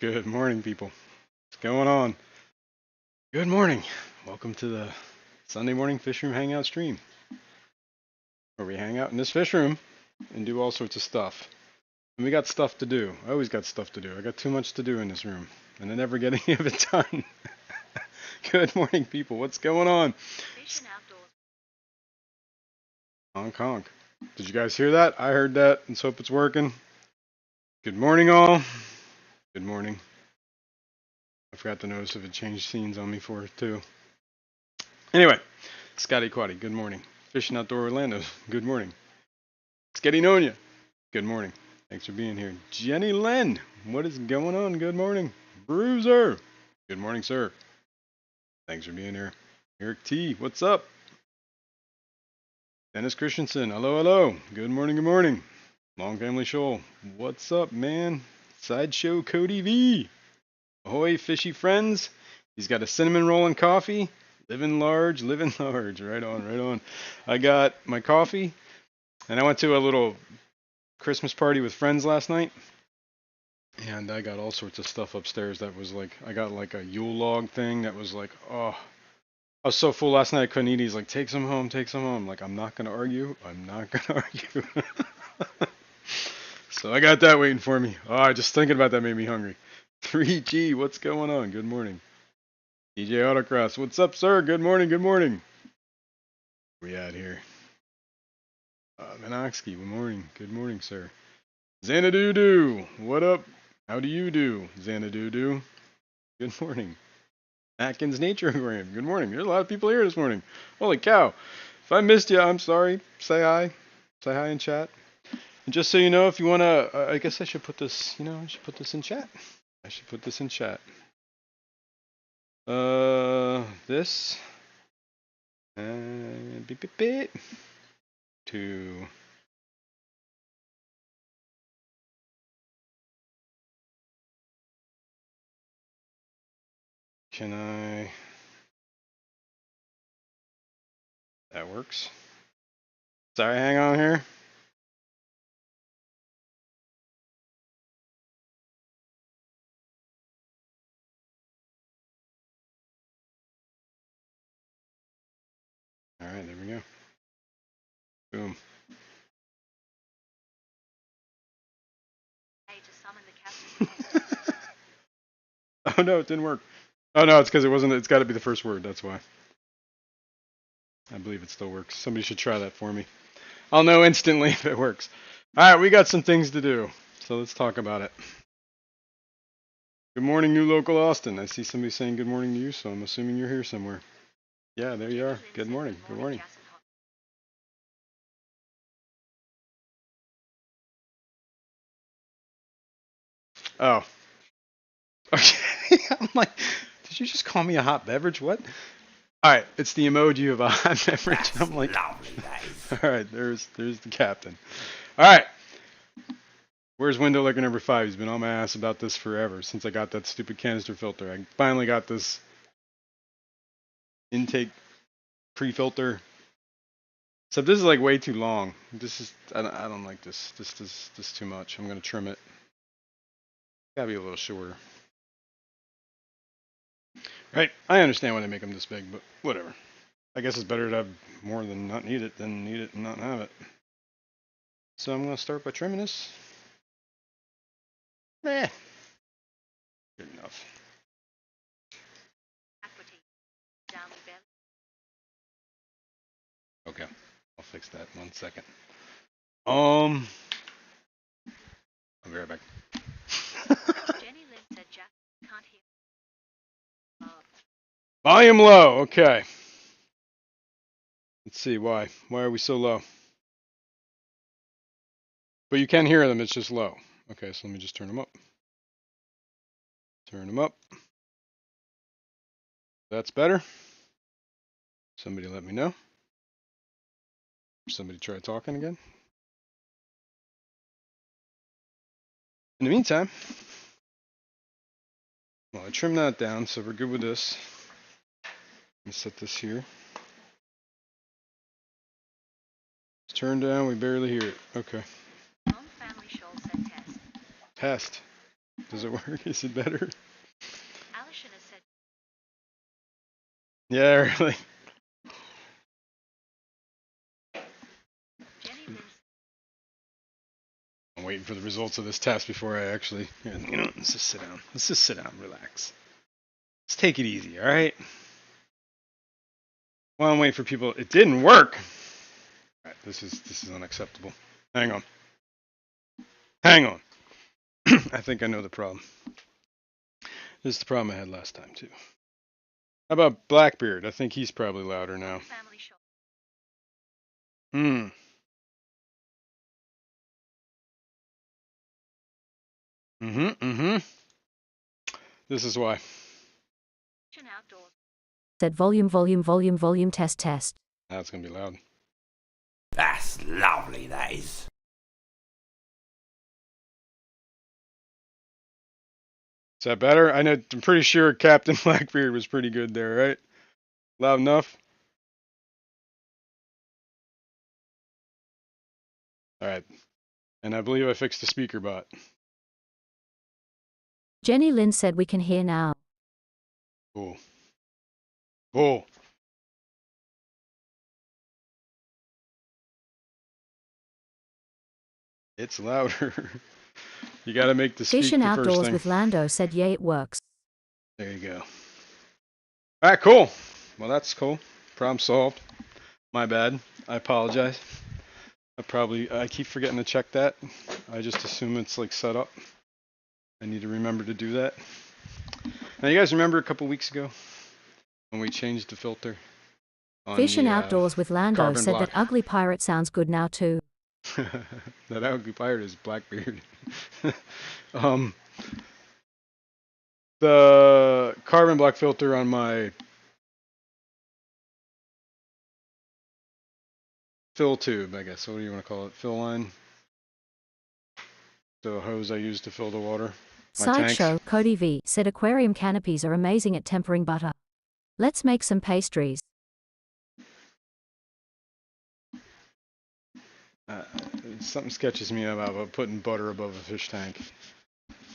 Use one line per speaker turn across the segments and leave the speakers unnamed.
Good morning, people. What's going on? Good morning. Welcome to the Sunday morning Fishroom Hangout stream, where we hang out in this fish room and do all sorts of stuff. And we got stuff to do. I always got stuff to do. I got too much to do in this room, and I never get any of it done. Good morning, people. What's going on? Honk honk. Did you guys hear that? I heard that, and so hope it's working. Good morning, all. Good morning. I forgot to notice if it changed scenes on me for it, too. Anyway, Scotty Quaddy, good morning. Fishing Outdoor Orlando, good morning. Sketty Nonia, good morning. Thanks for being here. Jenny Len, what is going on? Good morning. Bruiser, good morning, sir. Thanks for being here. Eric T, what's up? Dennis Christensen, hello, hello. Good morning, good morning. Long Family Shoal, what's up, man? Sideshow Cody V. Ahoy, fishy friends. He's got a cinnamon roll and coffee. Living large, living large. Right on, right on. I got my coffee, and I went to a little Christmas party with friends last night, and I got all sorts of stuff upstairs that was like, I got like a Yule log thing that was like, oh, I was so full last night I couldn't eat. He's like, take some home, take some home. I'm like, I'm not going to argue. I'm not going to argue. So I got that waiting for me. Oh, just thinking about that made me hungry. 3G, what's going on? Good morning. DJ Autocross, what's up, sir? Good morning, good morning. Where we at here? Minoxky, good morning. Good morning, sir. Xanadu, what up? How do you do, Xanadu? Good morning. Atkins Naturegram, good morning. There's a lot of people here this morning. Holy cow. If I missed you, I'm sorry. Say hi. Say hi in chat. And just so you know, if you want to, I guess I should put this, I should put this in chat. I should put this in chat. This. And beep, beep, beep. To can I? That works. Sorry, hang on here. All right, there we go. Boom. Oh no, it didn't work. Oh no, it's because it wasn't. It's got to be the first word. That's why. I believe it still works. Somebody should try that for me. I'll know instantly if it works. All right, we got some things to do, so let's talk about it. Good morning, New Local Austin. I see somebody saying good morning to you, so I'm assuming you're here somewhere. Yeah, there you are. Good morning. Good morning. Oh. Okay. I'm like, did you just call me a hot beverage? What? All right, it's the emoji of a hot beverage. I'm like, all right, there's the captain. All right. Where's window liquor number 5? He's been on my ass about this forever since I got that stupid canister filter. I finally got this intake pre-filter. So this is like way too long. This is I don't like this. This is too much. I'm gonna trim it. Gotta be a little shorter. Right? I understand why they make them this big, but whatever. I guess it's better to have more than not need it than need it and not have it. So I'm gonna start by trimming this. Good enough. enough. Okay, I'll fix that in 1 second. I'll be right back.
Jenny Lynn said Jack can't hear.
Volume low. Okay. Let's see why. Why are we so low? But you can hear them. It's just low. Okay, so let me just turn them up. Turn them up. That's better. Somebody let me know. Somebody try talking again. In the meantime, well, I trimmed that down, so we're good with this. Let me set this here. It's turned down, we barely hear it. Okay.
Long family shawl said test.
Test. Does it work? Is it better?
Alison has said.
Yeah, really.
Jenny Lynn.
I'm waiting for the results of this test before I actually, you know, let's just sit down. Let's just sit down, relax. Let's take it easy, all right? While I'm waiting for people, it didn't work. All right, this is unacceptable. Hang on. Hang on. I think I know the problem. This is the problem I had last time too. How about Blackbeard? I think he's probably louder now.
Family shawl.
This is why.
Outdoors. Said volume test.
That's gonna be loud.
That's lovely, that is.
Is that better? I'm pretty sure Captain Blackbeard was pretty good there, right? Loud enough? Alright. And I believe I fixed the speaker bot.
Jenny Lynn said we can hear now.
Cool. Cool. It's louder. You gotta make the speaker
Fishing
the first
outdoors
thing.
with Lando said yay, it works.
There you go. Alright, cool. Well, that's cool. Problem solved. My bad. I apologize. I keep forgetting to check that. I just assume it's like set up. I need to remember to do that. Now, you guys remember a couple weeks ago when we changed the filter on
Fishing
the,
outdoors with Lando said
block?
that ugly pirate sounds good now too.
That ugly pirate is Blackbeard. The carbon block filter on my fill tube, I guess. What do you want to call it? Fill line. The hose I use to fill the water. My tanks.
Sideshow Cody V said aquarium canopies are amazing at tempering butter. Let's make some pastries.
Something sketches me about putting butter above a fish tank.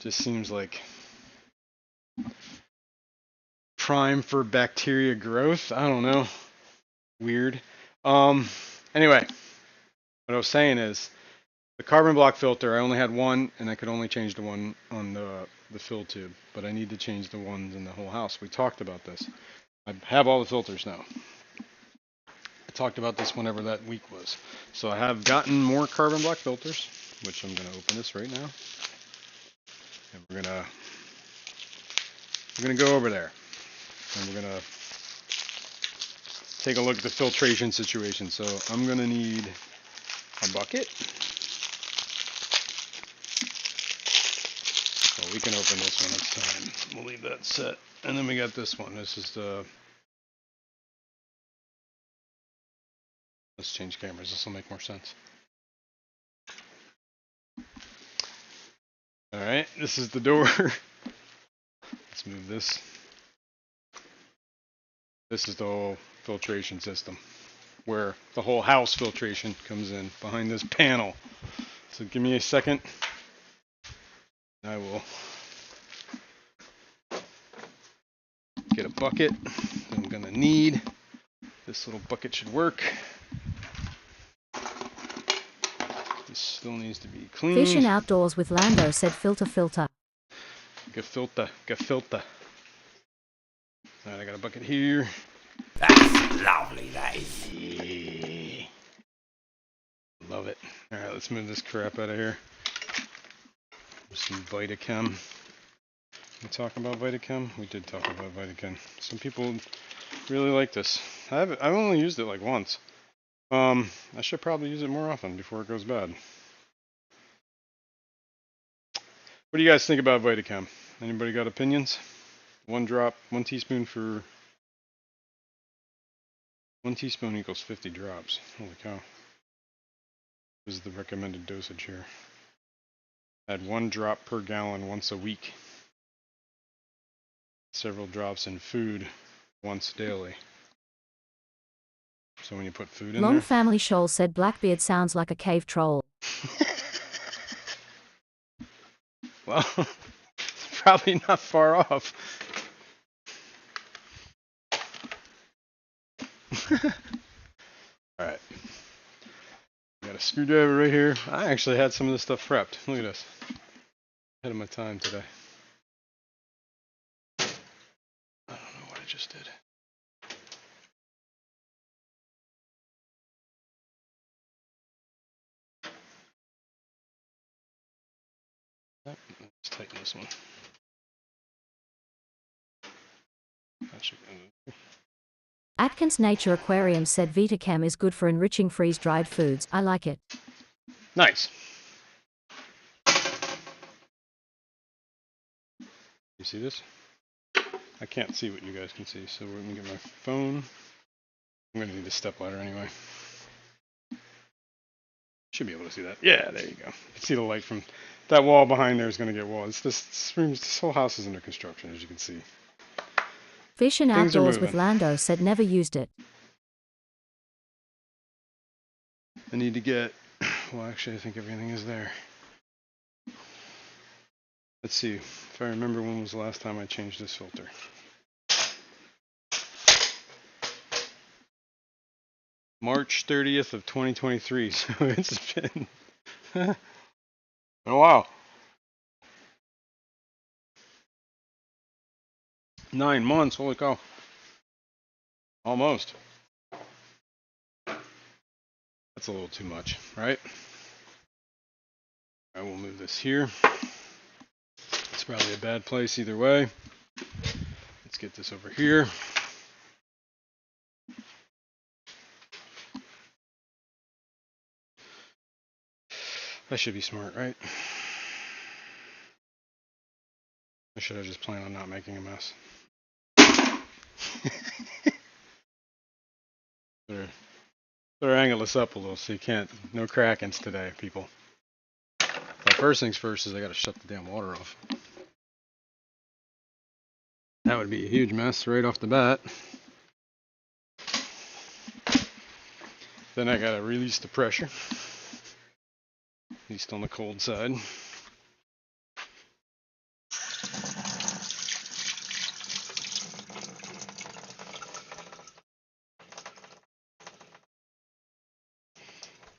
Just seems like prime for bacteria growth. I don't know. Weird. Anyway, what I was saying is the carbon block filter, I only had one, and I could only change the one on the fill tube, but I need to change the ones in the whole house. We talked about this. I have all the filters now. I talked about this whenever that week was. So I have gotten more carbon block filters, which I'm going to open this right now. And we're going to go over there. And we're going to take a look at the filtration situation. So I'm going to need a bucket. So we can open this one next time. We'll leave that set. And then we got this one. This is the... Let's change cameras. This will make more sense. All right, this is the door. Let's move this. This is the whole filtration system, where the whole house filtration comes in behind this panel. So give me a second. I will get a bucket that I'm gonna need. This little bucket should work. This still needs to be cleaned.
Fishing outdoors with Lando said filter.
Got Gefilte. Alright, I got a bucket here.
That's lovely, that is.
Yeah. Love it. Alright, let's move this crap out of here. Some Vitachem. We talk about Vitachem? We did talk about Vitachem. Some people really like this. I've only used it like once. I should probably use it more often before it goes bad. What do you guys think about Vitachem? Anybody got opinions? 1 drop, 1 teaspoon for 1 teaspoon equals 50 drops. Holy cow. This is the recommended dosage here. Add 1 drop per gallon once a week. Several drops in food once daily. So when you put food in
Long
there.
Family Shoal said Blackbeard sounds like a cave troll.
Well, probably not far off. Alright. Got a screwdriver right here. I actually had some of this stuff prepped. Look at this. Ahead of my time today. I don't know what I just did. Let's tighten this one. That should go.
Atkins Nature Aquarium said Vitachem is good for enriching freeze-dried foods. I like it.
Nice. You see this? I can't see what you guys can see, so we're gonna get my phone. I'm gonna need a step ladder anyway. Should be able to see that. Yeah, there you go. You can see the light from that wall behind there is gonna get wall. This whole house is under construction, as you can see.
Fish and
Things are
Outdoors with
moving.
Lando said never used it.
I need to get. Well, actually, I think everything is there. Let's see if I remember when was the last time I changed this filter. March 30th of 2023. So it's been a while. 9 months. Holy cow. Almost. That's a little too much, right? I will move this here. It's probably a bad place either way. Let's get this over here. That should be smart, right? Or should I just plan on not making a mess? Better angle this up a little so you can't. No crackings today, people. But first things first is I gotta shut the damn water off. That would be a huge mess right off the bat. Then I gotta release the pressure. At least on the cold side.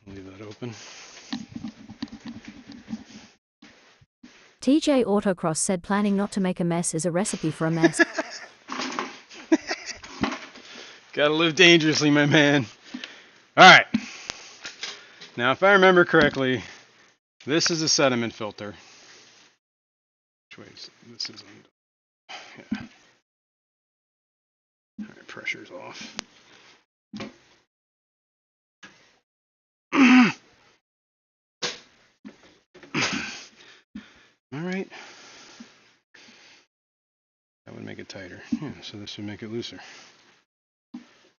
Leave that open.
TJ Autocross said planning not to make a mess is a recipe for a mess.
Gotta live dangerously, my man. Alright. Now, if I remember correctly, this is a sediment filter. Which way is this? Is yeah. Alright, pressure's off. Alright. That would make it tighter. Yeah, so this would make it looser.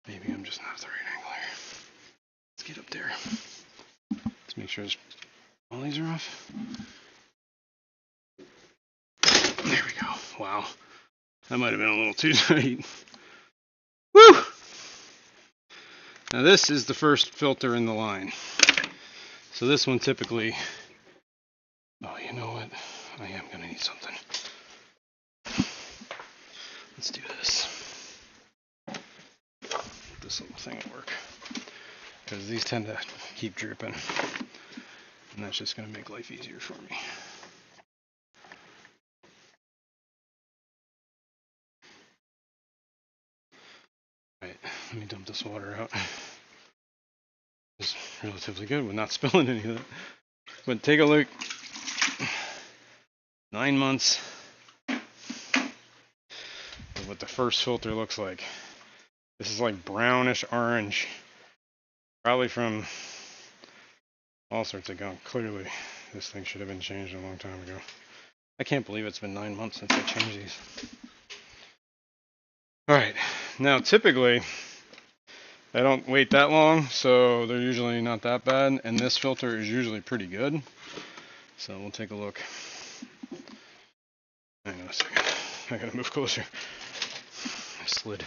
Maybe I'm just not at the right angle here. Let's get up there. Let's make sure all these are off. There we go. Wow. That might have been a little too tight. Woo! Now this is the first filter in the line. So this one typically... Oh, you know what? I am going to need something. Let's do this. This little thing will work. Because these tend to keep dripping. And that's just going to make life easier for me. Alright, let me dump this water out. It's relatively good. We're not spilling any of that. But take a look. 9 months of what the first filter looks like. This is like brownish orange. Probably from all sorts of gunk. Clearly, this thing should have been changed a long time ago. I can't believe it's been 9 months since I changed these. Alright, now typically, I don't wait that long, so they're usually not that bad, and this filter is usually pretty good. So we'll take a look. Hang on a second. I gotta move closer. I slid.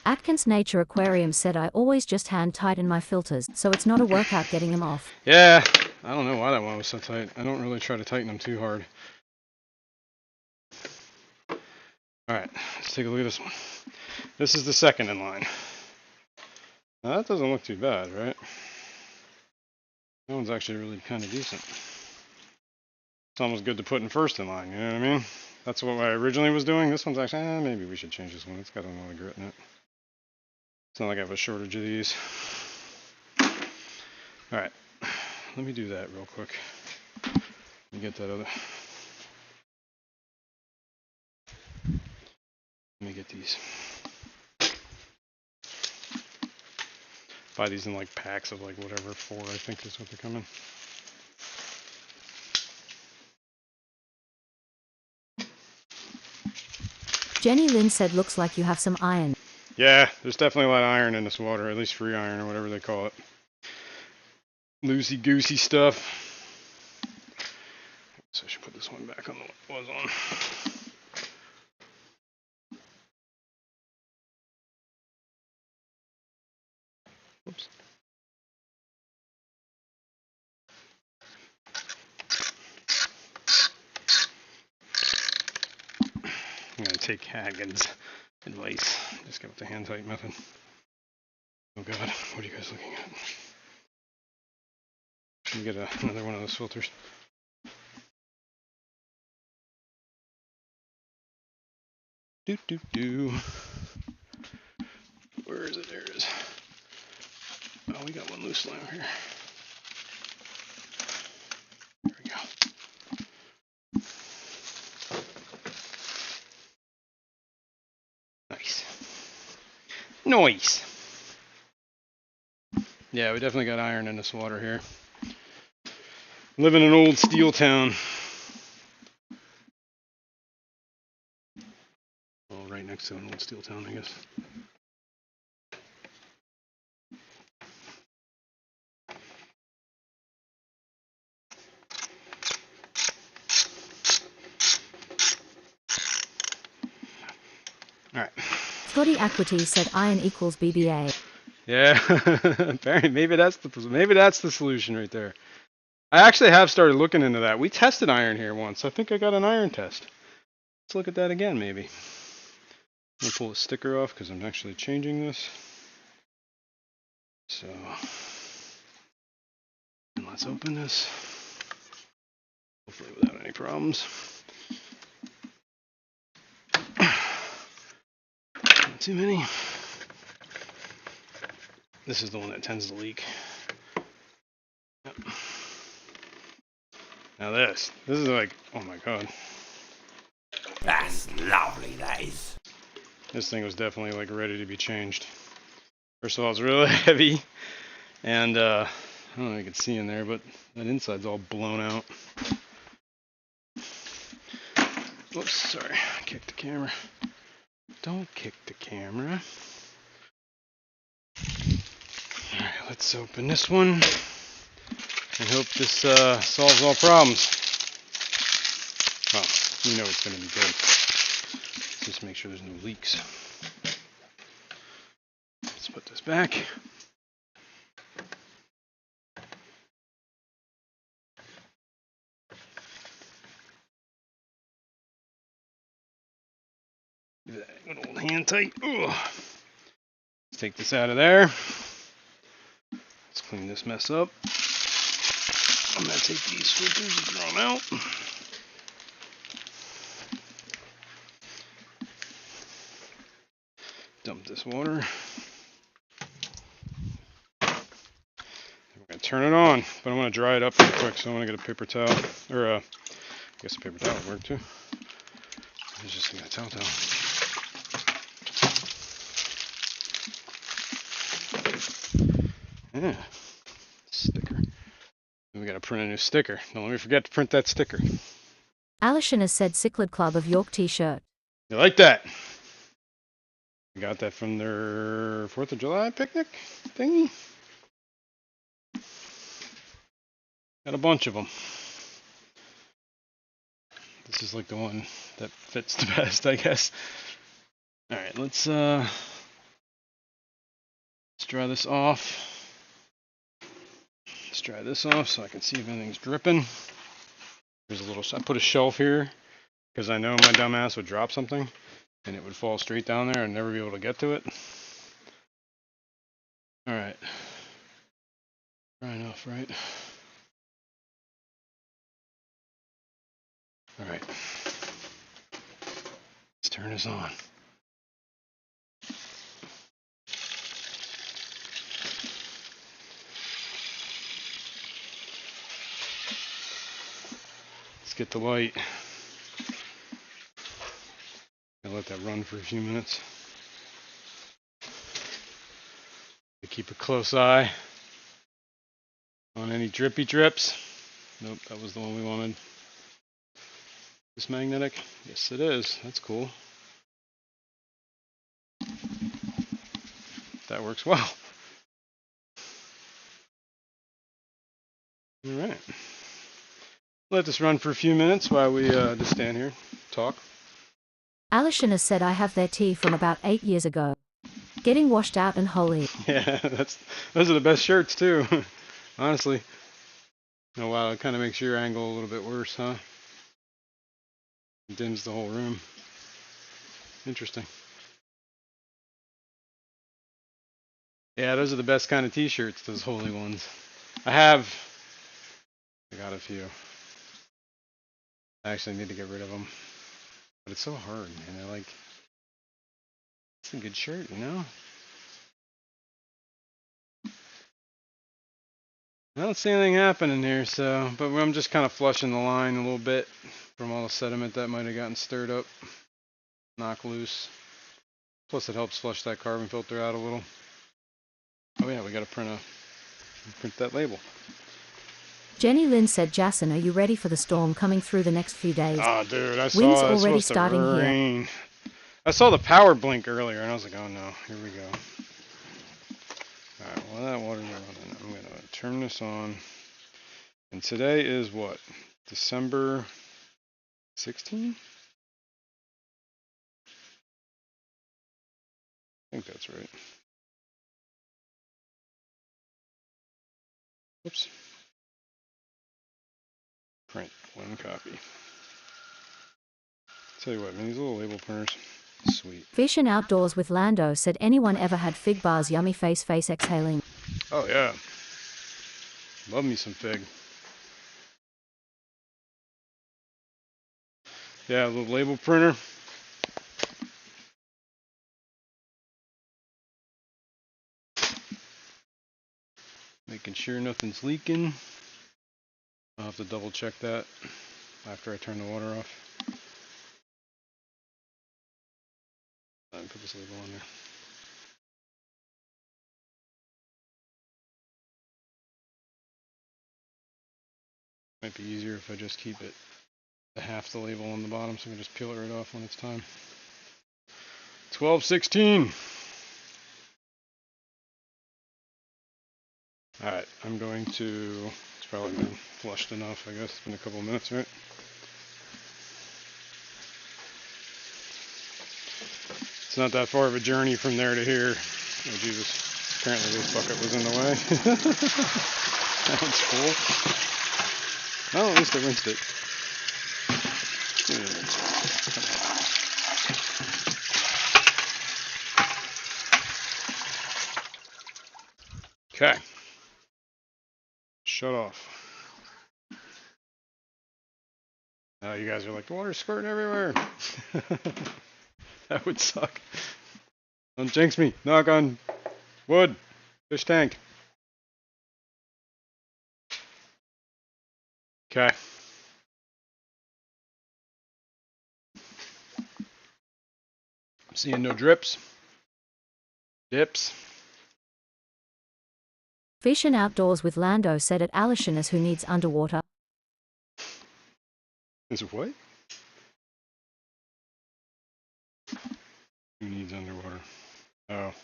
Atkins Nature Aquarium said I always just hand tighten my filters, so it's not a workout getting them off.
Yeah, I don't know why that one was so tight. I don't really try to tighten them too hard. Alright, let's take a look at this one. This is the second in line. Now that doesn't look too bad, right? That one's actually really kind of decent. It's almost good to put in first in line, you know what I mean? That's what I originally was doing. This one's actually, maybe we should change this one. It's got a lot of grit in it. It's not like I have a shortage of these. Alright, let me do that real quick. Let me get that other. Let me get these. Buy these in like packs of like whatever, 4 I think is what they're coming.
Jenny Lynn said looks like you have some iron.
Yeah, there's definitely a lot of iron in this water, at least free iron or whatever they call it. Loosey goosey stuff. So I should put this one back on the one it was on. Whoops. I'm gonna take Hagen's advice. Just go with the hand tight method. Oh god, what are you guys looking at? Let me get another one of those filters. Do. Where is it? There it is. Oh, we got one loose line here. There we go. Nice. Yeah, we definitely got iron in this water here. Live in an old steel town. Well, right next to an old steel town, I guess. Alright.
Scotty Equity said iron equals BBA.
Yeah, apparently maybe that's the solution right there. I actually have started looking into that. We tested iron here once. I think I got an iron test. Let's look at that again, maybe. Let me pull the sticker off because I'm actually changing this. So, and let's open this. Hopefully without any problems. Not too many. This is the one that tends to leak. Yep. Now this is like, oh my god.
That's lovely, that is.
This thing was definitely like ready to be changed. First of all, it's really heavy, and I don't know if you can see in there, but that inside's all blown out. Whoops, sorry, I kicked the camera. Don't kick the camera. Alright, let's open this one and hope this solves all problems. Well, you know it's going to be good. Just make sure there's no leaks. Let's put this back. Give that a good old hand tight. Ugh. Let's take this out of there. Let's clean this mess up. I'm going to take these filters and throw them out. dump this water. We're gonna turn it on, but I'm gonna dry it up real quick, so I'm gonna get a paper towel, or I guess a paper towel would work too. I'm just gonna towel. Yeah, sticker. We gotta print a new sticker. Don't let me forget to print that sticker.
Alison has said Cichlid Club of York t-shirt.
You like that? Got that from their 4th of July picnic thingy. Got a bunch of them. This is like the one that fits the best, I guess. All right, let's dry this off. Let's dry this off so I can see if anything's dripping. There's a little. I put a shelf here because I know my dumb ass would drop something and it would fall straight down there and never be able to get to it. All right. Dry enough, right? All right. Let's turn this on. Let's get the light. I'll let that run for a few minutes. Keep a close eye on any drippy drips. Nope, that was the one we wanted. This magnetic? Yes, it is. That's cool. That works well. All right. Let this run for a few minutes while we just stand here, talk.
Alison has said I have their tea from about 8 years ago. Getting washed out and holy.
Yeah, those are the best shirts too. Honestly. Oh wow, it kind of makes your angle a little bit worse, huh? It dims the whole room. Interesting. Yeah, those are the best kind of t-shirts, those holy ones. I got a few. I actually need to get rid of them. But it's so hard, man. It's a good shirt, you know? I don't see anything happening here, but I'm just kind of flushing the line a little bit from all the sediment that might have gotten stirred up, knocked loose. Plus it helps flush that carbon filter out a little. Oh yeah, we gotta print that label.
Jenny Lynn said, Jason, are you ready for the storm coming through the next few days?
Oh dude, I saw
Wind's
it's
already
supposed to
starting here.
rain. I saw the power blink earlier and I was like, oh no, here we go. Alright, while that water's running, I'm gonna turn this on. And today is what? December 16? I think that's right. Whoops. Print one copy. Tell you what, man, these little label printers, sweet.
Fish and Outdoors with Lando said, anyone ever had fig bars? Yummy face exhaling.
Oh yeah. Love me some fig. Yeah, a little label printer. Making sure nothing's leaking. I'll have to double check that after I turn the water off. Put this label on there. Might be easier if I just keep it half the label on the bottom so I can just peel it right off when it's time. 12:16. Alright, I'm going to, it's probably been flushed enough, I guess. It's been a couple of minutes, right? It's not that far of a journey from there to here. Oh Jesus, apparently this bucket was in the way. That one's full. Oh, at least I rinsed it. Okay. Shut off. Now you guys are like, the water's squirting everywhere. That would suck. Don't jinx me. Knock on wood. Fish tank. Okay. I'm seeing no drips. Dips.
Fish and Outdoors with Lando said it Alishanas who needs underwater.
Is it what? Who needs underwater? Oh.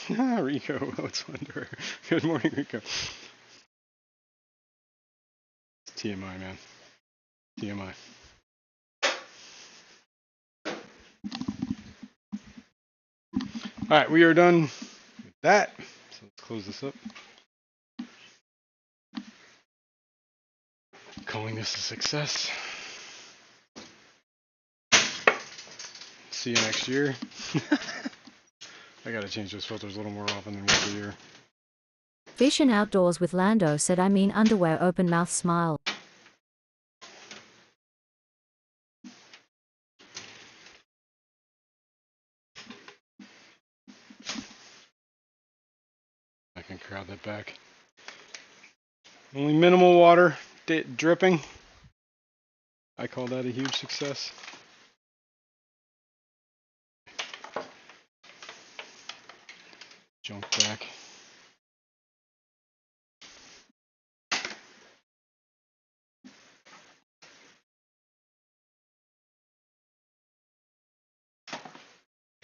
Rico, what's under? Good morning, Rico. It's TMI, man. TMI. Alright, we are done with that. So let's close this up. Calling this a success. See you next year. I gotta change those filters a little more often than once a year.
Fish and Outdoors with Lando said I mean underwear open mouth smile.
I can crowd that back. Only minimal water dripping. I call that a huge success. Jump back.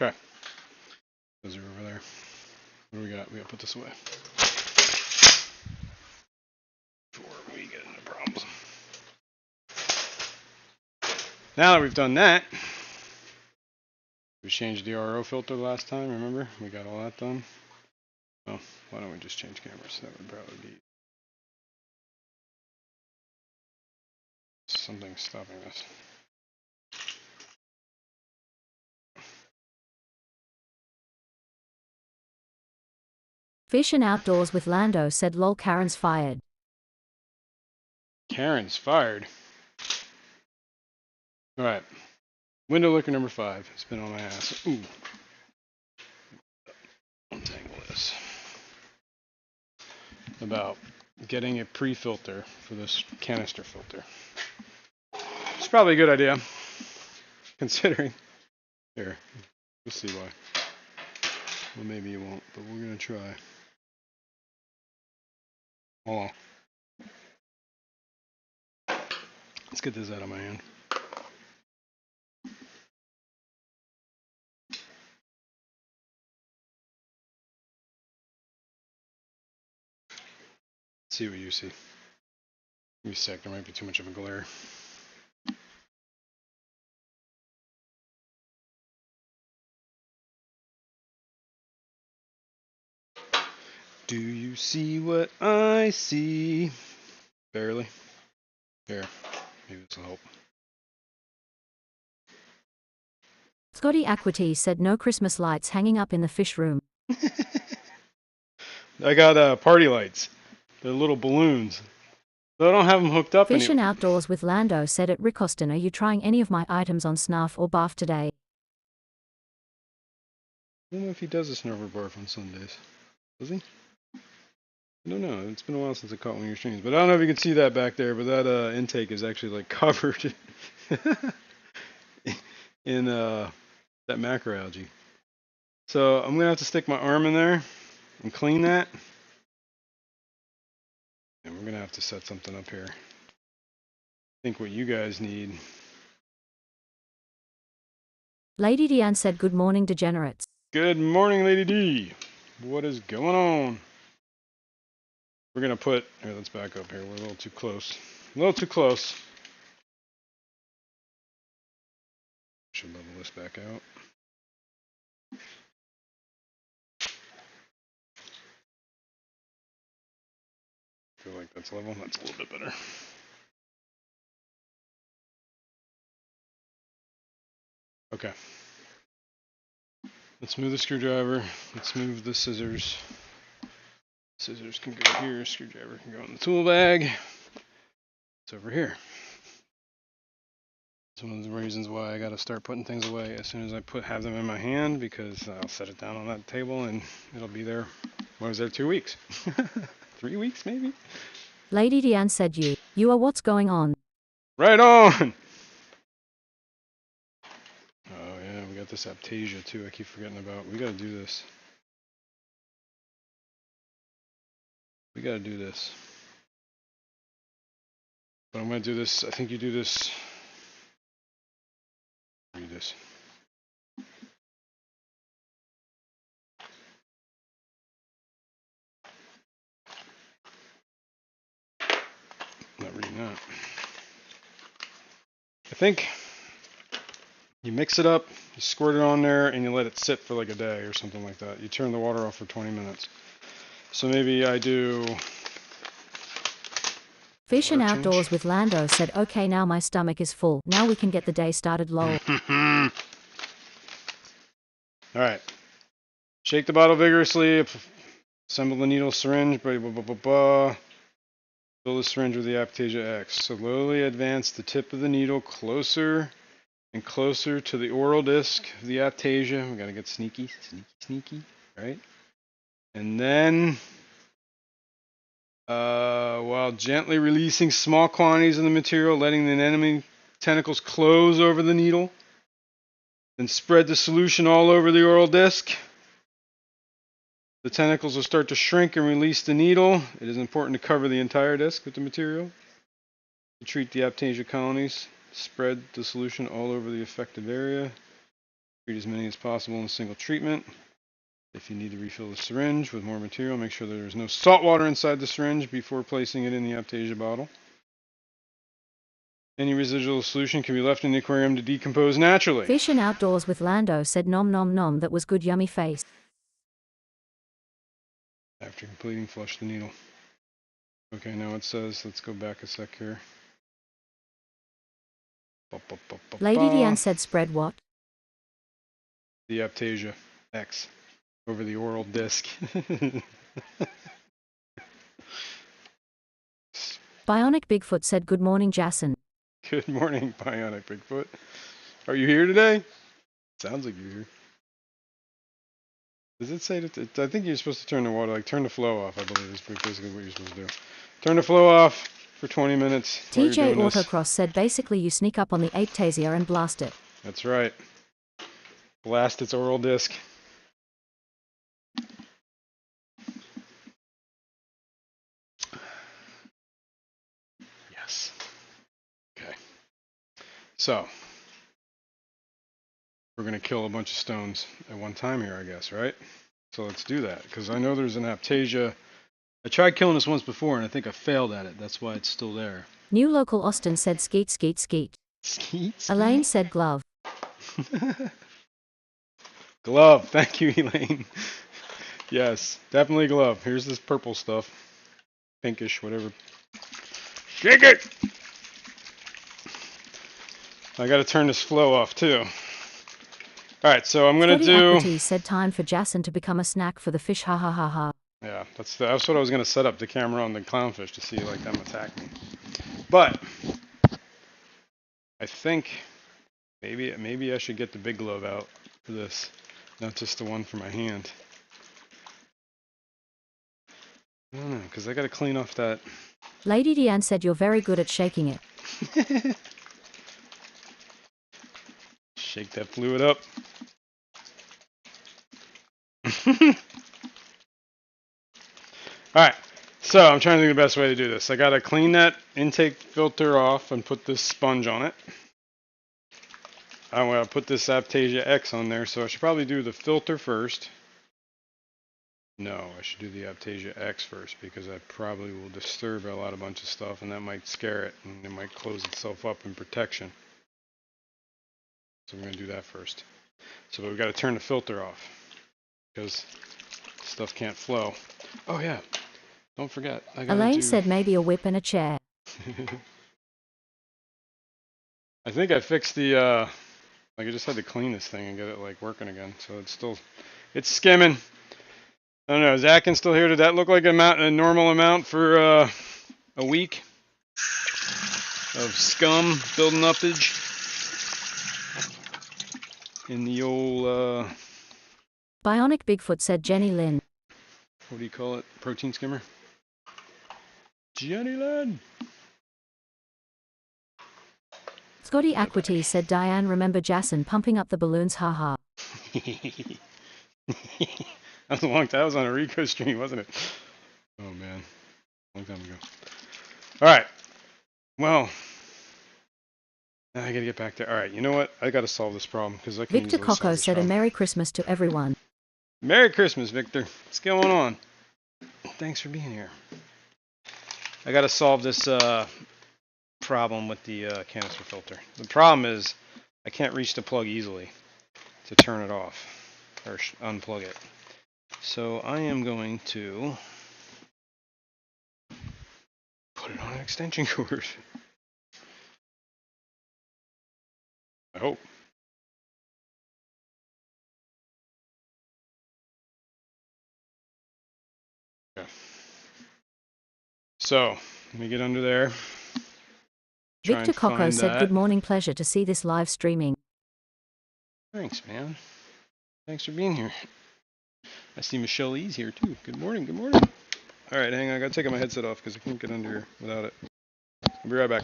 Okay. Those are over there. What do we got? We gotta put this away before we get into problems. Now that we've done that, we changed the RO filter last time, remember? We got all that done. Oh, why don't we just change cameras? That would probably be something stopping us.
Fish and Outdoors with Lando said lol Karen's fired.
Karen's fired. Alright. Window liquor number 5. It's been on my ass. Ooh. Untangle this. About getting a pre-filter for this canister filter. It's probably a good idea. Considering. Here. We'll see why. Well, maybe you won't, but we're going to try. Hold on. Let's get this out of my hand. See what you see. Give me a sec, there might be too much of a glare. Do you see what I see? Barely. Here, maybe this will help.
Scotty Aquity said no Christmas lights hanging up in the fish room.
I got party lights. They're little balloons. But I don't have them hooked up
Fish and
anymore.
Outdoors with Lando said at Rickoston, are you trying any of my items on Snarf or Barf today?
I don't know if he does a snurfer barf on Sundays. Does he? I don't know. It's been a while since I caught one of your streams. But I don't know if you can see that back there, but that intake is actually like covered in that macroalgae. So I'm going to have to stick my arm in there and clean that. And we're going to have to set something up here. I think what you guys need.
Lady Deanne said good morning degenerates.
Good morning, Lady D. What is going on? We're going to put, here, let's back up here. We're a little too close. A little too close. Should level this back out. Feel like that's level. That's a little bit better. Okay. Let's move the screwdriver. Let's move the scissors. Scissors can go here. Screwdriver can go in the tool bag. It's over here. It's one of the reasons why I got to start putting things away as soon as I have them in my hand, because I'll set it down on that table and it'll be there. What was there, 2 weeks? 3 weeks maybe?
Lady Deanne said you are what's going on.
Right on! Oh yeah, we got this Aptasia too I keep forgetting about. We gotta do this. We gotta do this. But I'm gonna do this, I think you do this. Read this. Not reading that. I think you mix it up, you squirt it on there, and you let it sit for like a day or something like that. You turn the water off for 20 minutes. So maybe I do...
Fish and Outdoors with Lando said, okay, now my stomach is full. Now we can get the day started, lol.
Alright. Shake the bottle vigorously. Assemble the needle syringe. Blah, blah, blah, blah, blah. Fill the syringe with the Aptasia X. Slowly advance the tip of the needle closer and closer to the oral disc of the Aptasia. We gotta get sneaky, sneaky, right? And then, while gently releasing small quantities of the material, letting the enemy tentacles close over the needle, then spread the solution all over the oral disc. The tentacles will start to shrink and release the needle. It is important to cover the entire disc with the material. To treat the Aptasia colonies, spread the solution all over the affected area. Treat as many as possible in a single treatment. If you need to refill the syringe with more material, make sure there is no salt water inside the syringe before placing it in the Aptasia bottle. Any residual solution can be left in the aquarium to decompose naturally.
Fish and Outdoors with Lando said, nom nom nom, that was good, yummy face.
After completing, flush the needle. Okay, now it says, let's go back a sec here.
Lady Deanne said, spread what?
The Aptasia X over the oral disc.
Bionic Bigfoot said, good morning, Jason.
Good morning, Bionic Bigfoot. Are you here today? Sounds like you're here. Does it say that? I think you're supposed to turn the water, like turn the flow off, I believe is basically what you're supposed to do. Turn the flow off for 20 minutes.
TJ Autocross said, basically you sneak up on the Aptasia and blast it.
That's right. Blast its oral disc. Yes. Okay. So, we're going to kill a bunch of stones at one time here, I guess, right? So let's do that, because I know there's an Aptasia. I tried killing this once before, and I think I failed at it. That's why it's still there.
New Local Austin said, skeet, skeet, skeet.
Skeet?
Elaine said, glove.
Glove. Thank you, Elaine. Yes, definitely glove. Here's this purple stuff. Pinkish, whatever. Shake it! I got to turn this flow off, too. Alright, so I'm going to do...
Equity said, time for Jason to become a snack for the fish, ha ha ha ha.
Yeah, that's what I was going to set up the camera on the clownfish to see like them attack me. But I think maybe I should get the big glove out for this, not just the one for my hand. I don't know, because I got to clean off that.
Lady Deanne said, you're very good at shaking it.
Shake that fluid up. Alright, so I'm trying to think the best way to do this. I gotta clean that intake filter off and put this sponge on it. I'm gonna put this Aptasia X on there, so I should probably do the filter first. No, I should do the Aptasia X first, because I probably will disturb a bunch of stuff, and that might scare it, and it might close itself up in protection. So I'm gonna do that first. So we've got to turn the filter off, because stuff can't flow. Oh yeah, don't forget.
Elaine said maybe a whip and a chair.
I think I fixed the, like I just had to clean this thing and get it like working again. So it's skimming. I don't know, is Atkins still here? Did that look like a normal amount for a week? of scum building upage in the old,
Bionic Bigfoot said Jenny Lynn.
what do you call it? Protein skimmer? Jenny Lynn!
Scotty Aquity said Diane remember Jason pumping up the balloons haha.
That was a long time. That was on a Rico stream, wasn't it? Oh man, long time ago. All right. Well, now I gotta get back there. All right. You know what? I gotta solve this problem because I can
Victor
easily solve
Coco
this
said a
problem.
Merry Christmas to everyone.
Merry Christmas, Victor. What's going on? Thanks for being here. I gotta solve this problem with the canister filter. The problem is I can't reach the plug easily to turn it off or unplug it. So I am going to put it on an extension cord. I hope. Okay. So let me get under there. Try
Victor
and
Coco
find
said
that.
good morning, pleasure to see this live streaming.
Thanks, man. Thanks for being here. I see Michelle E's here too. Good morning. Good morning. All right, hang on. I gotta take my headset off because I can't get under here without it. I'll be right back.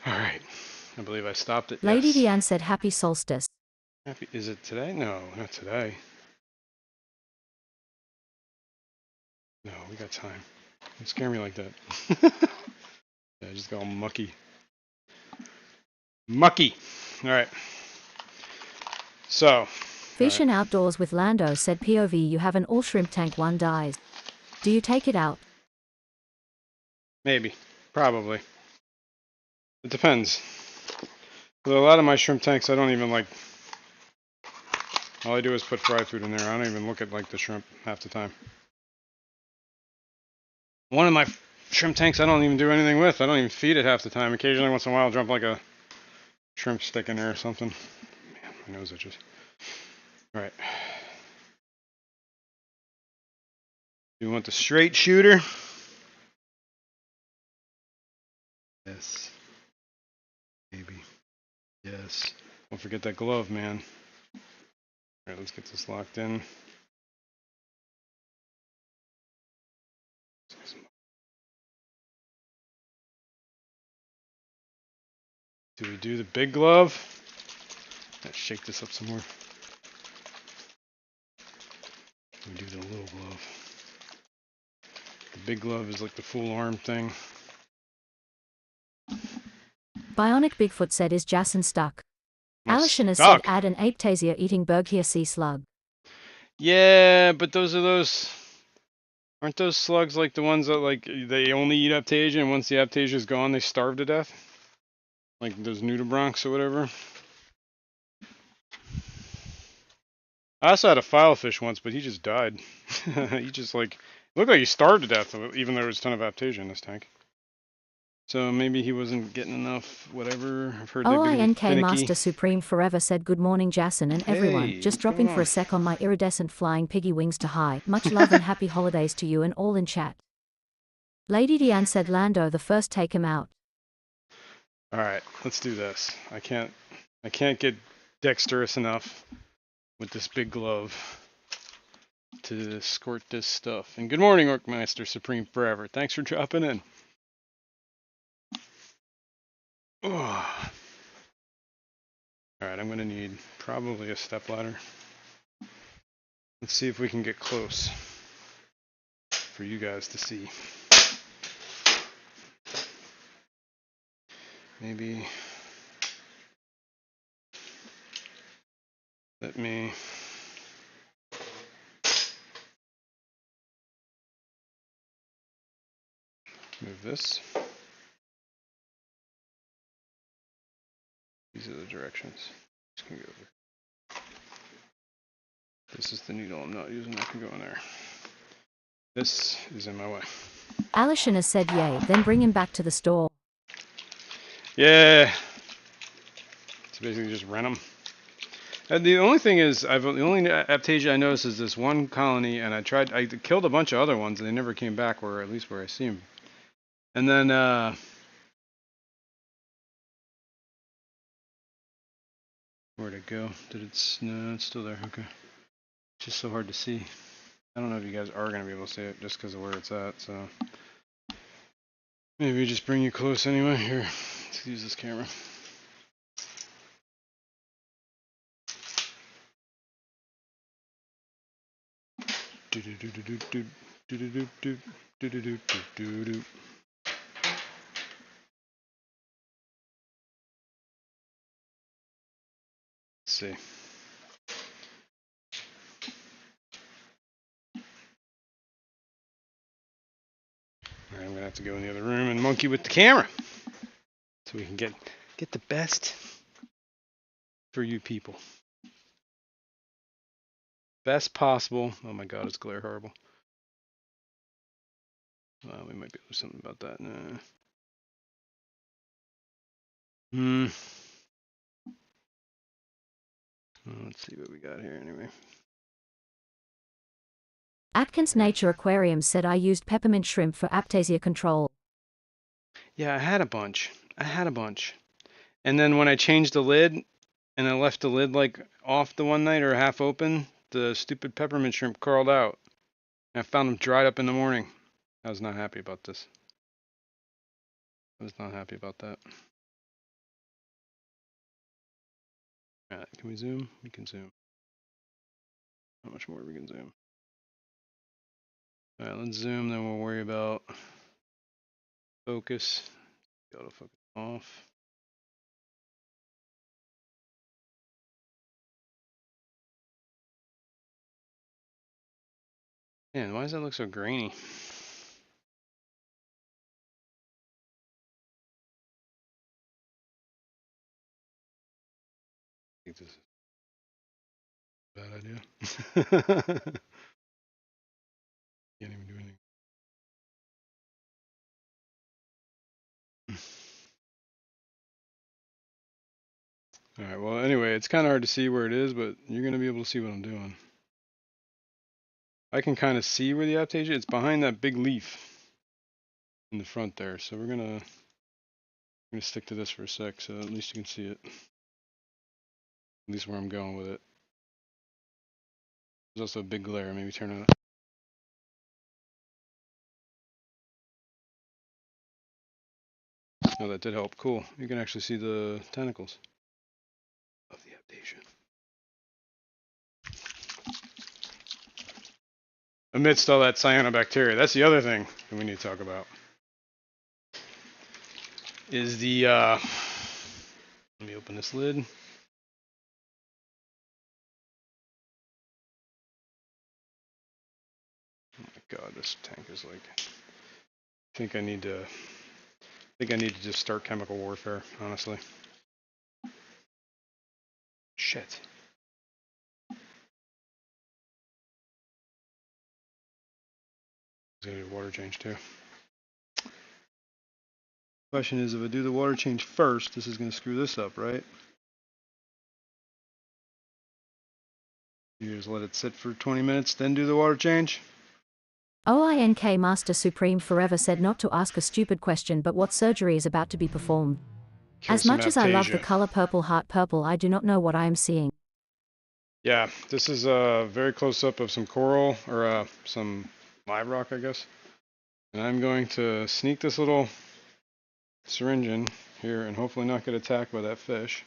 All right. I believe I stopped it.
Lady
Yes.
Deanne said happy solstice.
Happy. Is it today? No, not today. No, we got time. Don't scare me like that. Yeah, I just got all mucky. Mucky. All right. So.
Fish and Outdoors with Lando said POV you have an all shrimp tank, one dies. Do you take it out?
Maybe. Probably. It depends. With a lot of my shrimp tanks, I don't even like. All I do is put fry food in there. I don't even look at like the shrimp half the time. One of my shrimp tanks I don't even do anything with. I don't even feed it half the time. Occasionally, once in a while, I'll drop like a shrimp stick in there or something. Man, my nose itches. All right. You want the straight shooter? Yes. Maybe. Yes. Don't forget that glove, man. All right, let's get this locked in. Do we do the big glove? Let's shake this up some more. We do the little glove. The big glove is like the full arm thing.
Bionic Bigfoot said is Jason stuck. Alison has said
Stuck.
add an apetasia eating Berghia sea slug.
Yeah, but aren't those slugs like the ones that like they only eat aptasia and once the aptasia is gone they starve to death? Like those nudibranchs or whatever? I also had a filefish once, but he just died. He just like looked like he starved to death, even though there was a ton of aptasia in this tank. So maybe he wasn't getting enough, whatever. I've heard they're really
OINK
finicky.
Master Supreme Forever said good morning Jason and everyone.
Hey,
Just
what's
dropping
going
for a
on?
sec on my iridescent flying piggy wings to hi. Much love and happy holidays to you and all in chat. Lady Deanne said Lando the first take him out.
All right, let's do this. I can't get dexterous enough with this big glove to squirt this stuff. And good morning, Orcmaster Supreme Forever. Thanks for dropping in. Oh. Alright, I'm gonna need probably a stepladder. Let's see if we can get close for you guys to see. Maybe let me move this. These are the directions. Just gonna go over. This is the needle I'm not using. That can go in there. This is in my way.
Alishan has said yay, then bring him back to the store.
Yeah. So basically just rent them. And the only thing is, the only aptasia I noticed is this one colony, and I killed a bunch of other ones, and they never came back, or at least where I see them. And then, where'd it go? No, it's still there, okay. It's just so hard to see. I don't know if you guys are going to be able to see it, just because of where it's at, so. Maybe just bring you close anyway. Here, let's use this camera. Let's see. Alright, I'm gonna have to go in the other room and monkey with the camera, so we can get the best for you people. Best possible. Oh my god, it's glare horrible. We might be able to do something about that. Nah. Let's see what we got here anyway.
Atkins Nature Aquarium said I used peppermint shrimp for aptasia control.
Yeah, I had a bunch. And then when I changed the lid, and I left the lid like off the one night or half open, the stupid peppermint shrimp crawled out. And I found them dried up in the morning. I was not happy about this. I was not happy about that. Alright, can we zoom? We can zoom. How much more we can zoom? Alright, let's zoom, then we'll worry about focus. Autofocus off. Man, why does that look so grainy? I think this is a bad idea. Can't even do anything. Alright, well anyway, it's kind of hard to see where it is, but you're going to be able to see what I'm doing. I can kind of see where the aptasia is. It's behind that big leaf in the front there, so we're going to stick to this for a sec, so at least you can see it. At least where I'm going with it. There's also a big glare, maybe turn it up. Oh, that did help. Cool. You can actually see the tentacles of the aptasia. Amidst all that cyanobacteria, that's the other thing that we need to talk about. Is the, let me open this lid. Oh my god, this tank is like, I think I need to just start chemical warfare, honestly. Shit. I'm gonna do a water change too. Question is, if I do the water change first, this is gonna screw this up, right? You just let it sit for 20 minutes, then do the water change?
OINK Master Supreme Forever said not to ask a stupid question, but what surgery is about to be performed.
Kill
As
some
much as I love the
aptasia.
color purple heart purple, I do not know what I am seeing.
Yeah, this is a very close up of some coral, or some live rock, I guess. And I'm going to sneak this little syringe in here and hopefully not get attacked by that fish.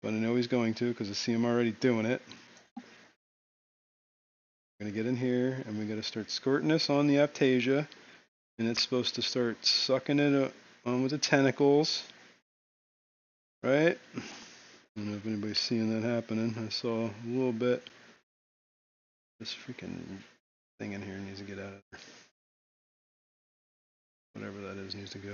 But I know he's going to because I see him already doing it. We're going to get in here and we're going to start squirting this on the Aptasia. And it's supposed to start sucking it on with the tentacles. Right? I don't know if anybody's seeing that happening. I saw a little bit. This freaking thing in here needs to get out of there. Whatever that is needs to go.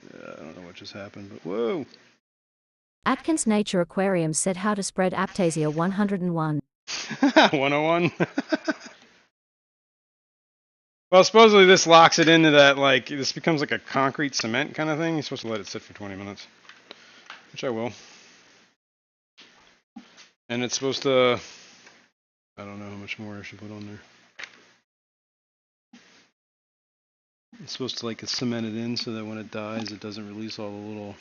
Yeah, I don't know what just happened, but whoa!
Atkins Nature Aquarium said how to spread Aptasia 101.
101. Well, supposedly this locks it into that, like, this becomes like a concrete cement kind of thing. You're supposed to let it sit for 20 minutes, which I will. And it's supposed to, I don't know how much more I should put on there. It's supposed to like cement it in so that when it dies, it doesn't release all the little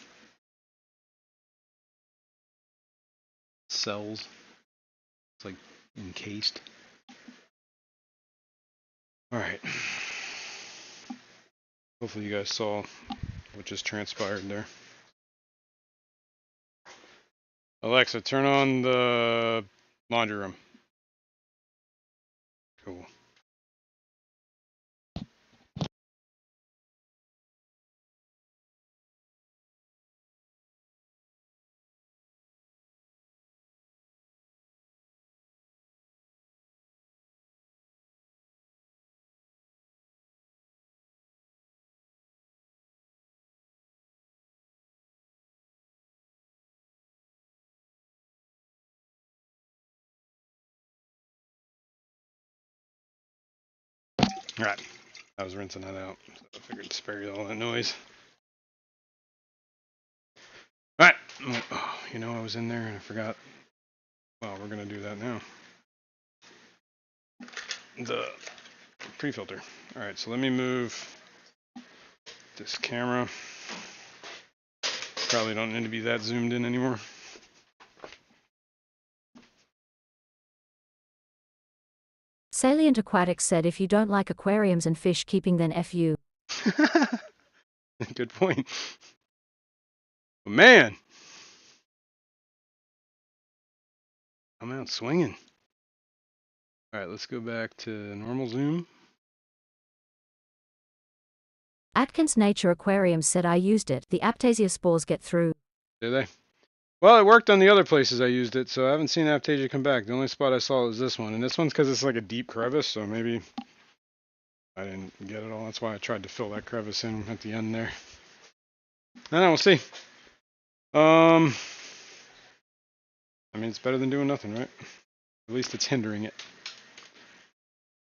cells. It's like encased. Alright. Hopefully you guys saw what just transpired there. Alexa, turn on the laundry room. Cool. Alright. I was rinsing that out, so I figured to spare you all that noise. Alright. Oh, you know, I was in there and I forgot. Well, we're going to do that now. The pre-filter. Alright, so let me move this camera. Probably don't need to be that zoomed in anymore.
Salient Aquatics said if you don't like aquariums and fish keeping, then F you.
Good point. But man, I'm out swinging. Alright, let's go back to normal zoom.
Atkins Nature Aquarium said I used it. The Aptasia spores get through.
Did they? Well, it worked on the other places I used it, so I haven't seen Aptasia come back. The only spot I saw was this one, and this one's because it's like a deep crevice, so maybe I didn't get it all. That's why I tried to fill that crevice in at the end there. I don't know, we'll see. I mean, it's better than doing nothing, right? At least it's hindering it.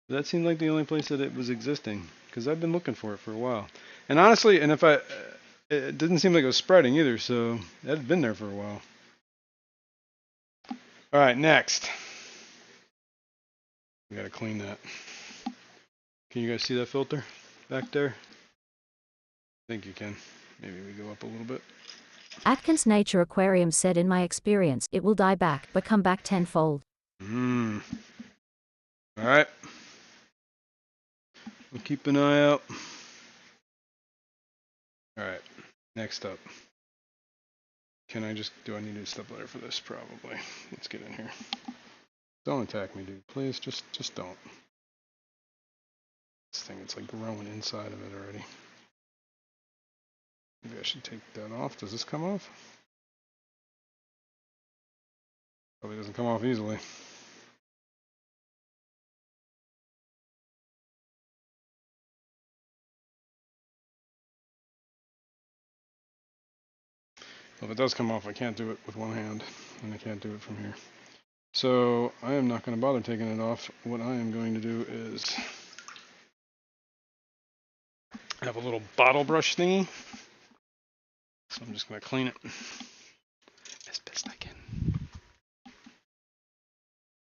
That seemed like the only place that it was existing, because I've been looking for it for a while. And honestly, and if it didn't seem like it was spreading either, so it had been there for a while. Alright, next. We gotta clean that. Can you guys see that filter back there? I think you can. Maybe we go up a little bit.
Atkins Nature Aquarium said in my experience, it will die back, but come back tenfold.
Alright. We'll keep an eye out. Alright, next up. Do I need a step ladder for this? Probably. Let's get in here. Don't attack me, dude. Please, just don't. This thing, it's like growing inside of it already. Maybe I should take that off. Does this come off? Probably doesn't come off easily. Well, if it does come off, I can't do it with one hand, and I can't do it from here. So I am not going to bother taking it off. What I am going to do is I have a little bottle brush thingy. So I'm just going to clean it as best I can.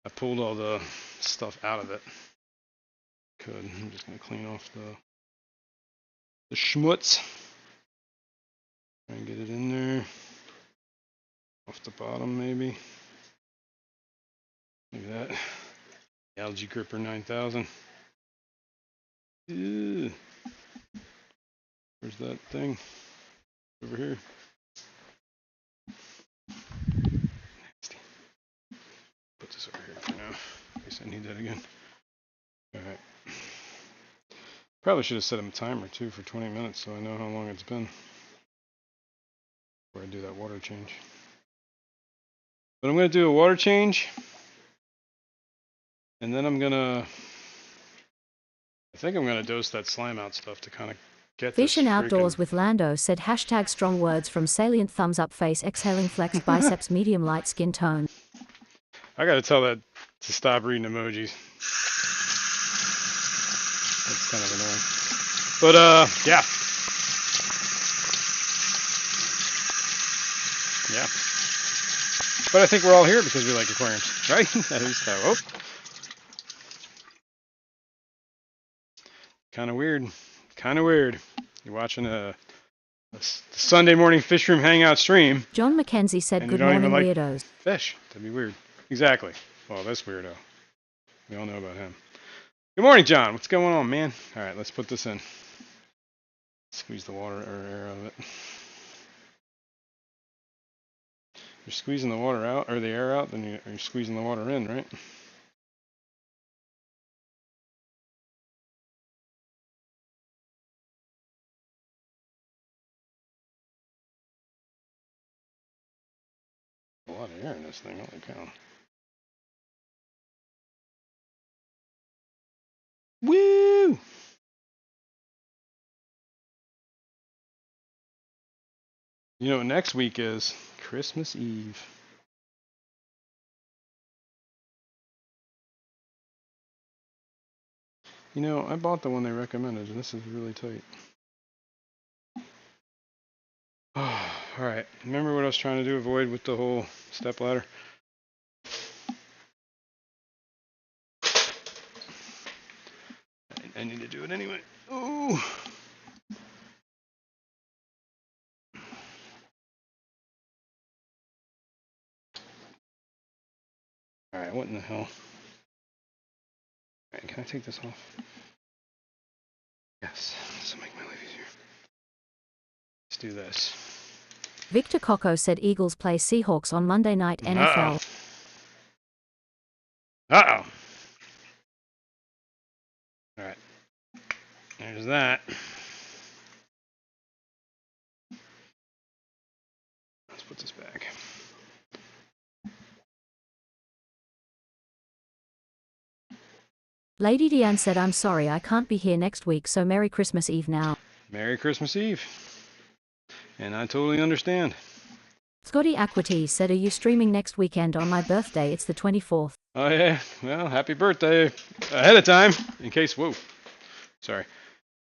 I pulled all the stuff out of it. I'm just going to clean off the schmutz. Try and get it in there. Off the bottom, maybe. Look at that. Algae Gripper 9000. Ew. Where's that thing? Over here. Nasty. Put this over here for now, in case I need that again. Alright. Probably should have set a timer too for 20 minutes so I know how long it's been before I do that water change. But I'm going to do a water change, and then I think I'm going to dose that slime out stuff to kind of get this
Fish and Outdoors
freaking...
with Lando said hashtag strong words from salient thumbs up face exhaling flexed biceps medium light skin tone.
I got to tell that to stop reading emojis. That's kind of annoying. But, yeah. Yeah. But I think we're all here because we like aquariums, right? At least I hope. Kind of weird. Kind of weird. You're watching a Sunday morning Fishroom Hangout stream.
John McKenzie said
and you
good
don't
morning
even like
weirdos.
Fish. That'd be weird. Exactly. Well, this weirdo. We all know about him. Good morning, John. What's going on, man? All right, let's put this in. Squeeze the water or air out of it. You're squeezing the water out or the air out, then you're squeezing the water in, right? A lot of air in this thing. Holy cow. Woo! You know what next week is? Christmas Eve. You know, I bought the one they recommended, and this is really tight. Oh, all right. Remember what I was trying to do? Avoid with the whole step ladder? I need to do it anyway. Ooh. All right, what in the hell? All right, can I take this off? Yes, this will make my life easier. Let's do this.
Victor Coco said Eagles play Seahawks on Monday Night NFL.
Uh-oh. All right. There's that. Let's put this back.
Lady Deanne said I'm sorry I can't be here next week, so Merry Christmas Eve now.
Merry Christmas Eve. And I totally understand.
Scotty Aquity said are you streaming next weekend on my birthday? It's the 24th.
Oh yeah, well, happy birthday ahead of time, in case, whoa, sorry.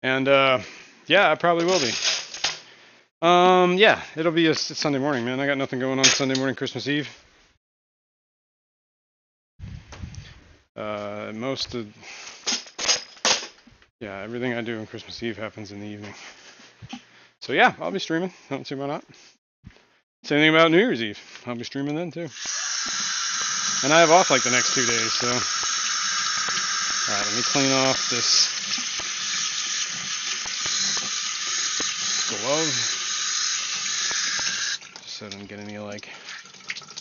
And yeah, I probably will be. Yeah, it'll be a Sunday morning, man. I got nothing going on Sunday morning, Christmas Eve. Everything I do on Christmas Eve happens in the evening. So yeah, I'll be streaming. I don't see why not. Same thing about New Year's Eve. I'll be streaming then too. And I have off like the next 2 days, so. Alright, let me clean off this glove. Just so I don't get any like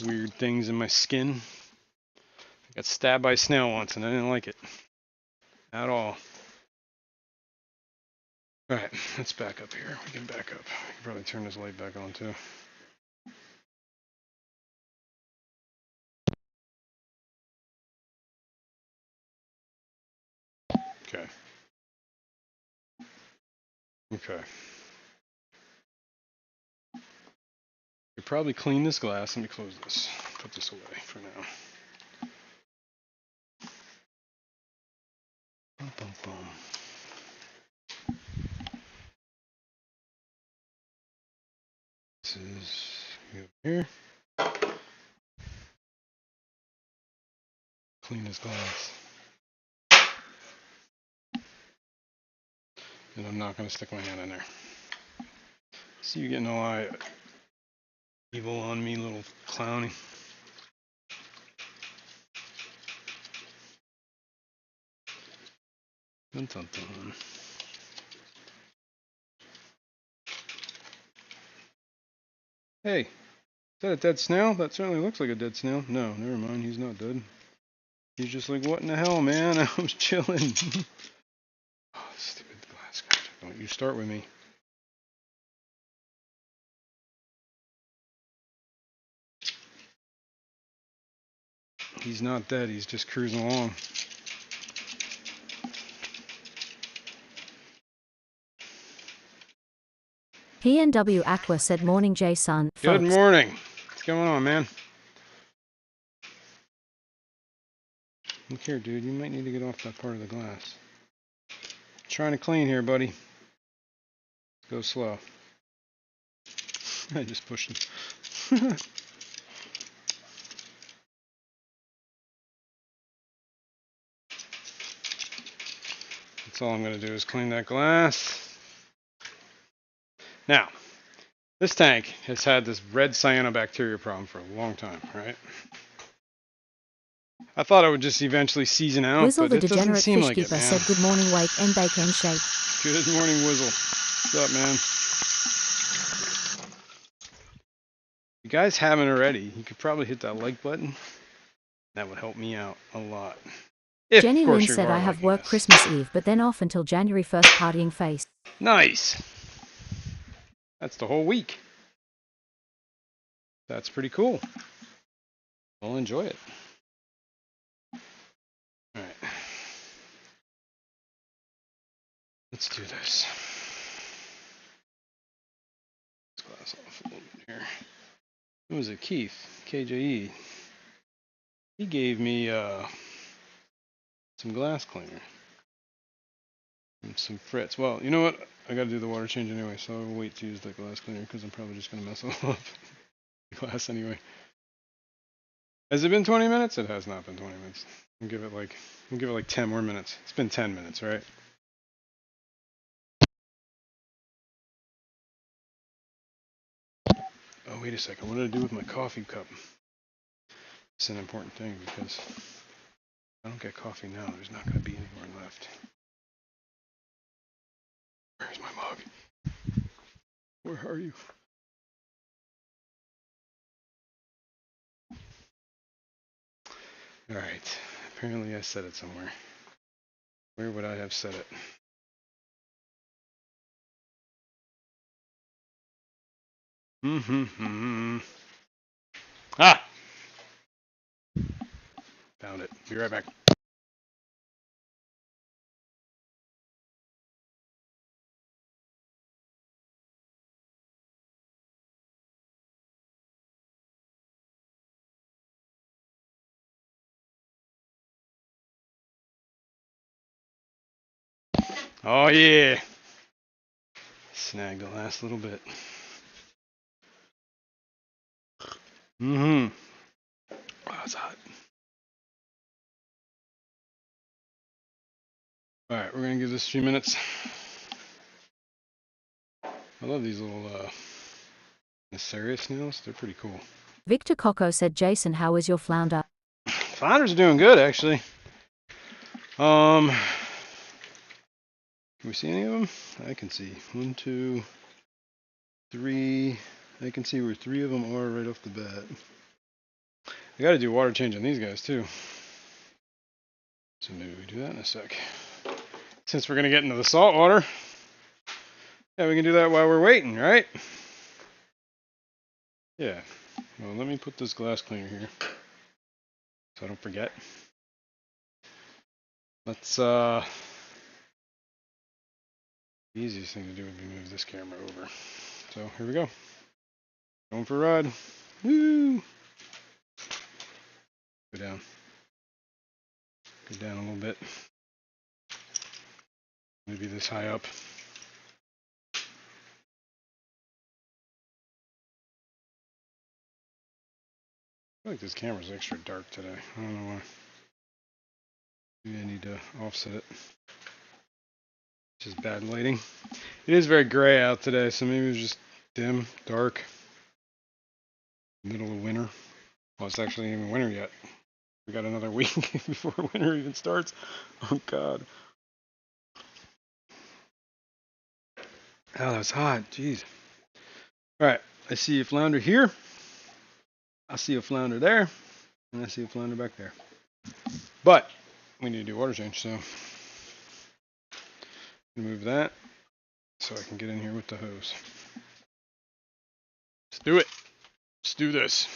weird things in my skin. I got stabbed by a snail once and I didn't like it. At all. Alright, let's back up here. We can back up. I can probably turn this light back on too. Okay. Okay. Could probably clean this glass. Let me close this. Put this away for now. Boom, boom, boom. This is here. Clean this glass. And I'm not going to stick my hand in there. See you getting all evil on me, little clowny. Dun, dun, dun. Hey, is that a dead snail? That certainly looks like a dead snail. No, never mind. He's not dead. He's just like, what in the hell, man? I was chilling. Oh, stupid glass guy. Don't you start with me. He's not dead. He's just cruising along.
PNW Aqua said morning J Sun,
Good
folks.
morning. What's going on, man? Look here, dude. You might need to get off that part of the glass. Trying to clean here, buddy. Go slow. I just pushed him. That's all I'm going to do is clean that glass. Now, this tank has had this red cyanobacteria problem for a long time, right? I thought it would just eventually season out,
Wizzle
but
the
it doesn't
degenerate
seem like it,
fishkeeper
man.
said good morning wake and bake and shape.
Good morning, Wizzle. What's up, man? If you guys haven't already, you could probably hit that like button. That would help me out a lot. If,
Jenny
of course,
Lynn
you
said
are
I have
liking
work
this.
Christmas Eve but then off until January 1st partying face.
Nice. That's the whole week. That's pretty cool. I'll enjoy it. All right. Let's do this. Let's glass off a little bit here. Who was it? Keith, KJE. He gave me some glass cleaner. And some Fritz. Well, you know what? I gotta do the water change anyway, so I'll wait to use the glass cleaner because I'm probably just gonna mess up the glass anyway. Has it been 20 minutes? It has not been 20 minutes. We'll give it like 10 more minutes. It's been 10 minutes, right? Oh, wait a second. What did I do with my coffee cup? It's an important thing because if I don't get coffee now, there's not going to be any more left. Where's my mug? Where are you? All right. Apparently I said it somewhere. Where would I have said it? Ah! Found it. Be right back. Oh, yeah. Snag the last little bit. Oh, it's hot. All right, we're going to give this a few minutes. I love these little serious snails. They're pretty cool.
Victor Coco said Jason, how is your flounder?
Flounders are doing good, actually. Can we see any of them? I can see 1, 2, 3. I can see where 3 of them are right off the bat. I got to do water change on these guys too. So maybe we do that in a sec. Since we're gonna get into the salt water, yeah, we can do that while we're waiting, right? Yeah. Well, let me put this glass cleaner here so I don't forget. Let's the easiest thing to do would be move this camera over. So here we go. Going for a ride. Woo! Go down. Go down a little bit. Maybe this high up. I feel like this camera's extra dark today. I don't know why. Maybe I need to offset it. Just bad lighting. It is very gray out today, so maybe it's just dim, dark. Middle of winter. Well, it's actually even winter yet. We got another week before winter even starts. Oh God. Oh, that's hot. Jeez. All right. I see a flounder here. I see a flounder there. And I see a flounder back there. But we need to do water change, so move that so I can get in here with the hose. Let's do it. Let's do this.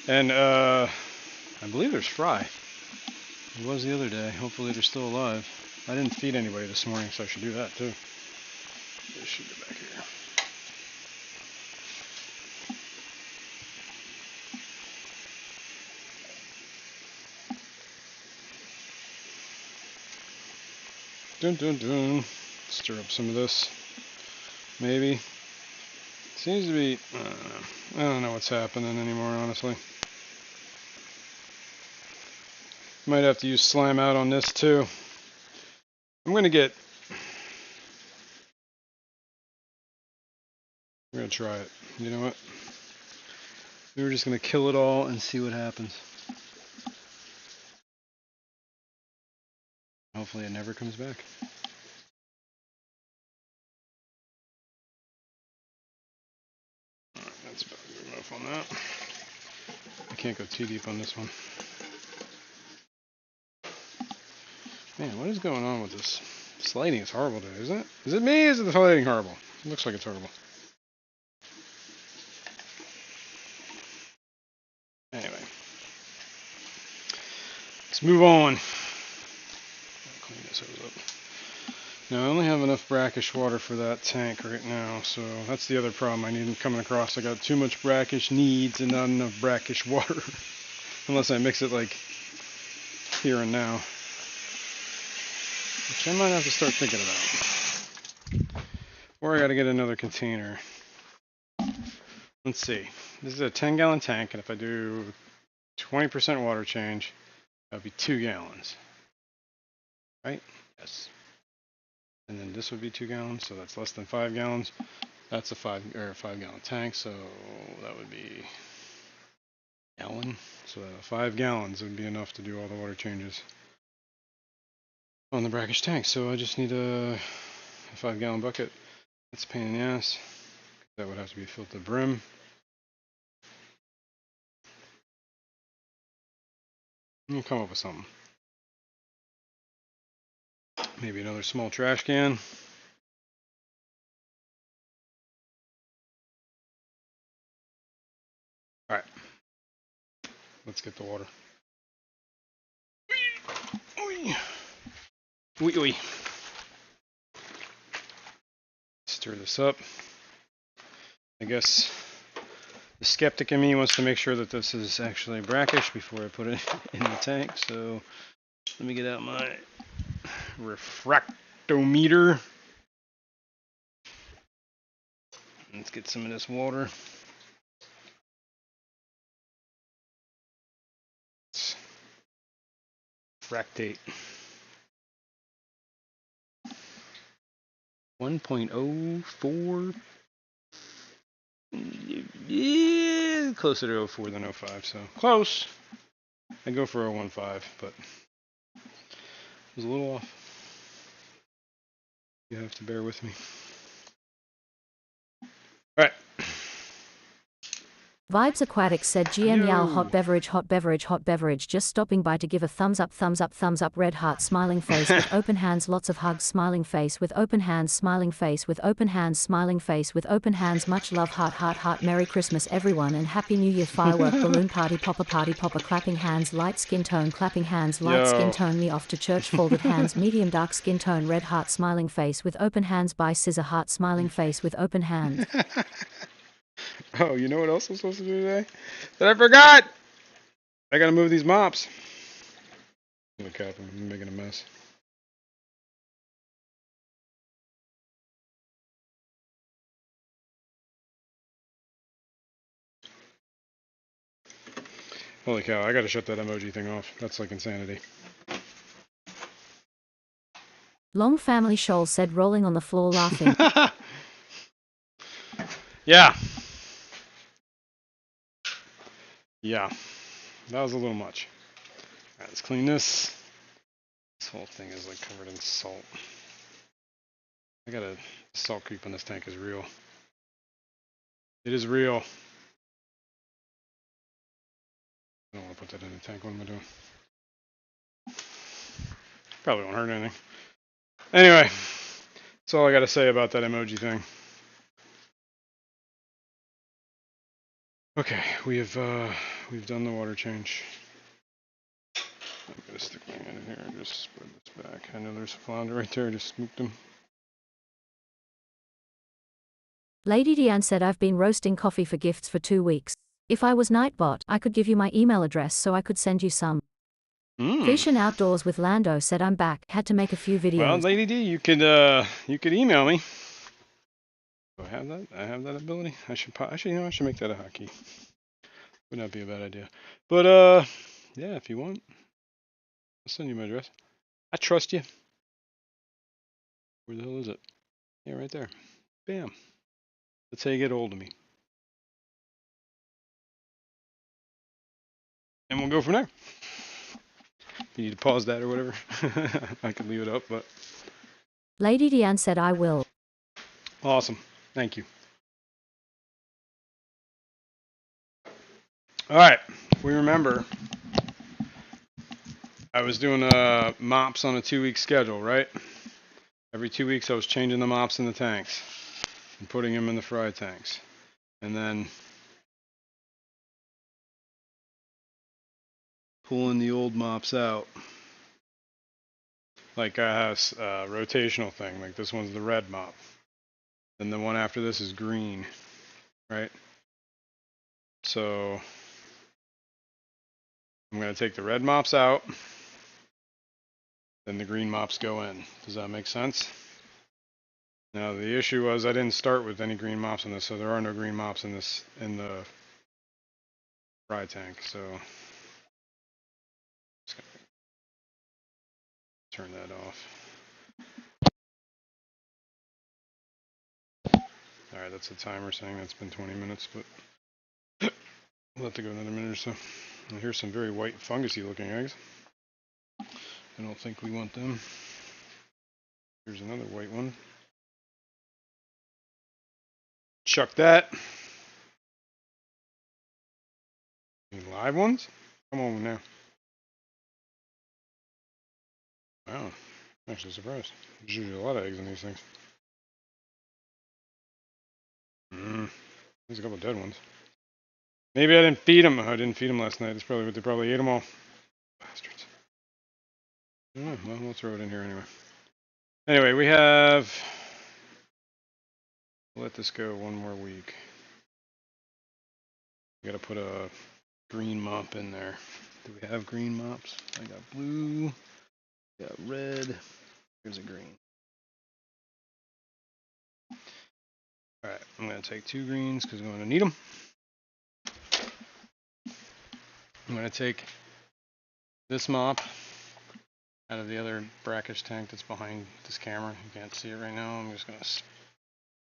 And I believe there's fry. It was the other day. Hopefully they're still alive. I didn't feed anybody this morning, so I should do that too. They should get back here. Dun dun dun. Stir up some of this. Maybe. Seems to be, I don't know what's happening anymore, honestly. Might have to use slime out on this too. I'm gonna try it. You know what? We're just gonna kill it all and see what happens. Hopefully it never comes back. Alright, that's about good enough on that. I can't go too deep on this one. Man, what is going on with this? This lighting is horrible today, isn't it? Is it me or is it the lighting horrible? It looks like it's horrible. Anyway. Let's move on. Clean this hose up. Now I only have enough brackish water for that tank right now, so that's the other problem I need coming across. I got too much brackish needs and not enough brackish water. Unless I mix it like here and now. Which I might have to start thinking about. Or I gotta get another container. Let's see. This is a 10-gallon tank, and if I do 20% water change, that would be 2 gallons. Right? Yes. And then this would be 2 gallons, so that's less than 5 gallons. That's a 5-gallon tank, so that would be a gallon. So 5 gallons would be enough to do all the water changes on the brackish tank. So I just need a 5-gallon bucket. That's a pain in the ass. That would have to be filled to the brim. We'll come up with something. Maybe another small trash can. All right. Let's get the water. Wee. Stir this up. I guess the skeptic in me wants to make sure that this is actually brackish before I put it in the tank. So let me get out my refractometer. Let's get some of this water. Let's fractate. 1.04. Yeah, closer to 04 than 05, so close. I go for 0.15, but it was a little off. You have to bear with me. All right.
Vibes Aquatics said GM Yao
Yo.
hot beverage, just stopping by to give a thumbs up, red heart, smiling face with open hands, lots of hugs, smiling face with open hands, smiling face with open hands, smiling face with open hands, much love, heart, Merry Christmas everyone and Happy New Year, firework, balloon party, popper, clapping hands, light skin tone, clapping hands, light skin tone, me off to church, folded hands, medium dark skin tone, red heart, smiling face with open hands, by scissor heart, smiling face with open hands.
Oh, you know what else I'm supposed to do today? That I forgot! I gotta move these mops. Look up, I'm making a mess. Holy cow, I gotta shut that emoji thing off. That's like insanity.
Long Family Shoal said, rolling on the floor laughing.
Yeah. Yeah, that was a little much. Alright, let's clean this. This whole thing is like covered in salt. The salt creep on this tank is real. It is real. I don't want to put that in the tank. What am I doing? Probably won't hurt anything. Anyway, that's all I got to say about that emoji thing. Okay, we've done the water change. I'm gonna stick my hand in here and just spread this back. I know there's a flounder right there. I just scooped him.
Lady Deanne said I've been roasting coffee for gifts for 2 weeks. If I was Nightbot, I could give you my email address so I could send you some. Fish and Outdoors with Lando said I'm back. Had to make a few videos.
Well, Lady D, you could email me. Do I have that? I have that ability. I should I should make that a hotkey. Would not be a bad idea. But yeah, if you want, I'll send you my address. I trust you. Where the hell is it? Yeah, right there. Bam. That's how you get hold of me. And we'll go from there. If you need to pause that or whatever, I can leave it up, but.
Lady Deanne said I will.
Awesome. Thank you. All right. We remember I was doing mops on a 2-week schedule, right? Every 2 weeks I was changing the mops in the tanks and putting them in the fry tanks. And then pulling the old mops out. Like I have a rotational thing. Like this one's the red mop. Then the one after this is green, right? So I'm going to take the red mops out. Then the green mops go in. Does that make sense? Now the issue was I didn't start with any green mops in this, so there are no green mops in the fry tank. So just gonna turn that off. All right, that's the timer saying that's been 20 minutes, but we'll have to go another minute or so. And here's some very white fungusy looking eggs. I don't think we want them. Here's another white one. Chuck that. Any live ones? Come on now. Wow, I'm actually surprised. There's usually a lot of eggs in these things. There's a couple dead ones. Maybe I didn't feed them. I didn't feed them last night. That's probably what they probably ate them all. Bastards. Well, we'll throw it in here anyway. Anyway, we have. Let this go one more week. We gotta put a green mop in there. Do we have green mops? I got blue. Got red. Here's a green. All right, I'm gonna take 2 greens because I'm gonna need them. I'm gonna take this mop out of the other brackish tank that's behind this camera. You can't see it right now. I'm just gonna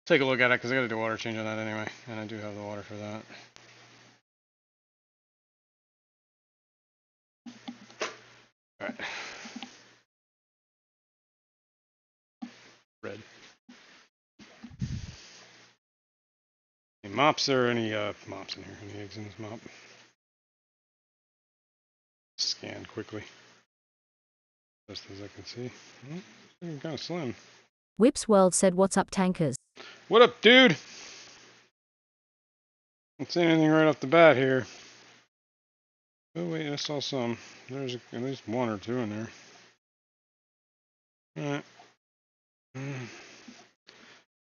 take a look at it because I gotta do a water change on that anyway, and I do have the water for that. All right. Red. Any mops or any mops in here? Any eggs in this mop? Scan quickly. Best as I can see. Looking kind of slim.
Whips World said what's up tankers.
What up, dude? Don't see anything right off the bat here. Oh wait, I saw some. There's at least 1 or 2 in there. Alright.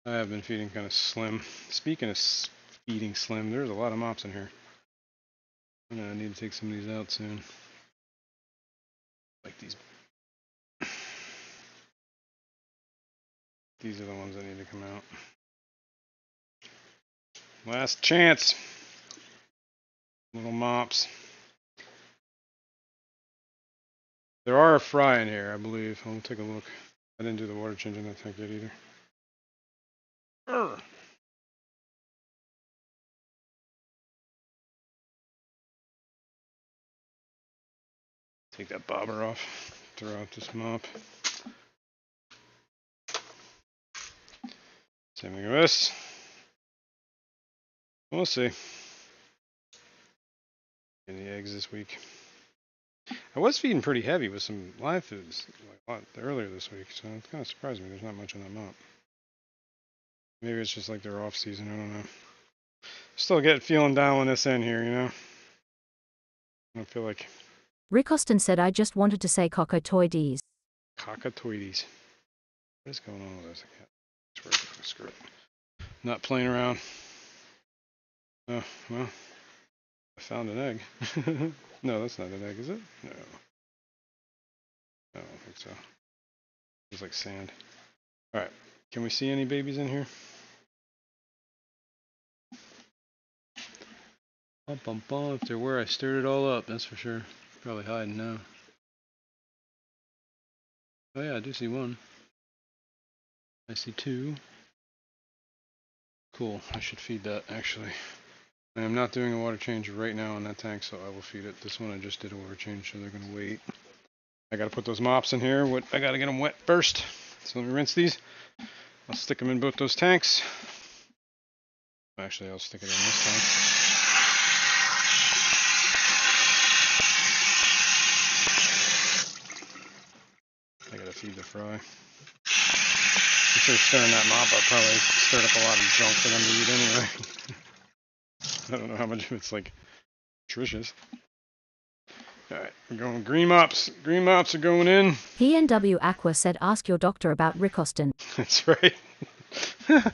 I have been feeding kind of slim. Speaking of feeding slim, there's a lot of mops in here. I need to take some of these out soon. Like these. These are the ones that need to come out. Last chance. Little mops. There are a fry in here, I believe. I'll take a look. I didn't do the water change in that tank yet either. Urgh. Take that bobber off. Throw out this mop. Same thing with this. We'll see. Getting the eggs this week. I was feeding pretty heavy with some live foods like a lot earlier this week, so it kind of surprised me there's not much in that mop. Maybe it's just like they're off season, I don't know. Still feeling dialing this in here, you know? I don't feel like
Rick Austin said, I just wanted to say cockatoides.
cockatoides. What is going on with this? I can't screw it. Not playing around. Oh, well. I found an egg. No, that's not an egg, is it? No. I don't think so. It's like sand. Alright. Can we see any babies in here? Bum, bum, bum. If there were, I stirred it all up, that's for sure. Probably hiding now. Oh yeah, I do see one. I see two. Cool, I should feed that actually. I am not doing a water change right now on that tank, so I will feed it. This one I just did a water change, so they're gonna wait. I gotta put those mops in here. I gotta get them wet first. So let me rinse these. I'll stick them in both those tanks. Actually, I'll stick it in this tank. I gotta feed the fry. Instead of stirring that mop up, probably stirred up a lot of junk for them to eat anyway. I don't know how much of it's like nutritious. Alright, we're going green mops. Green mops are going in.
PNW Aqua said, ask your doctor about Rick Austin.
That's right. I'm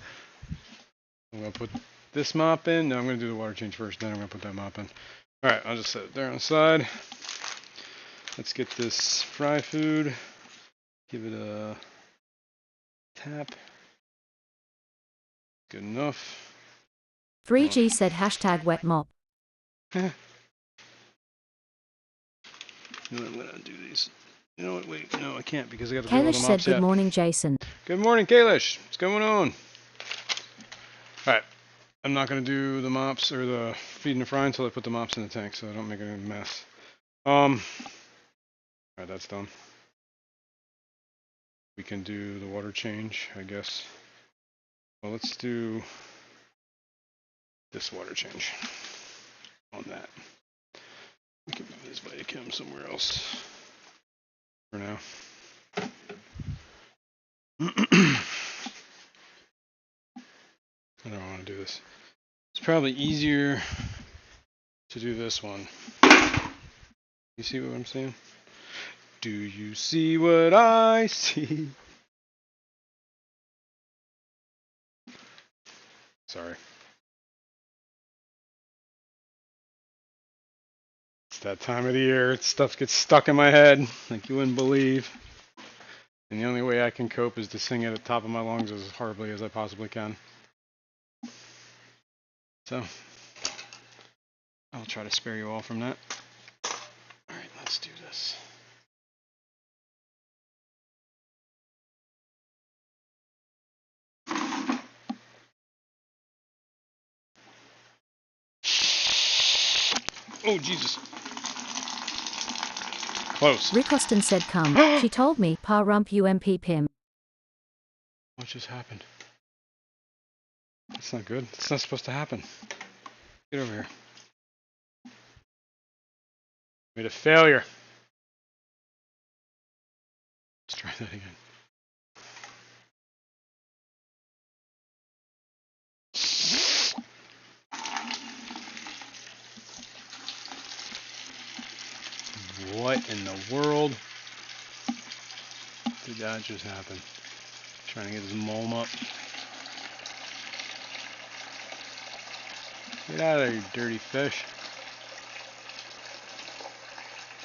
gonna put this mop in. No, I'm gonna do the water change first, then I'm gonna put that mop in. Alright, I'll just set it there on the side. Let's get this fry food. Give it a tap. Good enough.
3G said, hashtag wet mop.
You know what, I'm gonna undo these. You know what, wait, no I can't because I gotta do all the
Kalish
mops
said, good
yet.
morning, Jason.
Good morning, Kalish. What's going on? Alright, I'm not gonna do the mops or the feeding the fry until I put the mops in the tank so I don't make a mess. Alright, that's done. We can do the water change, I guess. Well, let's do this water change on that. We can move this Vitachem somewhere else for now. I don't want to do this. It's probably easier to do this one. You see what I'm saying? Do you see what I see? Sorry. It's that time of the year. Stuff gets stuck in my head like you wouldn't believe. And the only way I can cope is to sing it at the top of my lungs as horribly as I possibly can. So, I'll try to spare you all from that. Alright, let's do this. Oh, Jesus. Close.
Rick Austin said, come. She told me, pa rump UMP pim.
What just happened? That's not good. It's not supposed to happen. Get over here. Made a failure. Let's try that again. What in the world did that just happen? Trying to get his mulm up. Get out of there, you dirty fish.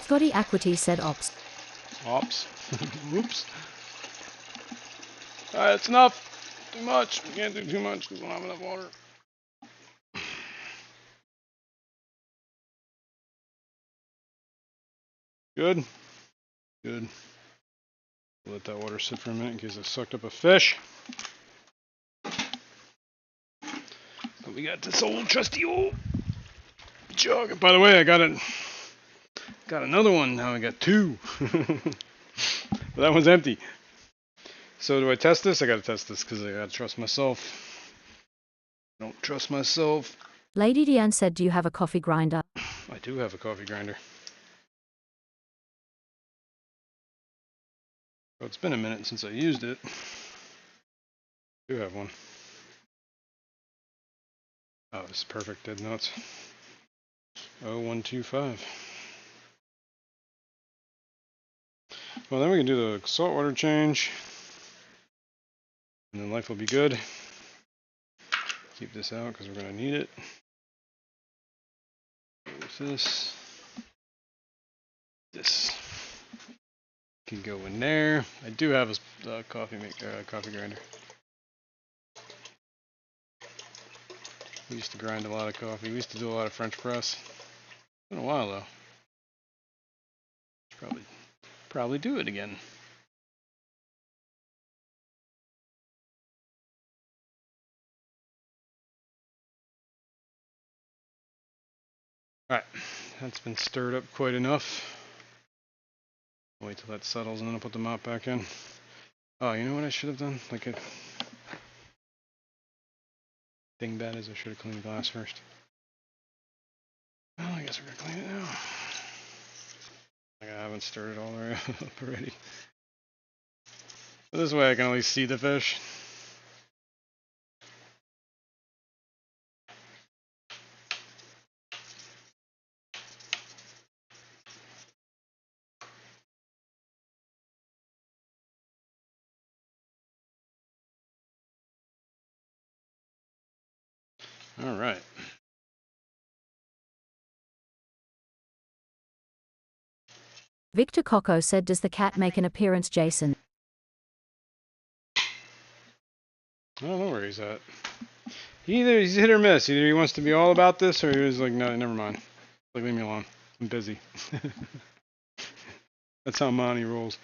Scotty Aquity said, ops.
Ops. Whoops. Alright, that's enough. Too much. We can't do too much because we don't have enough water. Good. Good. We'll let that water sit for a minute in case I sucked up a fish. But we got this old trusty old jug. By the way, I got Got another one. Now I got two. But that one's empty. So do I test this? I gotta test this because I gotta trust myself. Don't trust myself.
Lady Deanne said, do you have a coffee grinder?
I do have a coffee grinder. Well, it's been a minute since I used it. I do have one. Oh, this is perfect. Dead nuts. 0125. Well, then we can do the saltwater change. And then life will be good. Keep this out because we're going to need it. There's this. This can go in there. I do have a coffee grinder. We used to grind a lot of coffee. We used to do a lot of French press. It's been a while though. Probably do it again. Alright, that's been stirred up quite enough. Wait till that settles and then I'll put the mop back in. Oh, you know what I should have done? Like a dingbat is I should have cleaned the glass first. Well, I guess we're gonna clean it now. Like I haven't stirred it all the way up already. So this way I can at least see the fish. Alright.
Victor Coco said, does the cat make an appearance, Jason?
I don't know where he's at. He's hit or miss. Either he wants to be all about this or he's like, no, never mind. Like, leave me alone. I'm busy. That's how Monty rolls.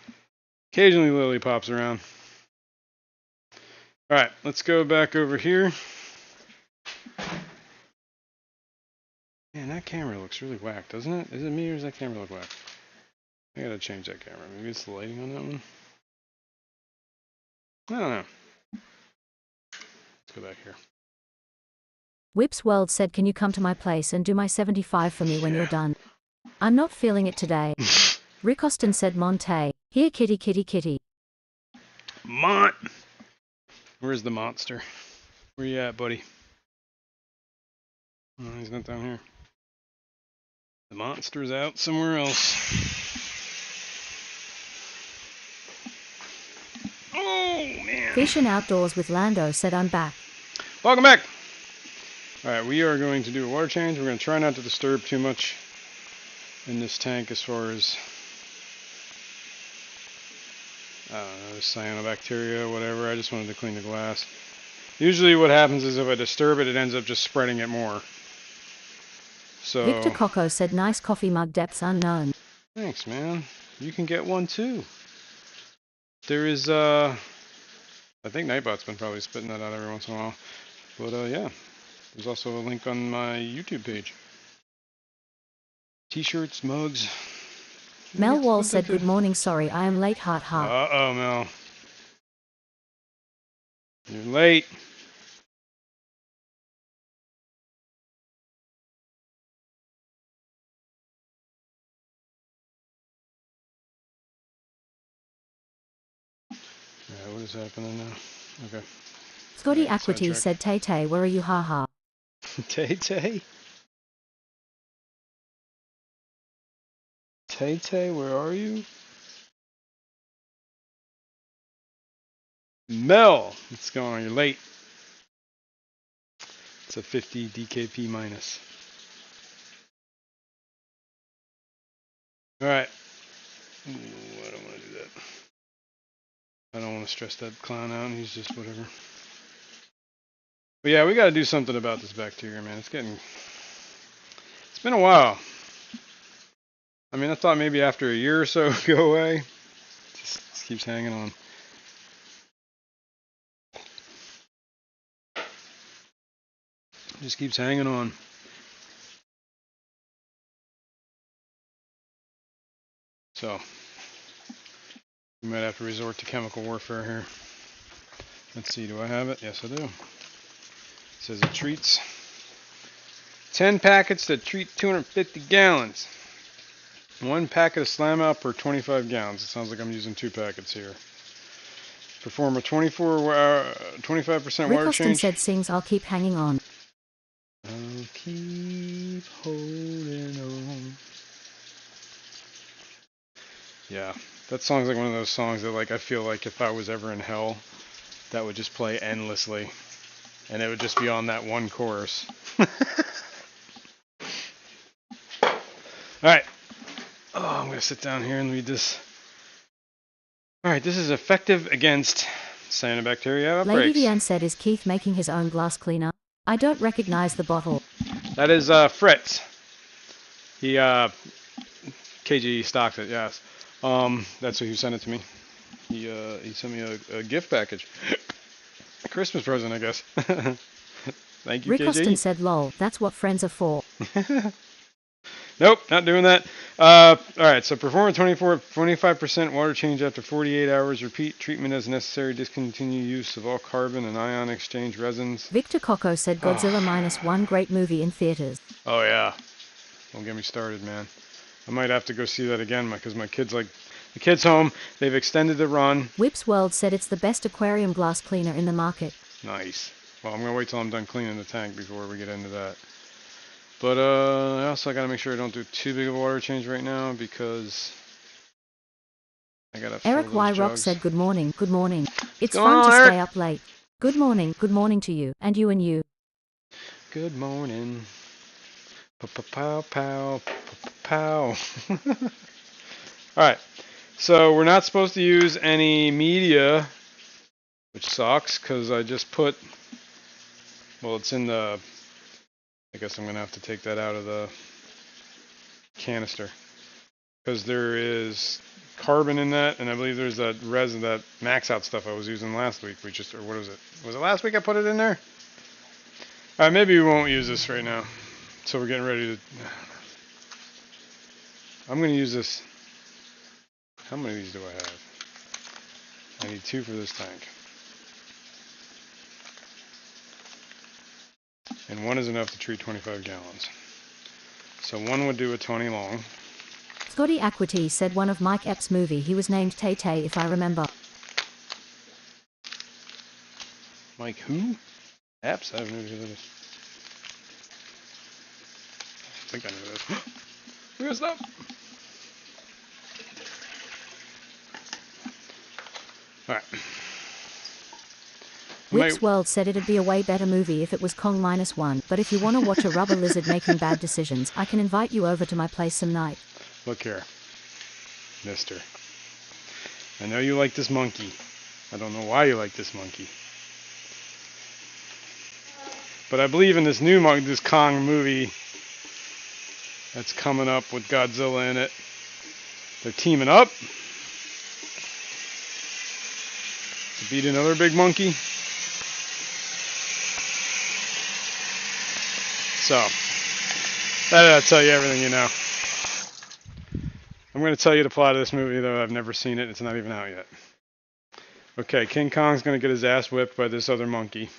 Occasionally Lily pops around. Alright, let's go back over here. Man, that camera looks really whack, doesn't it? Is it me or does that camera look whack? I gotta change that camera. Maybe it's the lighting on that one. I don't know. Let's go back here.
Whips World said, can you come to my place and do my 75 for me when you're done? I'm not feeling it today. Rick Austin said, Monte. Here, kitty, kitty, kitty.
Mont! Where's the monster? Where you at, buddy? Oh, he's not down here. The monster's out somewhere else. Oh, man.
Fishing Outdoors with Lando said, I'm back.
Welcome back. Alright, we are going to do a water change. We're going to try not to disturb too much in this tank as far as cyanobacteria, whatever. I just wanted to clean the glass. Usually what happens is if I disturb it, it ends up just spreading it more. So
Victor Coco said, nice coffee mug, depths unknown.
Thanks, man. You can get one too. There is, I think Nightbot's been probably spitting that out every once in a while. But yeah, there's also a link on my YouTube page. T-shirts, mugs.
Mel Wall said, good morning, sorry, I am late, heart, heart.
Uh-oh, Mel. You're late. Alright, what is happening now? Okay.
Scotty
Right,
Aquity
sidetrack.
said, Tay Tay, where are you, haha?
Tay Tay? Tay Tay, where are you? Mel! What's going on? You're late. It's a 50 DKP minus. Alright. Ooh, I don't want to do that. I don't want to stress that clown out. He's just whatever. But yeah, we got to do something about this bacteria, man. It's been a while. I mean, I thought maybe after a year or so it'd go away. Just keeps hanging on. Just keeps hanging on. So we might have to resort to chemical warfare here. Let's see, do I have it? Yes, I do. It says it treats 10 packets that treat 250 gallons. 1 packet of slime out per 25 gallons. It sounds like I'm using 2 packets here. Perform a 25%
Rick
water
Austin
change.
said sings I'll keep hanging on.
I'll keep holding on. Yeah, that song's like one of those songs that like I feel like if I was ever in hell, that would just play endlessly. And it would just be on that one chorus. Alright. Oh, I'm going to sit down here and read this. Alright, this is effective against cyanobacteria
Lady
outbreaks.
Deanne said, is Keith making his own glass cleaner? I don't recognize the bottle.
That is Fritz. He KG stocks it, yes. That's who sent it to me. He sent me a gift package. A Christmas present, I guess. Thank you,
Rick
KG.
Austin said, lol, that's what friends are for.
Nope, not doing that. Alright, so perform a 25% water change after 48 hours. Repeat treatment as necessary. Discontinue use of all carbon and ion exchange resins.
Victor Coco said Godzilla -1 great movie in theaters.
Oh, yeah. Don't get me started, man. I might have to go see that again because my kid's like, the kid's home. They've extended the run.
Whips World said it's the best aquarium glass cleaner in the market.
Nice. Well, I'm going to wait till I'm done cleaning the tank before we get into that. But also I got to make sure I don't do too big of a water change right now because I got to fill
Eric
those
Y. Rock
jugs.
said good morning, good morning. It's
Go
fun
on,
to
Eric.
stay up late. Good morning to you, and you and you.
Good morning. Pow, pow, pow. Alright, so we're not supposed to use any media, which sucks because I just put, well, it's in the, I guess I'm going to have to take that out of the canister because there is carbon in that, and I believe there's that resin, that max out stuff I was using last week. Or what was it? Was it last week I put it in there? Alright, maybe we won't use this right now. So we're getting ready to, I'm going to use this. How many of these do I have? I need 2 for this tank. And 1 is enough to treat 25 gallons. So 1 would do a 20 long.
Scotty Aquity said one of Mike Epps' movie he was named Tay Tay if I remember.
Mike who? Apps? I have no idea what that is. I think I know this. We're gonna stop. Alright.
Whips World said it'd be a way better movie if it was Kong -1, but if you want to watch a rubber lizard making bad decisions, I can invite you over to my place some night.
Look here, mister. I know you like this monkey. I don't know why you like this monkey. But I believe in this new this Kong movie that's coming up with Godzilla in it. They're teaming up to beat another big monkey. So, that'll tell you everything you know. I'm going to tell you the plot of this movie, though I've never seen it. It's not even out yet. Okay, King Kong's going to get his ass whipped by this other monkey.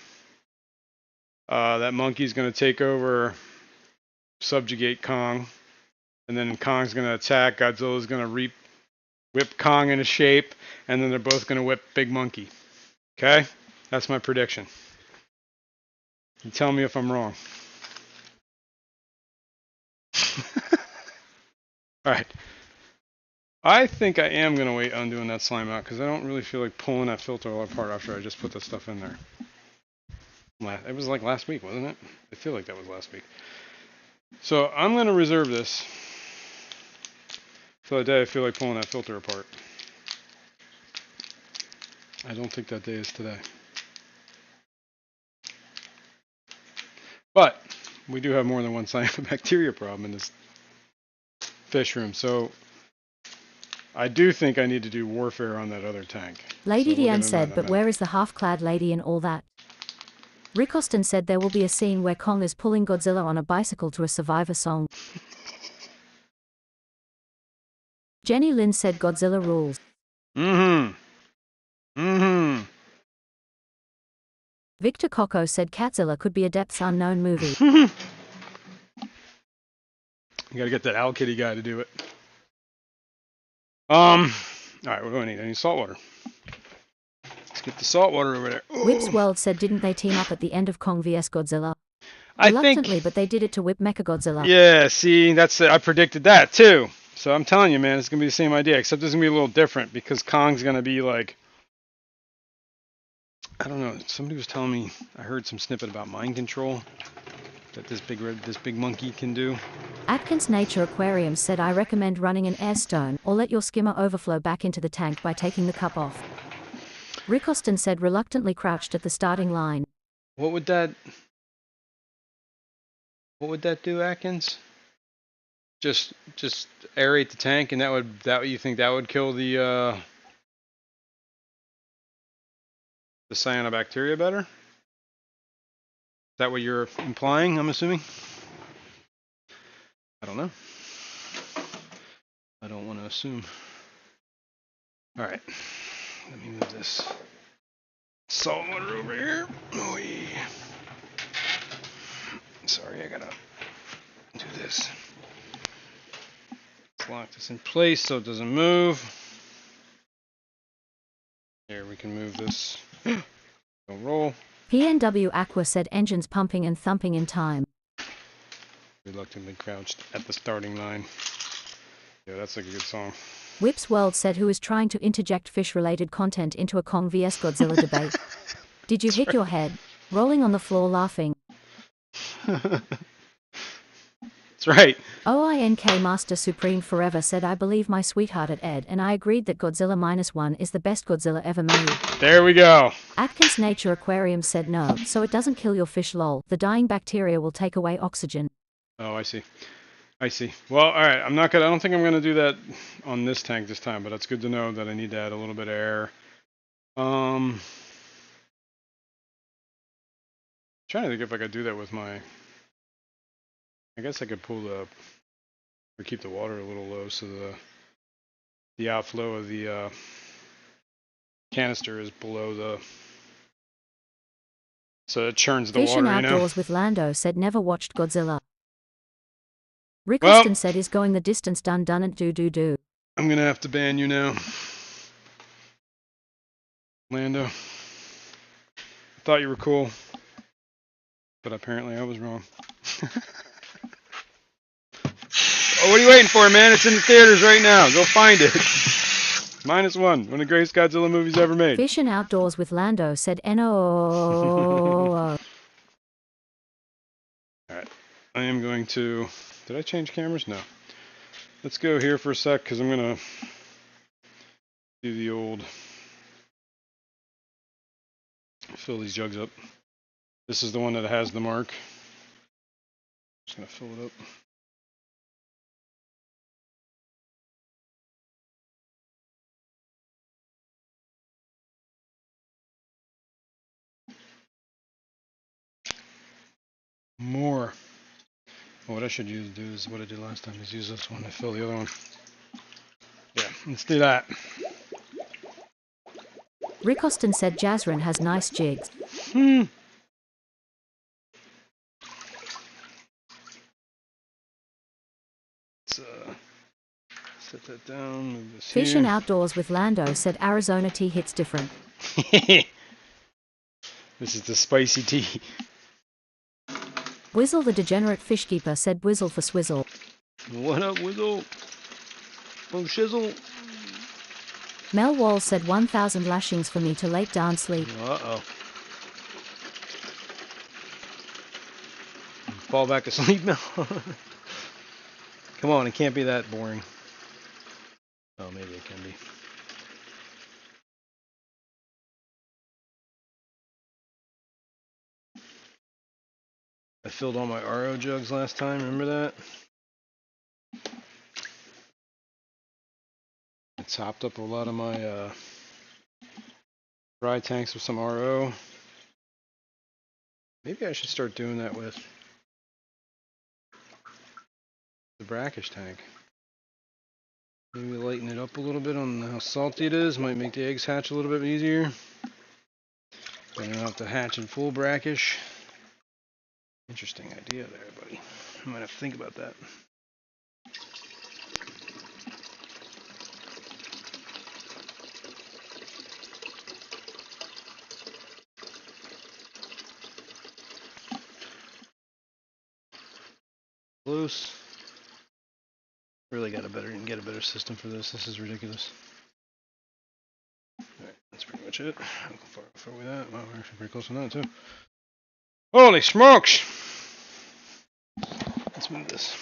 That monkey's going to take over, subjugate Kong, and then Kong's going to attack. Godzilla's going to whip Kong into shape, and then they're both going to whip Big Monkey. Okay? That's my prediction. You tell me if I'm wrong. Alright. I think I am going to wait on doing that slime out because I don't really feel like pulling that filter all apart after I just put that stuff in there. It was like last week, wasn't it? I feel like that was last week. So I'm going to reserve this for the day I feel like pulling that filter apart. I don't think that day is today. But we do have more than one cyanobacteria problem in this fish room, so I do think I need to do warfare on that other tank.
Lady
So we'll
Deanne
get into that in
said,
a
but
minute.
where is the half-clad lady and all that? Rick Austin said there will be a scene where Kong is pulling Godzilla on a bicycle to a Survivor song. Jenny Lynn said Godzilla rules.
Mm-hmm. Mm-hmm.
Victor Coco said Catzilla could be a depths unknown movie.
You gotta get that Owl Kitty guy to do it. Alright, what do I need? I need salt water. Let's get the salt water over there.
Whip's
Oh.
World said didn't they team up at the end of Kong vs Godzilla?
I
Reluctantly,
think,
but they did it to whip Mechagodzilla.
yeah, see, that's it. I predicted that too. So I'm telling you, man, it's gonna be the same idea, except it's gonna be a little different because Kong's gonna be like, I don't know. Somebody was telling me, I heard some snippet about mind control that this big monkey can do.
Atkins Nature Aquarium said I recommend running an air stone or let your skimmer overflow back into the tank by taking the cup off. Rick Austin said reluctantly crouched at the starting line.
What would that do, Atkins? Just aerate the tank, and you think that would kill the cyanobacteria better? Is that what you're implying, I'm assuming? I don't know. I don't want to assume. Alright. Let me move this salt water over here. Oh, yeah. Sorry, I gotta do this. Let's lock this in place so it doesn't move. Here, we can move this. Don't roll.
PNW Aqua said engines pumping and thumping in time.
Reluctantly crouched at the starting line. Yeah, that's like a good song.
Whip's World said who is trying to interject fish-related content into a Kong vs Godzilla debate. Did you hit your head? Rolling on the floor laughing.
That's right.
OINK Master Supreme Forever said I believe my sweetheart at Ed and I agreed that Godzilla -1 is the best Godzilla ever made.
There we go.
Atkins Nature Aquarium said no, so it doesn't kill your fish lol. The dying bacteria will take away oxygen.
Oh, I see. I see. Well, alright, I don't think I'm gonna do that on this tank this time, but it's good to know that I need to add a little bit of air. Trying to think if I could do that with my, I guess I could or keep the water a little low so the outflow of the canister is below so it churns the
Fishing
water, you know?
Outdoors with Lando said never watched Godzilla. Rick
Well,
Austin said is going the distance done and do.
I'm gonna have to ban you now. Lando. I thought you were cool, but apparently I was wrong. Oh, what are you waiting for, man? It's in the theaters right now. Go find it. -1, one of the greatest Godzilla movies ever made.
Fishing Outdoors with Lando said no.
Alright, I am going to, did I change cameras? No. Let's go here for a sec, because I'm going to do the old, fill these jugs up. This is the one that has the mark. Just going to fill it up. More. Well, what I should do is what I did last time, is use this one to fill the other one. Yeah, let's do that.
Rick Austin said Jazrin has nice jigs.
Let's set that down, move this
Fishing
here.
Outdoors with Lando said Arizona tea hits different.
This is the spicy tea.
Whizzle the degenerate fishkeeper said Whizzle for swizzle.
What up, Whizzle? Oh, shizzle.
Mel Wall said 1,000 lashings for me to late down sleep.
Uh-oh. Fall back asleep now? Come on, it can't be that boring. Oh, maybe it can be. I filled all my RO jugs last time, remember that? I topped up a lot of my dry tanks with some RO. Maybe I should start doing that with the brackish tank. Maybe lighten it up a little bit on how salty it is. Might make the eggs hatch a little bit easier. They don't have to hatch in full brackish. Interesting idea there, buddy. I might have to think about that. Close. Really get a better system for this. This is ridiculous. Alright, that's pretty much it. How far away that? Wow, we're actually pretty close on that too. Holy smokes! Let's move this.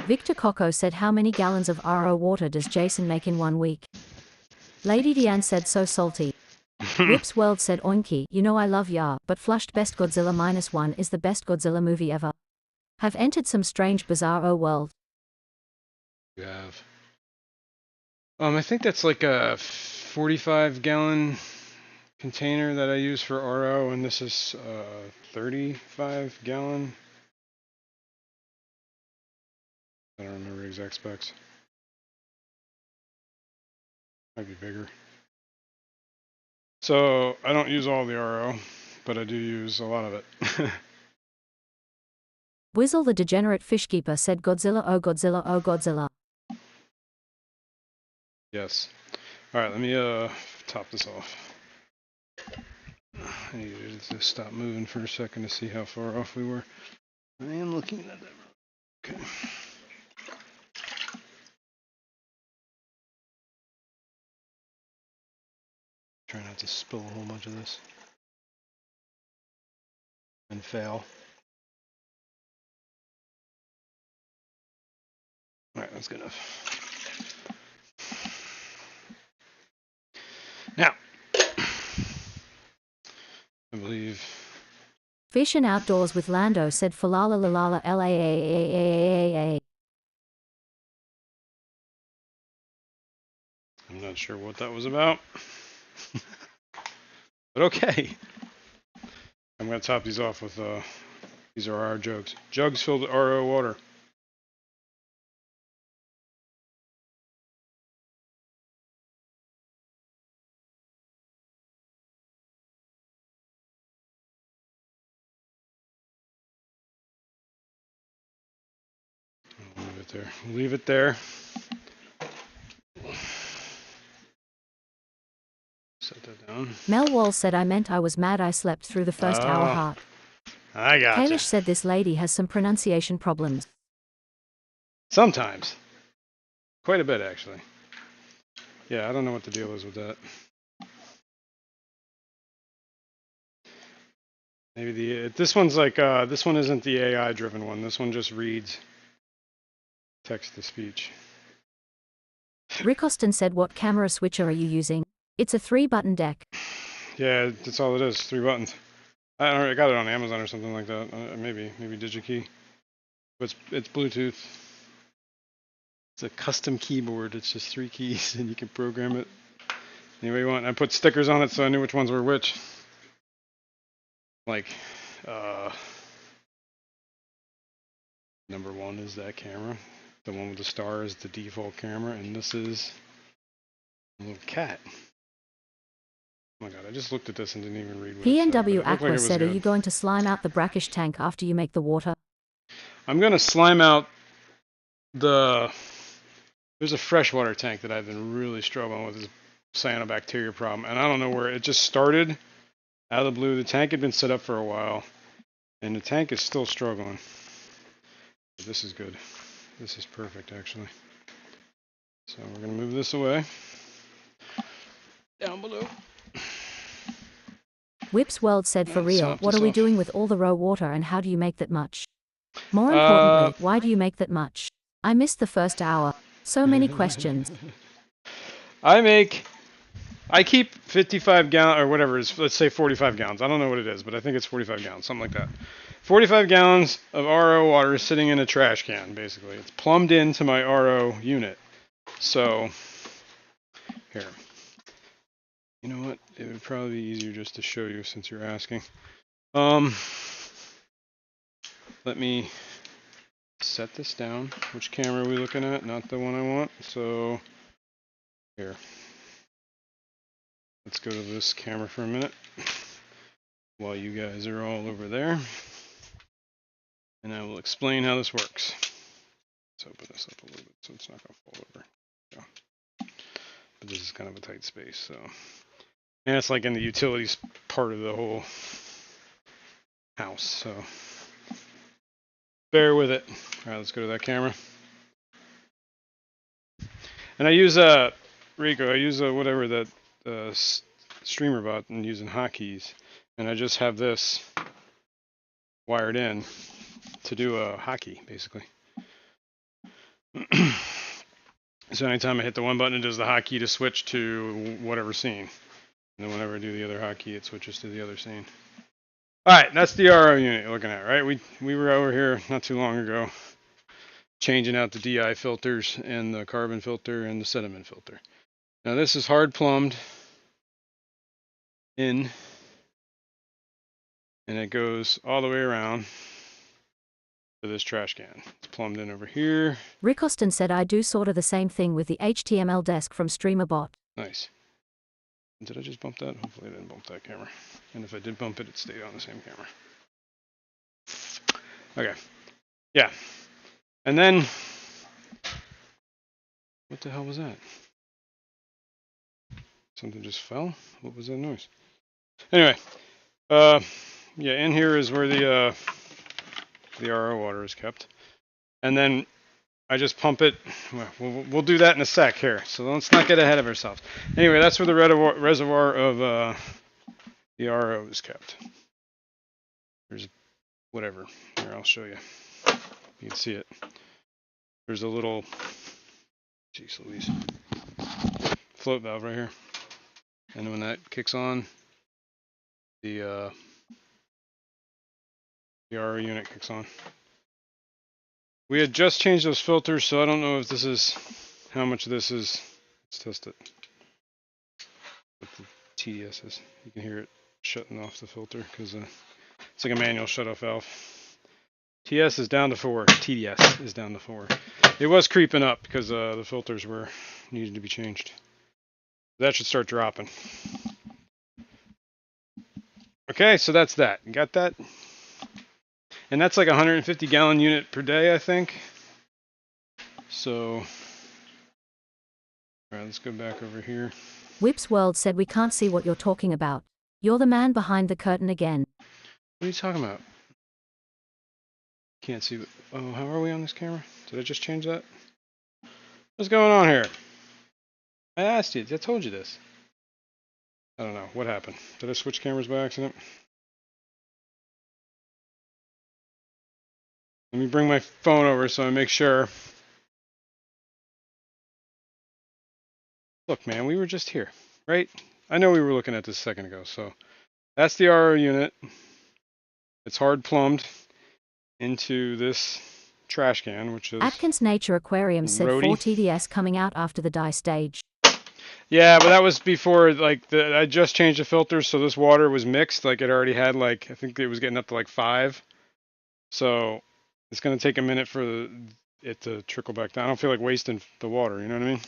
Victor Coco said, how many gallons of RO water does Jason make in 1 week? Lady Deanne said, so salty. Whips World said, oinky, you know I love ya, but flushed best Godzilla -1 is the best Godzilla movie ever. Have entered some strange bizarre world.
You have. I think that's like a 45-gallon container that I use for RO, and this is 35-gallon. I don't remember exact specs. Might be bigger. So I don't use all the RO, but I do use a lot of it.
Whizzle the degenerate fishkeeper said, Godzilla, oh Godzilla, oh Godzilla.
Yes. Alright, let me top this off. I needed to stop moving for a second to see how far off we were. I am looking at that. Okay. Try not to spill a whole bunch of this and fail. Alright, that's good enough. Now, I believe.
Fish and Outdoors with Lando said, falala lalala laaaaaaa.
I'm not sure what that was about. But okay. I'm going to top these off with, these are our jugs. Jugs filled with RO water. We'll leave it there. We'll leave it there. Set that down.
Mel Wall said, I meant I was mad I slept through the first hour heart.
I got
Kalish
you.
said this lady has some pronunciation problems.
Sometimes. Quite a bit, actually. Yeah, I don't know what the deal is with that. Maybe this one's like, this one isn't the AI driven one. This one just reads text to speech.
Rick Austin said, what camera switcher are you using? It's a 3-button deck.
Yeah, that's all it is. 3 buttons. I don't know, I got it on Amazon or something like that. Maybe DigiKey. But it's Bluetooth. It's a custom keyboard. It's just 3 keys, and you can program it any way you want. I put stickers on it so I knew which ones were which. Like, number 1 is that camera. The one with the star is the default camera, and this is a little cat. Oh my god, I just looked at this and didn't even read what it said.
PNW
It looked like it
Aqua
was
said, are
good.
you going to slime out the brackish tank after you make the water?
I'm going to slime out the... There's a freshwater tank that I've been really struggling with, this cyanobacteria problem, and I don't know where it just started out of the blue. The tank had been set up for a while, and the tank is still struggling. But this is good. This is perfect, actually. So we're going to move this away. Down below.
Whips World said, for real,
Top
what
this
are we
off.
doing with all the raw water and how do you make that much? More importantly, why do you make that much? I missed the first hour. So many questions.
I keep 55 gallons, or whatever it is, let's say 45 gallons. I don't know what it is, but I think it's 45 gallons, something like that. 45 gallons of RO water sitting in a trash can, basically. It's plumbed into my RO unit. So, here. You know what? It would probably be easier just to show you since you're asking. Let me set this down. Which camera are we looking at? Not the one I want. So, Here. Let's go to this camera for a minute while you guys are all over there. And I will explain how this works. Let's open this up a little bit so it's not going to fall over. Yeah. But this is kind of a tight space, so. And it's like in the utilities part of the whole house, so. Bear with it. All right, let's go to that camera. And I use Rico. I use whatever that streamer button using hotkeys, and I just have this wired in to do a hotkey, basically. So anytime I hit the one button, it does the hotkey to switch to whatever scene. And then whenever I do the other hotkey, it switches to the other scene. All right, that's the RO unit you're looking at, right? We were over here not too long ago changing out the DI filters and the carbon filter and the sediment filter. Now this is hard plumbed in, and it goes all the way around to this trash can. It's plumbed in over here.
Rick Austin said I do sort of the same thing with the HTML desk from StreamerBot.
Nice. Did I just bump that? Hopefully I didn't bump that camera. And if I did bump it, it stayed on the same camera. Okay. Yeah. And then, what the hell was that? Something just fell? What was that noise? Anyway, yeah, in here is where the RO water is kept. And then I just pump it. Well, we'll do that in a sec here. So let's not get ahead of ourselves. Anyway, that's where the reservoir of the RO is kept. There's whatever. Here, I'll show you. You can see it. There's a little, geez Louise, float valve right here. And when that kicks on, the RO unit kicks on. We had just changed those filters, so I don't know if this is, how much this is. Let's test it. What the TDS is. You can hear it shutting off the filter because it's like a manual shut-off valve. TS is down to 4. TDS is down to 4. It was creeping up because the filters needed to be changed. That should start dropping. Okay, so that's that. You got that? And that's like a 150 gallon unit per day, I think. So, all right, let's go back over here.
Whips World said we can't see what you're talking about. You're the man behind the curtain again.
What are you talking about? Can't see. Oh, how are we on this camera? Did I just change that? What's going on here? I asked you. I told you this. I don't know. What happened? Did I switch cameras by accident? Let me bring my phone over so I make sure. Look, man, we were just here, right? I know we were looking at this a second ago. So that's the RO unit. It's hard plumbed into this trash can, which is
Atkins Nature Aquarium said
roadie.
4 TDS coming out after the dye stage.
Yeah, but that was before, like, I just changed the filters, so this water was mixed. Like, it already had, like, I think it was getting up to, like, 5. So it's going to take a minute for it to trickle back down. I don't feel like wasting the water, you know what I mean?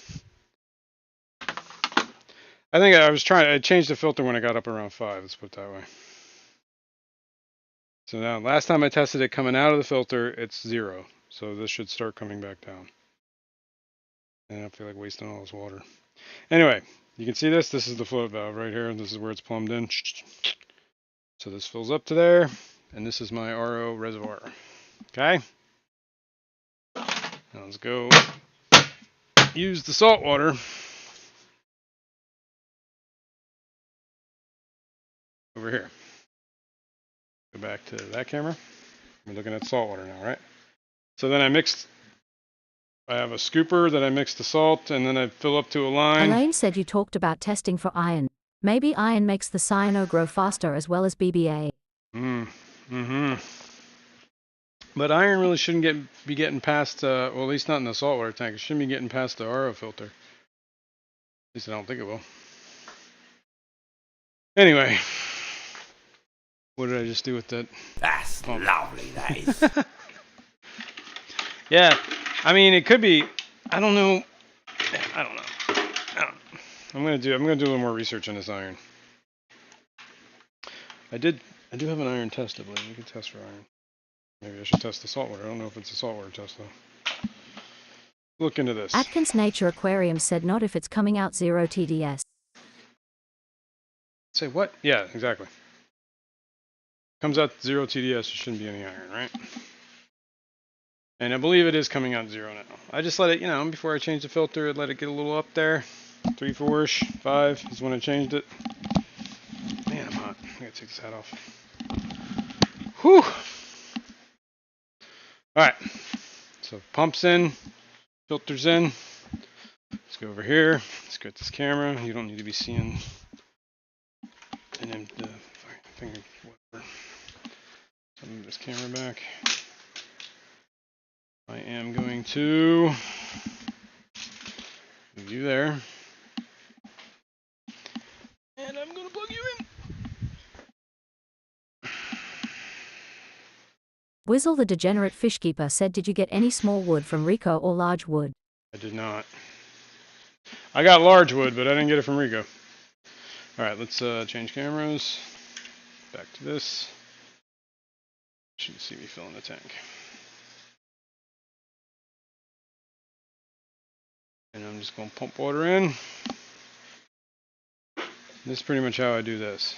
I think I changed the filter when I got up around 5, let's put it that way. So now, last time I tested it coming out of the filter, it's 0. So this should start coming back down. And I don't feel like wasting all this water. Anyway, you can see this. This is the float valve right here. This is where it's plumbed in. So this fills up to there. And this is my RO reservoir. Okay? Now let's go use the salt water. Over here. Go back to that camera. We're looking at salt water now, right? So then I have a scooper that I mix the salt, and then I fill up to a line.
Elaine said you talked about testing for iron. Maybe iron makes the cyano grow faster as well as BBA.
But iron really shouldn't be getting past, well, at least not in the saltwater tank. It shouldn't be getting past the RO filter. At least I don't think it will. Anyway. What did I just do with that?
That's lovely, that is.
Yeah, I mean, it could be, I don't know. I'm gonna do a little more research on this iron. I do have an iron test, I believe. We can test for iron. Maybe I should test the saltwater. I don't know if it's a saltwater test though. Look into this.
Atkins Nature Aquarium said not if it's coming out 0 TDS.
Say what? Yeah, exactly. Comes out 0 TDS, there shouldn't be any iron, right? And I believe it is coming out 0 now. I just let it, before I change the filter, I let it get a little up there. 3, 4-ish, 5 is when I changed it. Man, I'm hot. I gotta take this hat off. Whew! Alright. So pumps in, filters in. Let's go over here. Let's get this camera. You don't need to be seeing the finger, whatever. So move this camera back. I am going to move you there. And I'm going to plug you in.
Whizzle the Degenerate Fishkeeper said, did you get any small wood from Rico or large wood?
I did not. I got large wood, but I didn't get it from Rico. Alright, let's change cameras. Back to this. You should see me filling the tank. And I'm just going to pump water in. This is pretty much how I do this.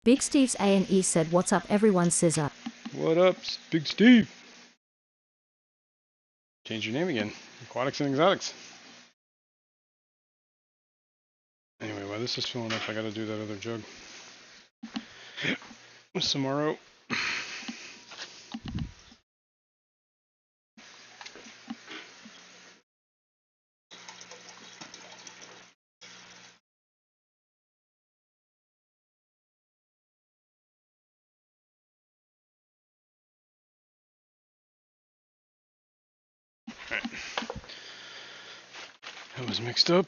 Big Steve's A&E said, what's up everyone, scissor?
What up, Big Steve? Change your name again. Aquatics and Exotics. Anyway, while this is filling up, I gotta do that other jug. With some RO. Alright. That was mixed up.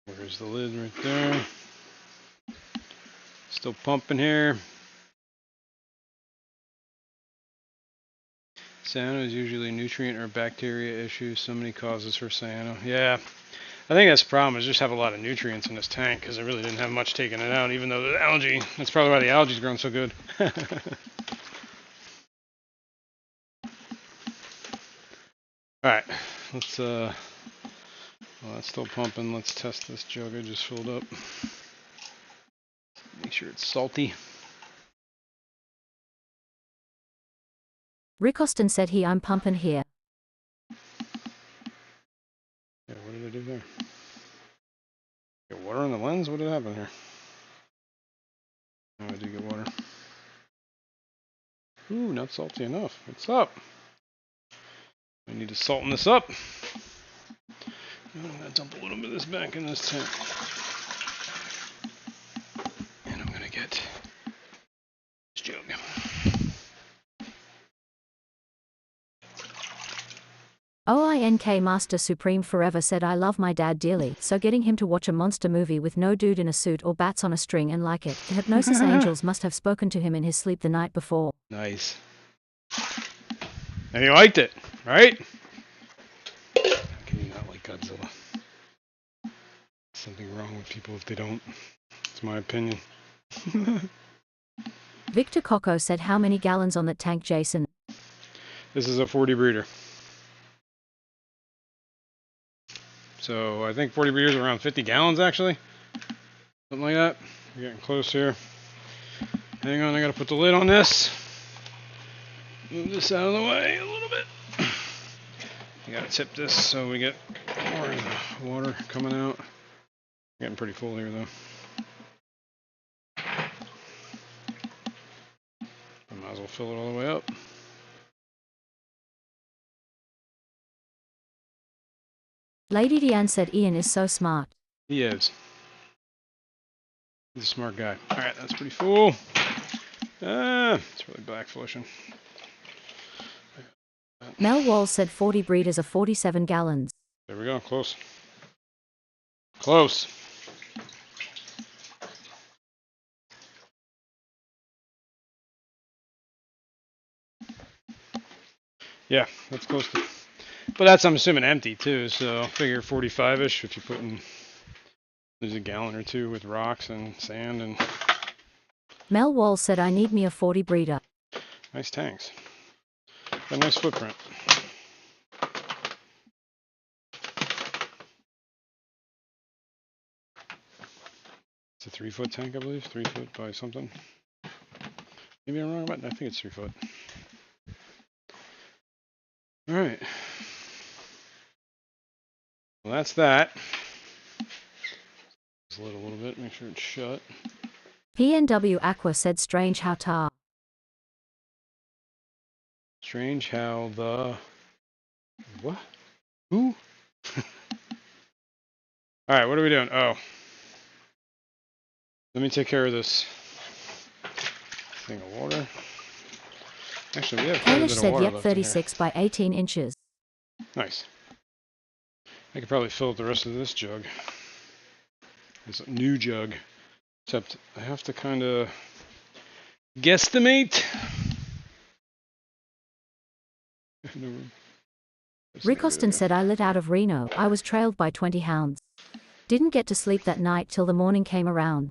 There's the lid right there. Still pumping here. Cyano is usually nutrient or bacteria issue. So many causes for cyano. Yeah, I think that's the problem. Is just have a lot of nutrients in this tank because I really didn't have much taking it out. Even though the algae, that's probably why the algae's grown so good. All right, let's well, that's still pumping. Let's test this jug I just filled up. Make sure it's salty.
Rick Austin said I'm pumping here.
Yeah, what did I do there? Get water on the lens? What did happen here? Oh, I did get water. Ooh, not salty enough. What's up? I need to salten this up. I'm going to dump a little bit of this back in this tank. And I'm going to get this jug.
OINK Master Supreme Forever said, I love my dad dearly, so getting him to watch a monster movie with no dude in a suit or bats on a string and like it, the hypnosis angels must have spoken to him in his sleep the night before.
Nice. And he liked it, right? How can you not like Godzilla? Something wrong with people if they don't. It's my opinion.
Victor Coco said, how many gallons on that tank, Jason?
This is a 40 breeder. So I think 40 breeders are around 50 gallons actually. Something like that. We're getting close here. Hang on, I gotta put the lid on this. Move this out of the way a little bit. You gotta tip this so we get more of the water coming out. Getting pretty full here though. I might as well fill it all the way up.
Lady Deanne said Ian is so smart.
He is. He's a smart guy. Alright, that's pretty full. It's really black flushing.
Mel Walls said 40 breeders are 47 gallons.
There we go, close. Close. Yeah, that's close to. But that's, I'm assuming, empty too. So figure 45-ish if you put in. There's a gallon or two with rocks and sand and
Mel Wall said I need me a 40 breeder.
nice tanks. A nice footprint. It's a 3-foot tank, I believe. 3 foot by something. Maybe I'm wrong about that. I think it's 3 foot. All right. Well, that's that. Slit a little bit. Make sure it's shut.
PNW Aqua said strange how tar.
Strange how the what? Who? All right. What are we doing? Oh, let me take care of this thing of water. Actually, we have quite a
Kalish
bit of
said
water
yep,
left in here.
36 by 18 inches.
Nice. I could probably fill up the rest of this jug. This new jug. Except I have to kind of guesstimate. No room.
Rick Austin said I lit out of Reno. I was trailed by 20 hounds. Didn't get to sleep that night till the morning came around.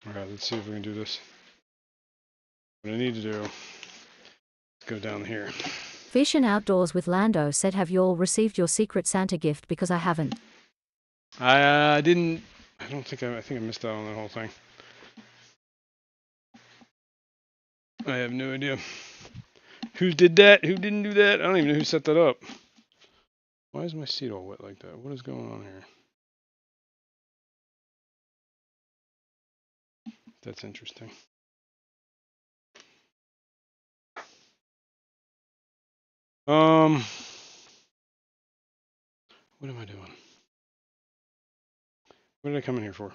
Alright, let's see if we can do this. What I need to do is go down here.
Fish and Outdoors with Lando said have you all received your Secret Santa gift because I haven't.
I didn't. I don't think I think I missed out on that whole thing. I have no idea. Who did that? Who didn't do that? I don't even know who set that up. Why is my seat all wet like that? What is going on here? That's interesting. What am I doing? What did I come in here for?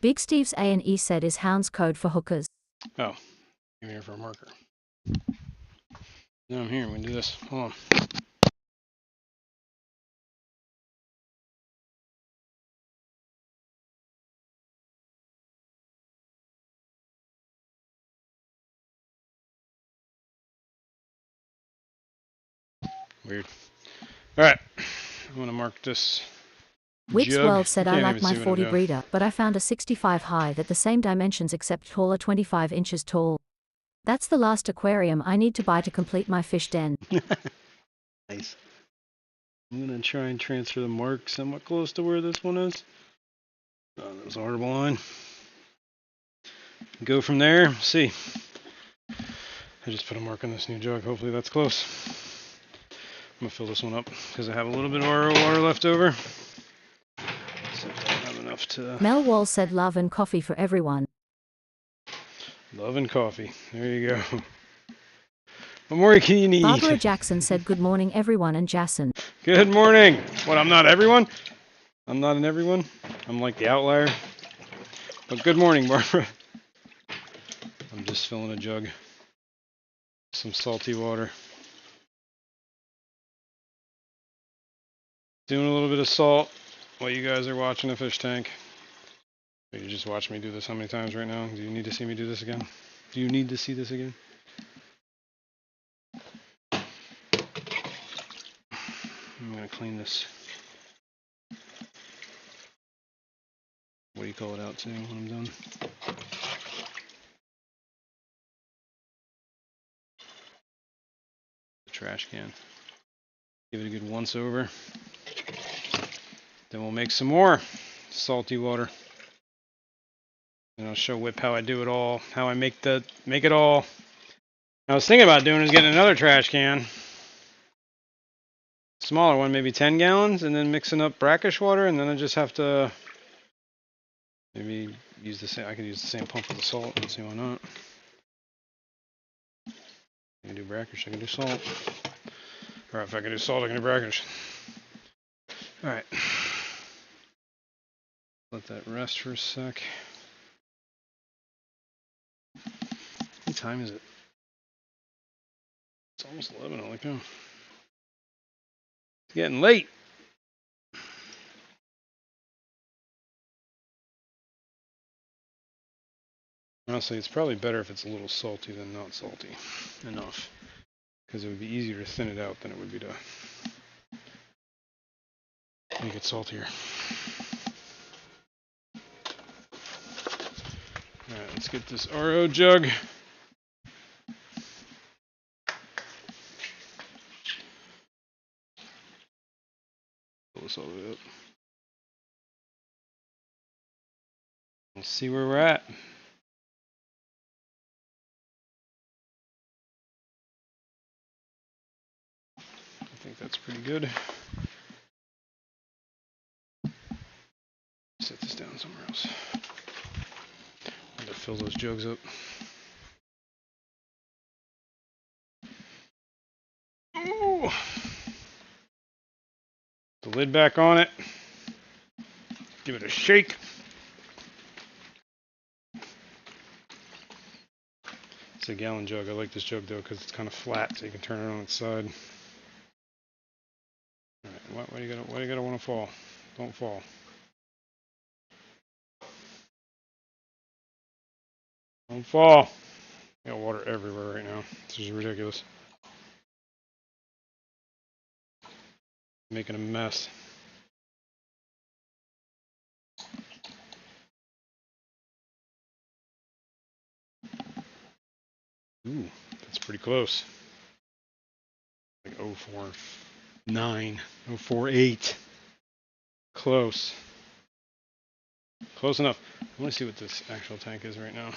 Big Steve's A&E said is hounds code for hookers.
Oh, I'm here for a marker. No, I'm here. We can do this. Hold on. Weird. All right. I'm gonna mark this.
Wix
Jug.
World said
You
I
can't
like
even
my
see what I'm
40
doing.
breeder, but I found a 65 high that the same dimensions except taller 25 inches tall. That's the last aquarium I need to buy to complete my fish den.
Nice. I'm gonna try and transfer the mark somewhat close to where this one is. Oh, that was a horrible line. Go from there. See. I just put a mark on this new jug. Hopefully that's close. I'm gonna fill this one up because I have a little bit of water left over. So I don't have enough to.
Mel Wall said love and coffee for everyone.
Love and coffee. There you go. What more can you need?
Barbara Jackson said good morning everyone and Jason.
Good morning. What, I'm not everyone? I'm not an everyone? I'm like the outlier? But good morning, Barbara. I'm just filling a jug. Some salty water. Doing a little bit of salt while you guys are watching the fish tank. You just watch me do this how many times right now? Do you need to see me do this again? Do you need to see this again? I'm gonna clean this. What do you call it out too when I'm done? The trash can. Give it a good once over. Then we'll make some more salty water. And I'll show Whip how I do it all, how I make it all. I was thinking about doing is getting another trash can. Smaller one, maybe 10 gallons, and then mixing up brackish water, and then I just have to maybe use the same. I could use the same pump for the salt. Let's see why not. I can do brackish. I can do salt. Or if I can do salt, I can do brackish. All right. Let that rest for a sec. What time is it? It's almost 11. Holy cow. It's getting late. Honestly, it's probably better if it's a little salty than not salty enough, because it would be easier to thin it out than it would be to make it saltier. Alright, let's get this RO jug. Fill this all the way up. Let's see where we're at. I think that's pretty good. Set this down somewhere else. I'm gonna fill those jugs up. Ooh. The lid back on it. Give it a shake. It's a gallon jug. I like this jug though because it's kind of flat, so you can turn it on its side. All right, why do you gotta want to fall? Don't fall. Don't fall. I got water everywhere right now. This is ridiculous. Making a mess. Ooh, that's pretty close. Like 049, 048. Close. Close enough. I want to see what this actual tank is right now.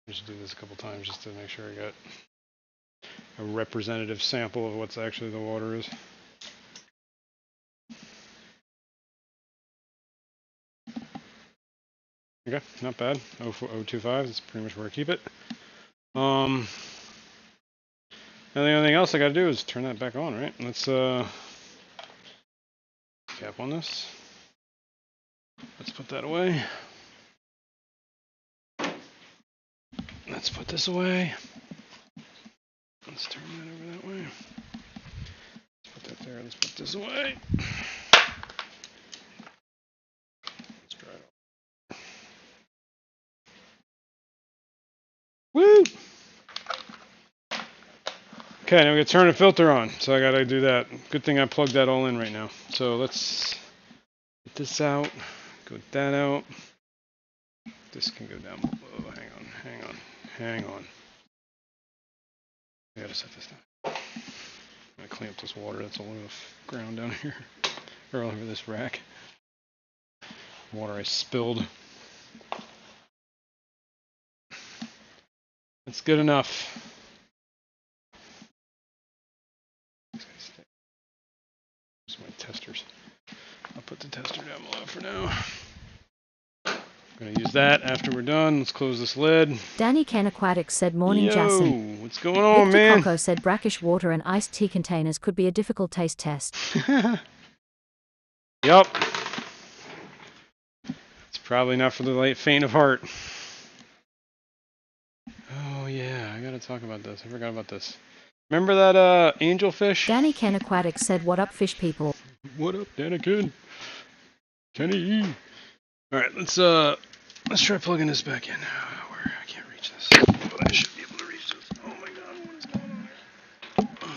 I should do this a couple times just to make sure I got a representative sample of what's actually the water is. Okay, not bad. 0.025, that's pretty much where I keep it. And the only thing else I gotta do is turn that back on, right? Let's cap on this. Let's put that away. Let's put this away. Let's turn that over that way. Let's put that there. Let's put this away. Let's dry it off. Woo! Okay, now we gotta turn the filter on. So I gotta do that. Good thing I plugged that all in right now. So let's get this out. Go that out. This can go down below. Hang on. I gotta set this down. I'm gonna clean up this water that's all over the ground down here. Or all over this rack. Water I spilled. That's good enough. Here's my testers. I'll put the tester down below for now. I'm gonna use that after we're done. Let's close this lid.
Danny Ken Aquatics said morning Jason.
What's going on,
Victor
man?
Coco said brackish water and iced tea containers could be a difficult taste test.
Yup. It's probably not for the faint of heart. Oh yeah, I gotta talk about this. I forgot about this. Remember that angelfish?
Danny Ken Aquatics said what up fish people.
What up, Danikin? Kenny. Alright, let's try plugging this back in. Where I can't reach this. But I should be able to reach this. Oh my god, what is going on?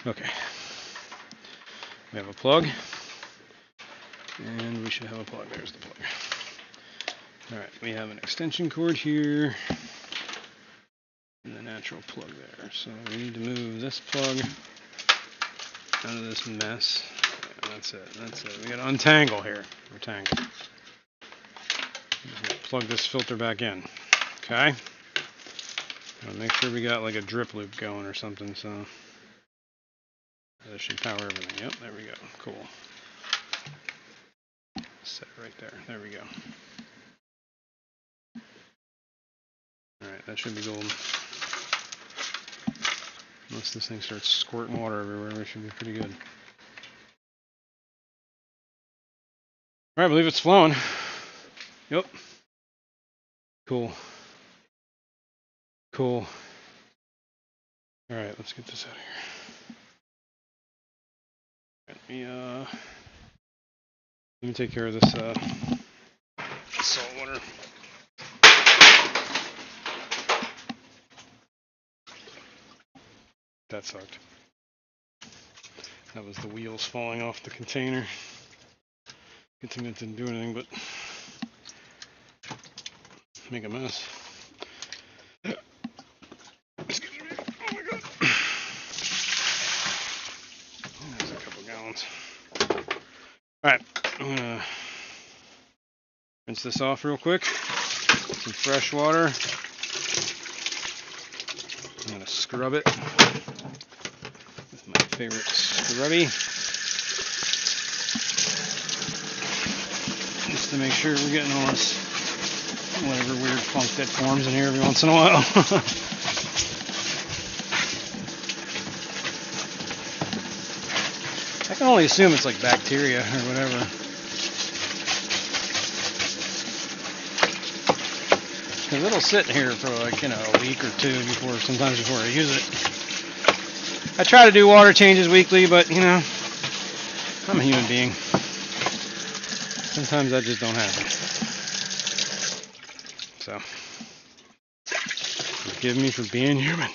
Okay. We have a plug. And we should have a plug. There's the plug. Alright, we have an extension cord here. And the natural plug there. So we need to move this plug out of this mess. Yeah, that's it. We gotta untangle here. Retangle. Plug this filter back in. Okay. Gotta make sure we got like a drip loop going or something, so that should power everything. Yep, there we go. Cool. Set it right there. There we go. Alright, that should be golden. Unless this thing starts squirting water everywhere, it should be pretty good. Alright, I believe it's flowing. Yep. Cool. Alright, let's get this out of here. Let me take care of this salt water. That sucked. That was the wheels falling off the container. Good thing that didn't do anything but make a mess. Excuse me. Oh my god. There's a couple gallons. Alright, I'm gonna rinse this off real quick. Some fresh water. I'm gonna scrub it with my favorite scrubby. Just to make sure we're getting all this whatever weird funk that forms in here every once in a while. I can only assume it's like bacteria or whatever. Because it'll sit here for like, a week or two sometimes before I use it. I try to do water changes weekly, but I'm a human being. Sometimes that just don't happen. So, forgive me for being human.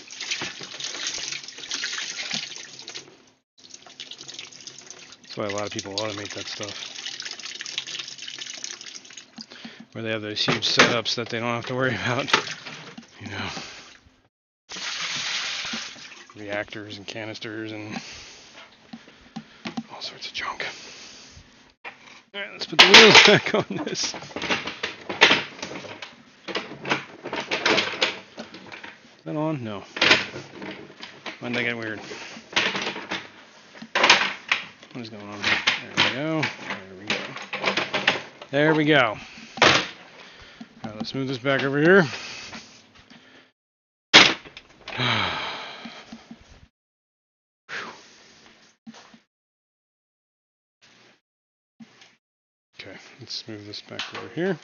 That's why a lot of people automate that stuff. Where they have those huge setups that they don't have to worry about, reactors and canisters and all sorts of junk. Alright, let's put the wheels back on this. Is that on? No. When did I get weird? What is going on here? There we go. There we go. There we go. Alright, let's move this back over here. Okay, let's move this back over here.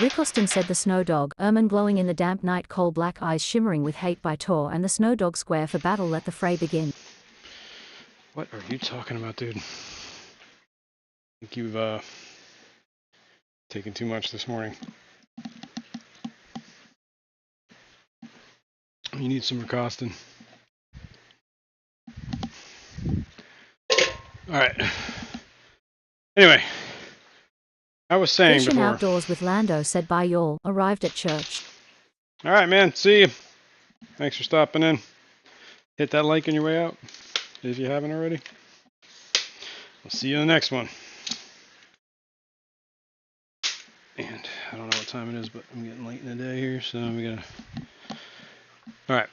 Rick Austin said the snow dog, ermine glowing in the damp night, coal black eyes shimmering with hate by Tor, and the snow dog square for battle, let the fray begin.
What are you talking about, dude? I think you've taken too much this morning. You need some Ricostin. Alright. Anyway. I was saying
Fishing
before.
Outdoors with Lando said bye y'all, arrived at church.
Alright, man. See you. Thanks for stopping in. Hit that like on your way out, if you haven't already. I'll see you in the next one. And I don't know what time it is, but I'm getting late in the day here, so we gotta... Alright.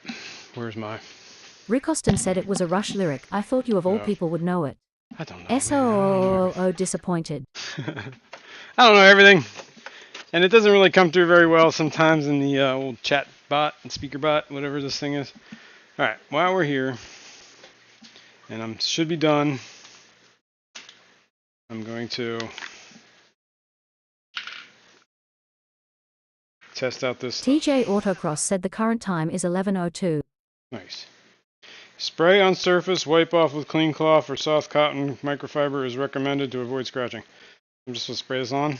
Where's my...
Rick Austin said it was a Rush lyric. I thought you of all
Oh.
people would know it.
I don't know.
S-O-O-O disappointed.
I don't know everything. And it doesn't really come through very well sometimes in the old chat bot and speaker bot, whatever this thing is. Alright, while we're here, and I should be done, I'm going to test out this stuff.
TJ Autocross said the current time is 11:02.
Nice. Spray on surface, wipe off with clean cloth or soft cotton microfiber is recommended to avoid scratching. I'm just going to spray this on.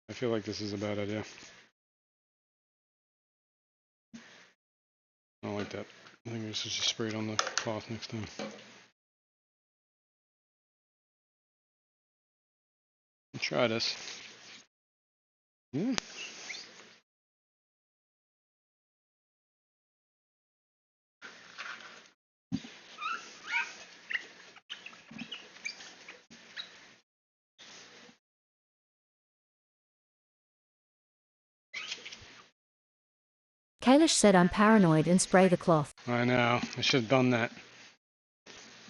I feel like this is a bad idea. I don't like that. I think this is just sprayed on the cloth next time. Try this. Yeah.
Kalish said I'm paranoid and spray the cloth.
I know. I should have done that.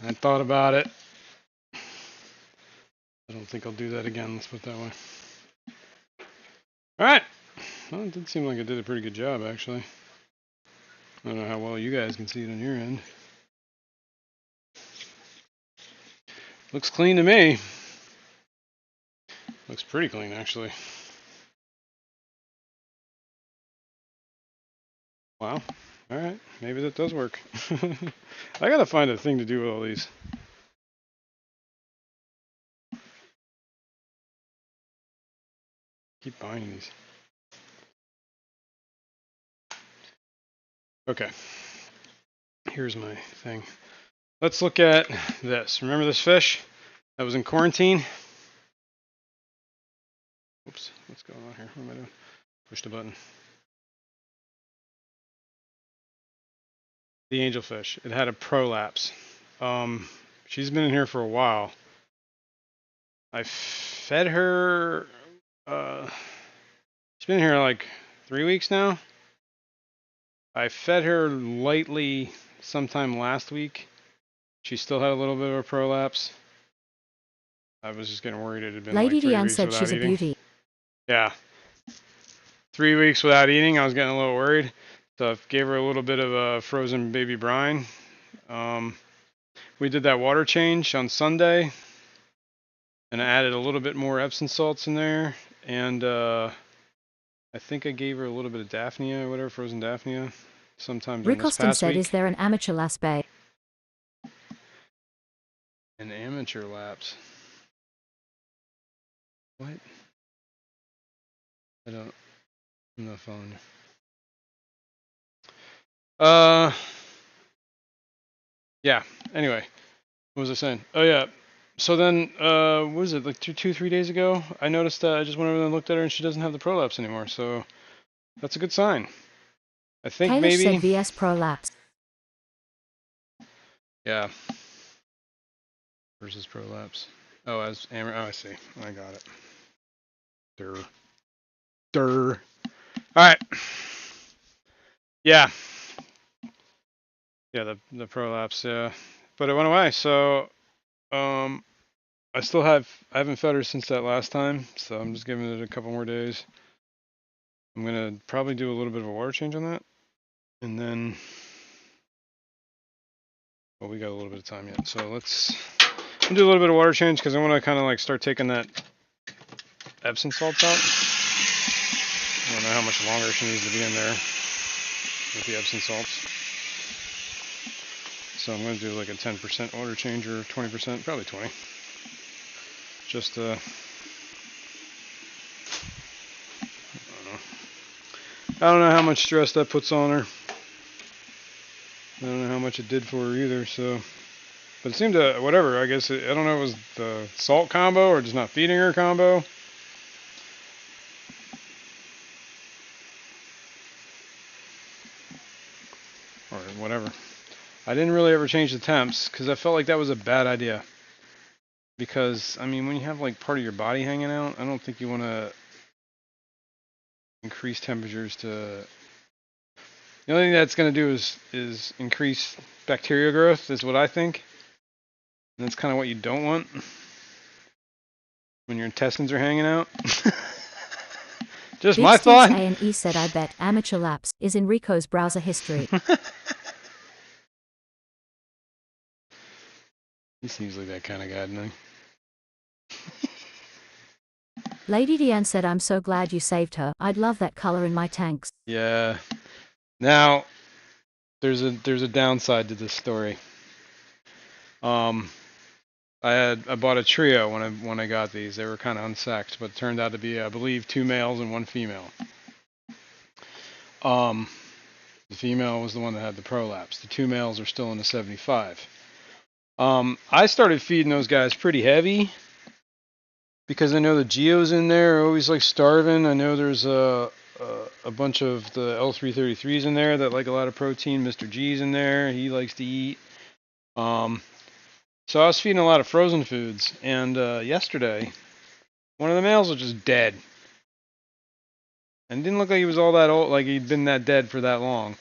I thought about it. I don't think I'll do that again. Let's put it that way. Alright. Well, it did seem like it did a pretty good job, actually. I don't know how well you guys can see it on your end. Looks clean to me. Looks pretty clean, actually. Wow. Alright. Maybe that does work. I gotta find a thing to do with all these. Keep buying these. Okay. Here's my thing. Let's look at this. Remember this fish that was in quarantine? Oops, what's going on here? What am I doing? Push the button. The angelfish. It had a prolapse. She's been in here for a while. I fed her. She's been here like 3 weeks now. I fed her lightly sometime last week. She still had a little bit of a prolapse. I was just getting worried it had been
Lady
like 3
Deanne
weeks
said
without
she's
eating.
a beauty.
Yeah. 3 weeks without eating, I was getting a little worried. So I gave her a little bit of a frozen baby brine. We did that water change on Sunday. And I added a little bit more Epsom salts in there. And I think I gave her a little bit of Daphnia or whatever, frozen Daphnia, sometime during
Rick
this
Austin
past
said,
week.
is there an amateur Las Bay?
An amateur lapse. What? I'm not following you. Yeah, anyway, what was I saying? Oh yeah, so then, what was it, like 3 days ago? I noticed that I just went over there and looked at her and she doesn't have the prolapse anymore, so that's a good sign. I think
Kalish
maybe,
said VS prolapse.
yeah, versus prolapse. Oh, oh, I see, I got it. Durr. Alright. Yeah. Yeah, the prolapse, yeah. But it went away, so, I haven't fed her since that last time, so I'm just giving it a couple more days. I'm gonna probably do a little bit of a water change on that, and then, well, we got a little bit of time yet, so we'll do a little bit of water change because I want to kind of like start taking that Epsom salts out. I don't know how much longer she needs to be in there with the Epsom salts. So I'm going to do like a 10% water change or 20%, probably 20. Just I don't know how much stress that puts on her. I don't know how much it did for her either, so. But it seemed to, whatever, I guess, I don't know if it was the salt combo or just not feeding her combo. Or whatever. I didn't really ever change the temps because I felt like that was a bad idea. Because, I mean, when you have like part of your body hanging out, I don't think you want to increase temperatures to. The only thing that's going to do is increase bacteria growth, is what I think. And that's kind of what you don't want when your intestines are hanging out. Just
Big
my
Steve's
thought.
A&E said, I bet amateur lapse is in Rico's browser history.
He seems like that kind of guy, doesn't he?
Lady Deanne said, I'm so glad you saved her. I'd love that color in my tanks.
Yeah. Now, there's a downside to this story. I bought a trio when I got these. They were kind of unsexed, but it turned out to be, I believe, 2 males and 1 female. The female was the one that had the prolapse. The 2 males are still in the 75. I started feeding those guys pretty heavy because I know the geos in there are always like starving. I know there's a bunch of the L333s in there that like a lot of protein. Mr. G's in there. He likes to eat. So I was feeding a lot of frozen foods, and yesterday, one of the males was just dead. And it didn't look like he was all that old, like he'd been that dead for that long.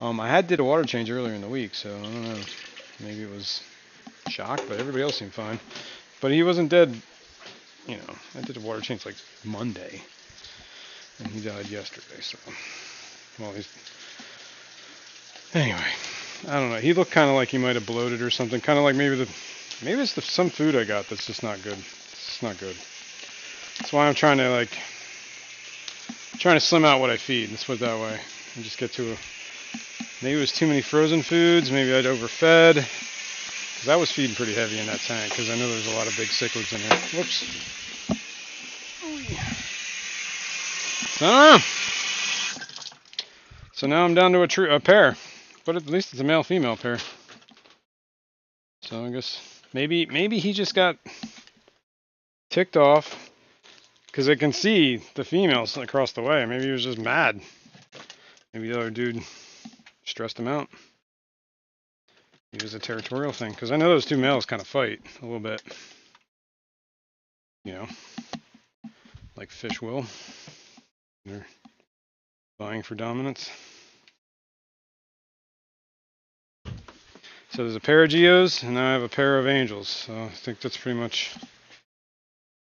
I did a water change earlier in the week, so I don't know. Maybe it was shock, but everybody else seemed fine. But he wasn't dead, I did a water change like Monday, and he died yesterday, so. Well, anyway, I don't know. He looked kind of like he might have bloated or something. Kind of like maybe it's some food I got that's just not good. It's not good. That's why I'm trying to slim out what I feed. Let's put it that way. And just get to maybe it was too many frozen foods. Maybe I'd overfed. Because I was feeding pretty heavy in that tank. Because I know there's a lot of big cichlids in there. Whoops. So, I don't know. So now I'm down to a pair, but at least it's a male-female pair. So I guess maybe he just got ticked off because I can see the females across the way. Maybe he was just mad. Maybe the other dude stressed him out. It was a territorial thing because I know those two males kind of fight a little bit. You know, like fish will. They're vying for dominance. So there's a pair of geos, and now I have a pair of angels. So I think that's pretty much,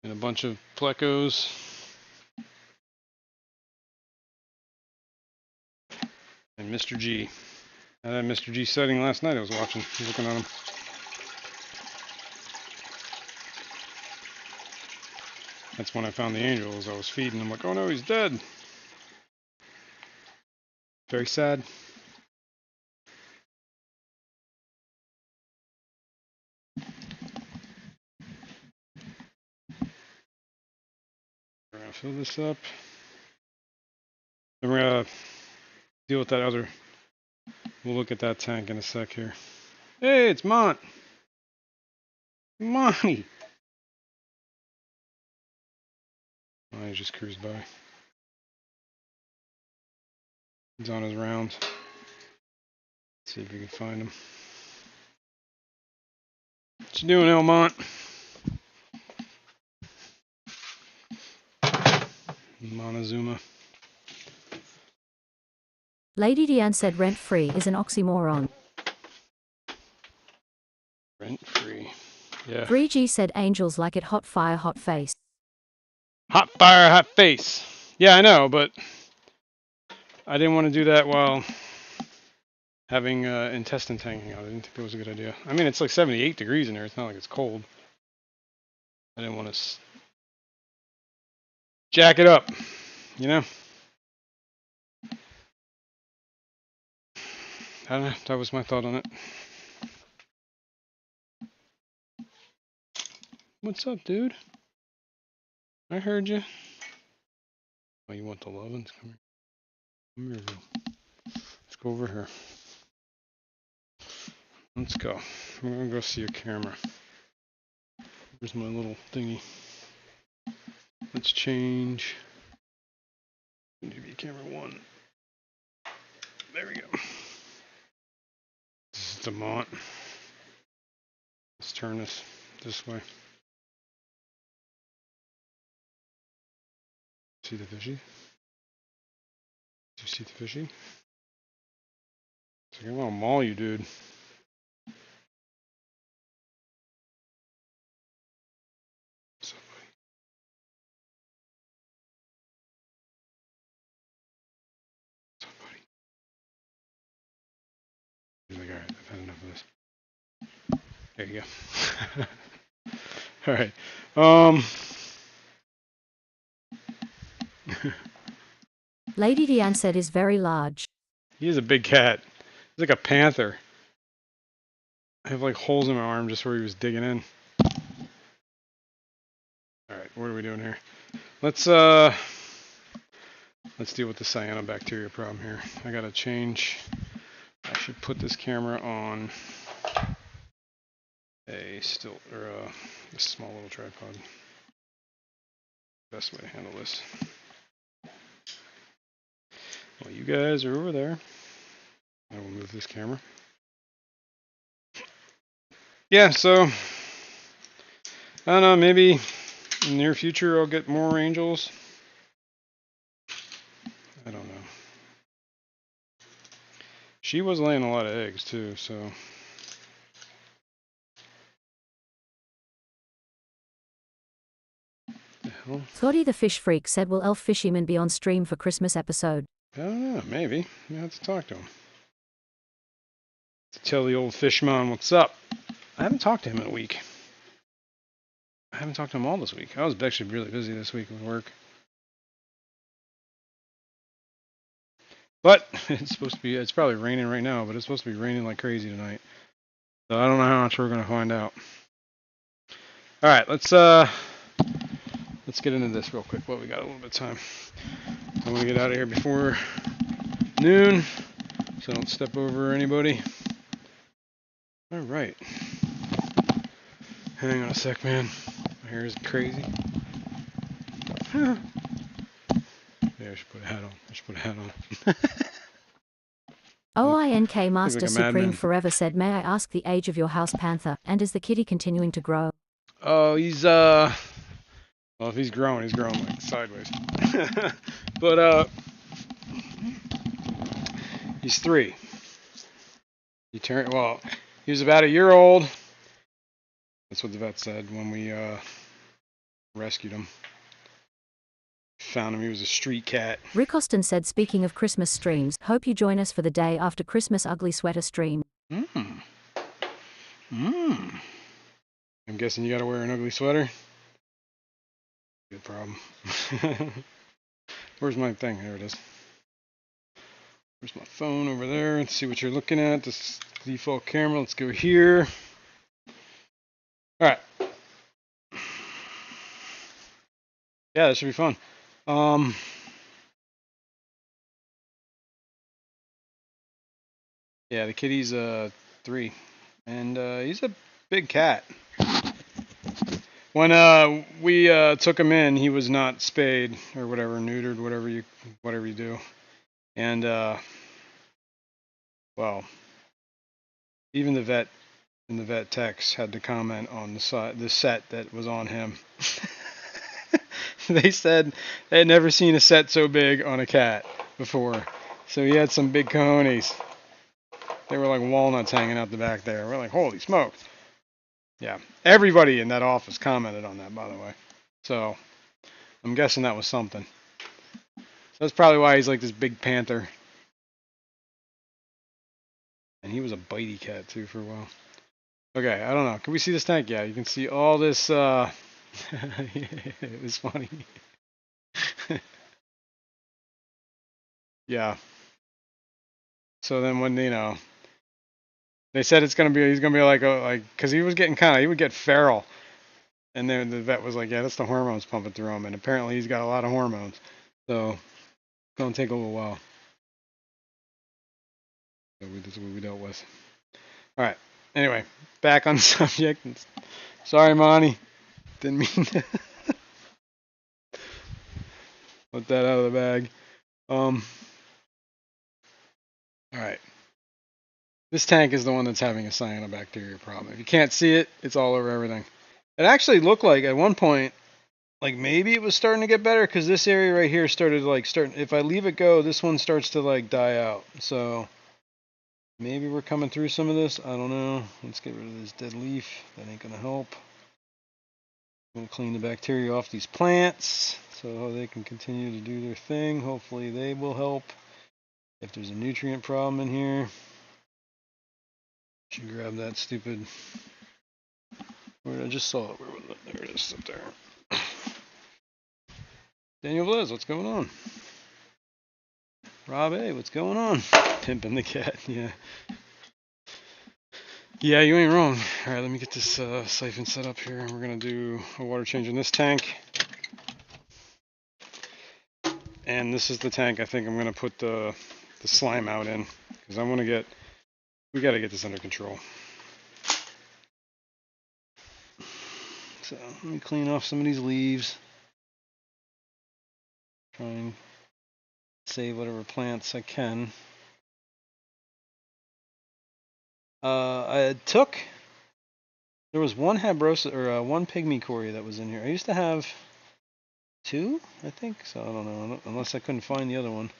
and a bunch of plecos. And Mr. G. I had Mr. G sighting last night. I was watching, looking at him. That's when I found the angels. I was feeding him, like, oh no, he's dead. Very sad. We're gonna fill this up. Then we're gonna deal with that other. We'll look at that tank in a sec here. Hey, it's Mont. Monty. Oh, he just cruised by. He's on his round. Let's see if we can find him. What you doing, Elmont? Montezuma.
Lady Deanne said rent-free is an oxymoron.
Rent-free. Yeah.
3G said angels like it hot fire hot face.
Hot fire, hot face. Yeah, I know, but I didn't want to do that while having intestines hanging out. I didn't think that was a good idea. I mean, it's like 78 degrees in there. It's not like it's cold. I didn't want to jack it up, you know? I don't know. That was my thought on it. What's up, dude? I heard you. Oh, you want the lovin's? Come here. Come here. Let's go over here. Let's go. I'm gonna go see a camera. Where's my little thingy? Let's change. Maybe camera 1. There we go. This is the Mont. Let's turn this way. See the fishy? Do you see the fishy? It's like, I'm gonna maul you, dude. So funny. So funny. He's like, alright, I've had enough of this. There you go. Alright.
Lady Deanne said is very large.
He is a big cat. He's like a panther. I have like holes in my arm just where he was digging in. Alright, what are we doing here? Let's deal with the cyanobacteria problem here. I gotta change. I should put this camera on a small little tripod. Best way to handle this. Well, you guys are over there. I will move this camera. Yeah, so I don't know, maybe in the near future I'll get more angels. I don't know. She was laying a lot of eggs too, so. The hell?
Toddy the fish freak said will Elf Fishyman be on stream for Christmas episode?
I don't know, maybe. You have to talk to him. To tell the old fishman what's up. I haven't talked to him in a week. I haven't talked to him all this week. I was actually really busy this week with work. But it's probably raining right now, but it's supposed to be raining like crazy tonight. So I don't know how much we're going to find out. Alright, let's let's get into this real quick while we got a little bit of time. I want to get out of here before noon, so I don't step over anybody. All right. Hang on a sec, man. My hair is crazy. Yeah, I should put a hat on.
OINK
Look
Master
like a
Supreme
madman.
Forever said, may I ask the age of your house panther, and is the kitty continuing to grow?
Oh, he's well, if he's growing like sideways. But he's 3. He was about a year old. That's what the vet said when we rescued him. Found him. He was a street cat.
Rick Austin said, speaking of Christmas streams, hope you join us for the day after Christmas ugly sweater stream.
I'm guessing you gotta wear an ugly sweater. Good problem. Where's my thing? There it is. Where's my phone? Over there. Let's see what you're looking at. This default camera. Let's go here. All right. Yeah, that should be fun. Yeah, the kitty's 3, and he's a big cat. When we took him in, he was not spayed or whatever, neutered, whatever you do, and well, even the vet and the vet techs had to comment on the set that was on him. They said they had never seen a set so big on a cat before, so he had some big cojones. They were like walnuts hanging out the back there. We're like, holy smokes. Yeah, everybody in that office commented on that, by the way. So I'm guessing that was something. So that's probably why he's like this big panther. And he was a bitey cat too for a while. Okay, I don't know. Can we see this tank? Yeah, you can see all this. It was funny. Yeah. So then when they said he's gonna be because he was getting he would get feral, and then the vet was like, yeah, that's the hormones pumping through him, and apparently he's got a lot of hormones, so it's gonna take a little while. So that's what we dealt with. All right. Anyway, back on the subject. Sorry, Monty. Didn't mean to let that out of the bag. All right. This tank is the one that's having a cyanobacteria problem. If you can't see it, it's all over everything. It actually looked like at one point, like maybe it was starting to get better because this area right here started if I leave it go, this one starts to die out. So maybe we're coming through some of this. I don't know. Let's get rid of this dead leaf. That ain't gonna help. We'll clean the bacteria off these plants so they can continue to do their thing. Hopefully they will help. If there's a nutrient problem in here, should grab that stupid. I just saw it. Where was it? There it is, up there. Daniel Blez, what's going on? Rob A, what's going on? Pimping the cat, yeah. Yeah, you ain't wrong. All right, let me get this siphon set up here. We're gonna do a water change in this tank. And this is the tank I think I'm gonna put the slime out in, because we gotta get this under control. So let me clean off some of these leaves. Try and save whatever plants I can. There was one Habrosa, or one pygmy cory that was in here. I used to have 2, I think, so I don't know, unless I couldn't find the other one.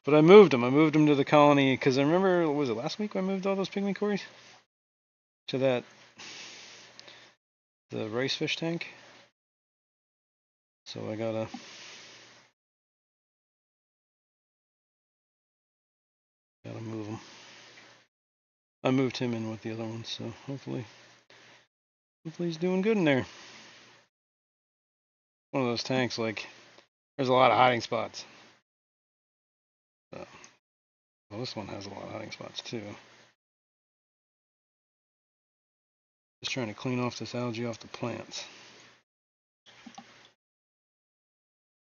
But I moved them. I moved them to the colony, because I remember, was it last week I moved all those pygmy cories? To the rice fish tank. So I gotta move them. I moved him in with the other ones, so hopefully he's doing good in there. One of those tanks, there's a lot of hiding spots. So, well, this one has a lot of hiding spots too. Just trying to clean off this algae off the plants.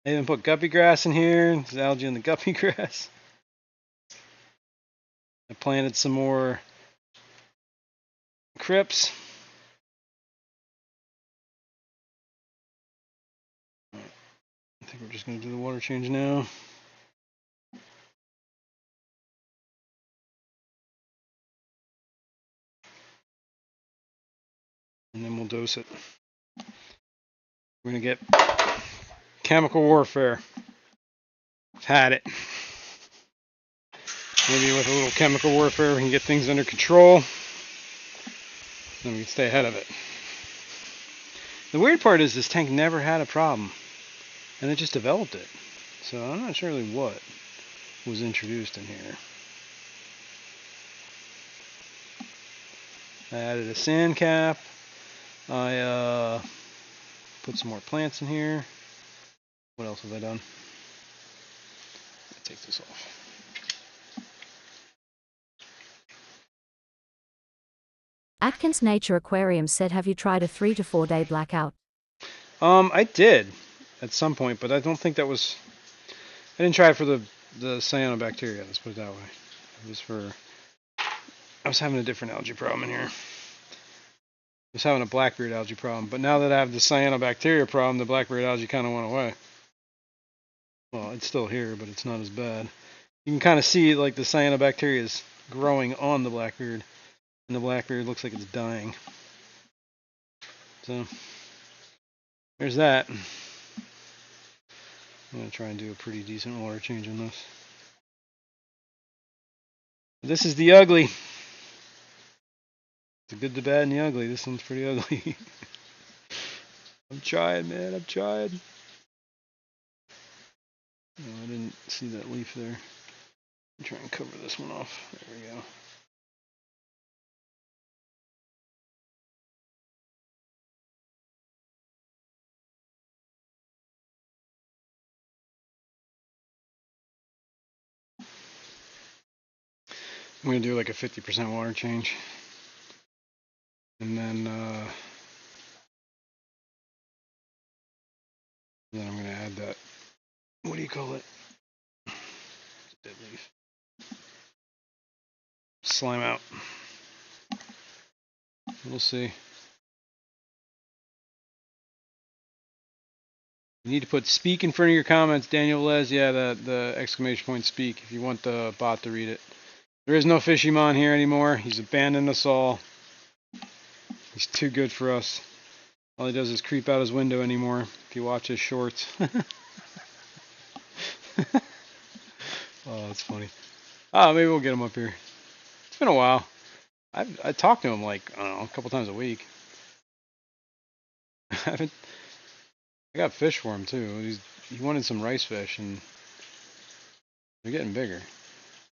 I even put guppy grass in here. There's algae in the guppy grass. I planted some more crypts. I think we're just going to do the water change now. And then we'll dose it. We're going to get chemical warfare. I've had it. Maybe with a little chemical warfare we can get things under control. Then we can stay ahead of it. The weird part is this tank never had a problem. And it just developed it. So I'm not sure really what was introduced in here. I added a sand cap. I put some more plants in here. What else have I done? Let's take this off.
Atkins Nature Aquarium said, have you tried a 3 to 4 day blackout?
I did at some point, but I don't think that was. I didn't try it for the cyanobacteria. Let's put it that way. It was for. I was having a different algae problem in here. I was having a blackbeard algae problem, but now that I have the cyanobacteria problem, the blackbeard algae kind of went away. Well, it's still here, but it's not as bad. You can kind of see like the cyanobacteria is growing on the blackbeard, and the blackbeard looks like it's dying. So there's that. I'm going to try and do a pretty decent water change on this. This is the ugly. The good, the bad, and the ugly. This one's pretty ugly. I'm trying, man. I'm trying. Oh, I didn't see that leaf there. I'm trying to cover this one off. There we go. I'm going to do like a 50% water change. And then I'm going to add that, what do you call it? Dead leaf. Slime out. We'll see. You need to put speak in front of your comments, Daniel Les. Yeah, the exclamation point speak if you want the bot to read it. There is no Fishymon here anymore. He's abandoned us all. He's too good for us. All he does is creep out his window anymore if you watch his shorts. Oh, that's funny. Oh, maybe we'll get him up here. It's been a while. I talk to him like, I don't know, a couple times a week. I got fish for him too. He wanted some rice fish, and they're getting bigger.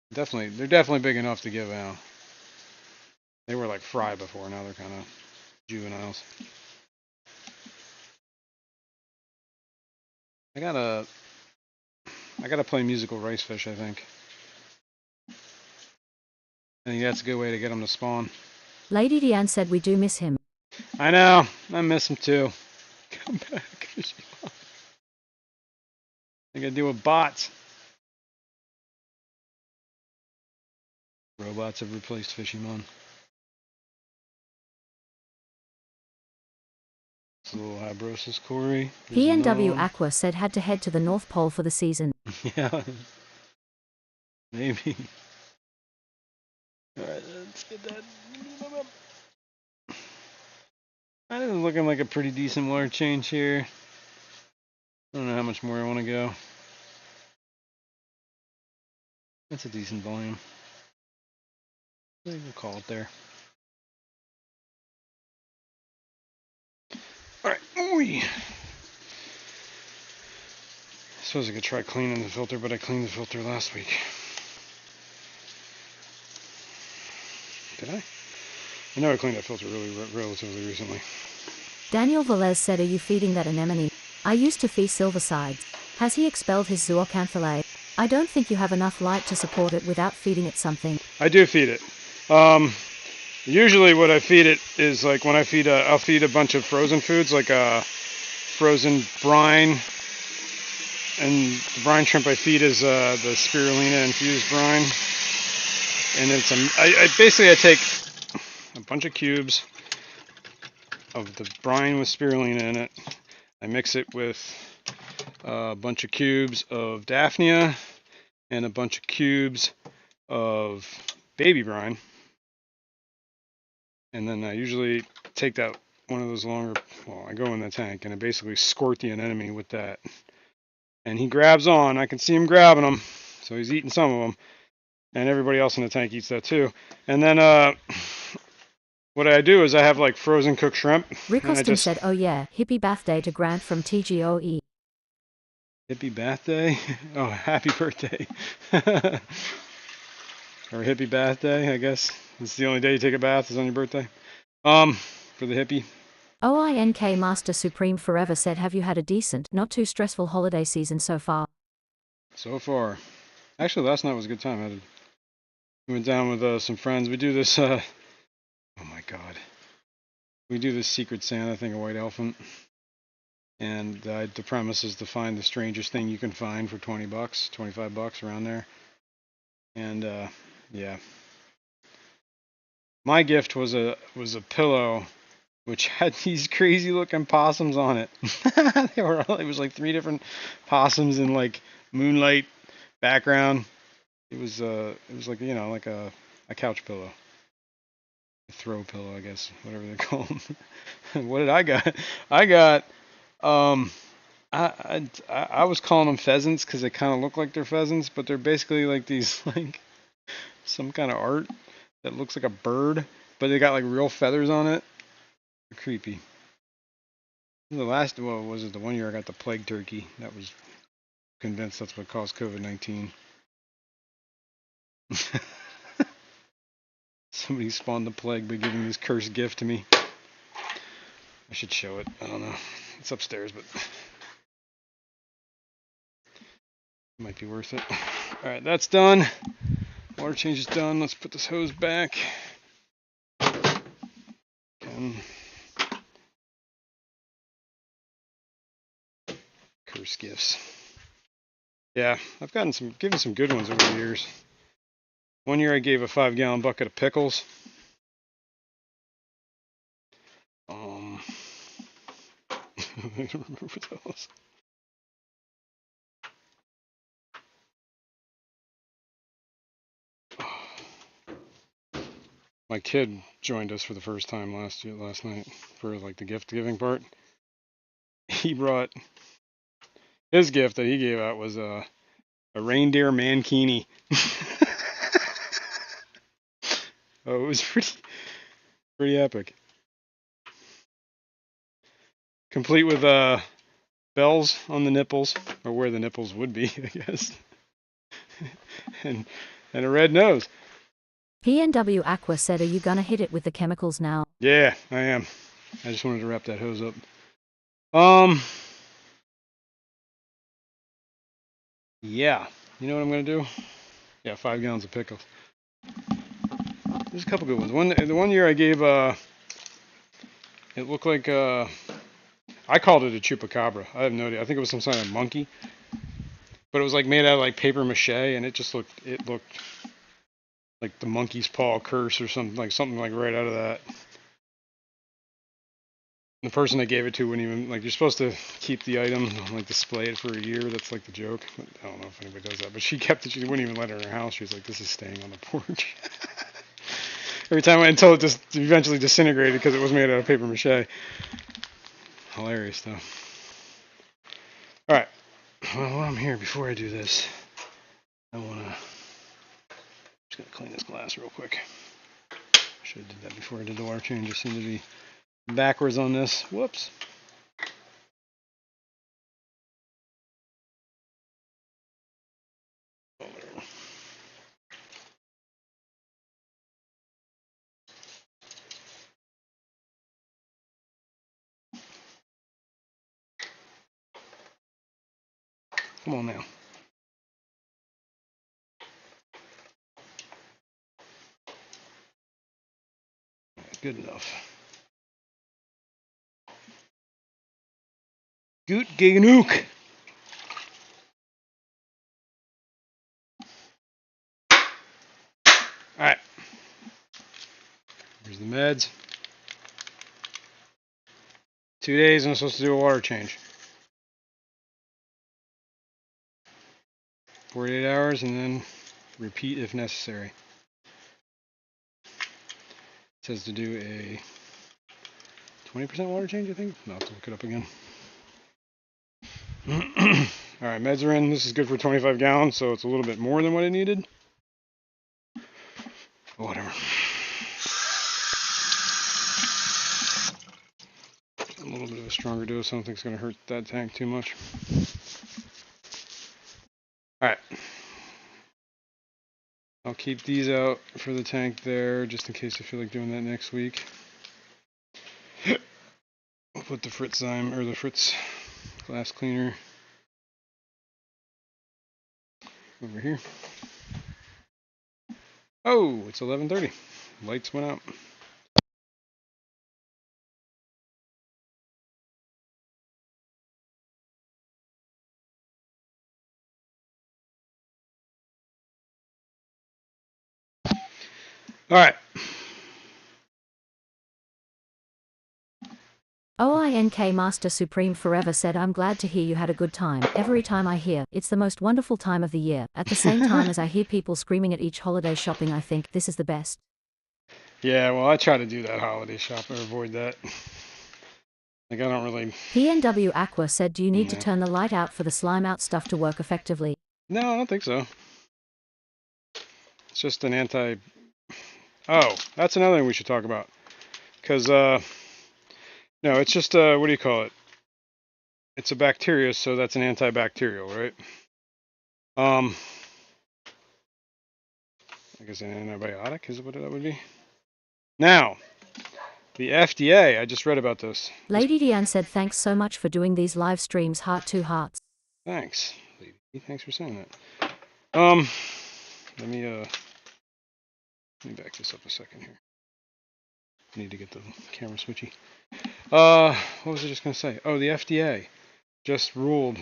They're definitely big enough to give out. They were like fry before, now they're kind of juveniles. I gotta play musical rice fish, I think. I think that's a good way to get them to spawn.
Lady Deanne said, we do miss him.
I know. I miss him too. Come back. I gotta deal with bots. Robots have replaced Fishymon. It's a little hybrosis, Corey.
PNW Aqua said, had to head to the North Pole for the season.
Yeah. Maybe. Alright, let's get that. That is looking like a pretty decent water change here. I don't know how much more I want to go. That's a decent volume. I think we'll call it there. Alright, I suppose I could try cleaning the filter, but I cleaned the filter last week. Did I? I know I cleaned that filter relatively recently.
Daniel Velez said, are you feeding that anemone? I used to feed Silversides. Has he expelled his zooxanthellae? I don't think you have enough light to support it without feeding it something.
I do feed it. Usually what I feed it is like when I feed I'll feed a bunch of frozen foods, like a frozen brine, and the brine shrimp I feed is the spirulina infused brine, and it's basically I take a bunch of cubes of the brine with spirulina in it. I mix it with a bunch of cubes of Daphnia and a bunch of cubes of baby brine, and then I usually take that one of those longer. Well, I go in the tank and I basically squirt the anemone with that, and he grabs on. I can see him grabbing them, so he's eating some of them, and everybody else in the tank eats that too. And then what I do is I have like frozen cooked shrimp,
Rick
and I
Austin
just
said, "Oh yeah, hippie birthday to Grant from TGOE."
hippie birthday. Oh, happy birthday. Or hippie bath day, I guess. It's the only day you take a bath is on your birthday. For the hippie.
OINK Master Supreme Forever said, "Have you had a decent, not too stressful holiday season so far?"
So far. Actually, last night was a good time. We went down with some friends. We do this, oh my god. We do this Secret Santa thing, a white elephant. And the premise is to find the strangest thing you can find for 20 bucks, 25 bucks around there. And, yeah. My gift was a pillow which had these crazy looking possums on it. It was like 3 different possums in like moonlight background. It was like, you know, like a couch pillow. A throw pillow, I guess, whatever they call them. What did I got? I got I was calling them pheasants because they kind of look like they're pheasants, but they're basically like these like some kind of art that looks like a bird, but they got like real feathers on it. They're creepy. The last, well, was it the one year I got the plague turkey? That was convinced that's what caused COVID-19. Somebody spawned the plague by giving this cursed gift to me. I should show it. I don't know. It's upstairs, but it might be worth it. Alright, that's done. Water change is done. Let's put this hose back. Again. Cursed gifts. Yeah, I've given some good ones over the years. One year I gave a 5-gallon bucket of pickles. I don't remember those. My kid joined us for the first time last night for like the gift giving part. He brought his gift that he gave out was a reindeer mankini. Oh, it was pretty epic. Complete with bells on the nipples, or where the nipples would be, I guess. and a red nose.
PNW Aqua said, "Are you gonna hit it with the chemicals now?"
Yeah, I am. I just wanted to wrap that hose up. Yeah. You know what I'm gonna do? Yeah, 5 gallons of pickles. There's a couple good ones. The one year I gave it looked like I called it a chupacabra. I have no idea. I think it was some kind of monkey, but it was like made out of like paper mache, and it looked like the monkey's paw curse or something like right out of that. The person I gave it to wouldn't even, like, you're supposed to keep the item, like display it for a year. That's like the joke. I don't know if anybody does that, but she kept it. She wouldn't even let it in her house. She was like, "This is staying on the porch." Every time until it just eventually disintegrated because it was made out of paper mache. Hilarious though. All right. Well, while I'm here, before I do this, I just gotta clean this glass real quick. Should have did that before I did the water change. Just seem to be backwards on this. Whoops. Come on now. Good enough. Goot Gaganook. meds. 2 days and I'm supposed to do a water change. 48 hours and then repeat if necessary. It says to do a 20% water change, I think. I'll have to look it up again. Alright, meds are in. This is good for 25 gallons, so it's a little bit more than what it needed. Whatever. A little bit of a stronger dose. I don't think it's going to hurt that tank too much. Alright. I'll keep these out for the tank there, just in case I feel like doing that next week. I'll put the Fritz Zyme, or the Fritz glass cleaner over here. Oh, it's 11:30. Lights went out. All right.
OINK Master Supreme Forever said, I'm glad to hear you had a good time. Every time I hear, it's the most wonderful time of the year. At the same time as I hear people screaming at each holiday shopping, I think this is the best.
Yeah, well, I try to do that holiday shop or avoid that. Like, I don't really...
PNW Aqua said, do you need to
Yeah.
turn the light out for the slime out stuff to work effectively?
No, I don't think so. It's just an anti... Oh, that's another thing we should talk about. Because, no, it's just, what do you call it? It's a bacteria, so that's an antibacterial, right? I guess an antibiotic is what that would be. Now, the FDA, I just read about this.
Lady Diane said, thanks so much for doing these live streams, heart 2 hearts.
Thanks, lady. Thanks for saying that. Let me back this up a second here. I need to get the camera switchy. What was I just going to say? Oh, the FDA just ruled,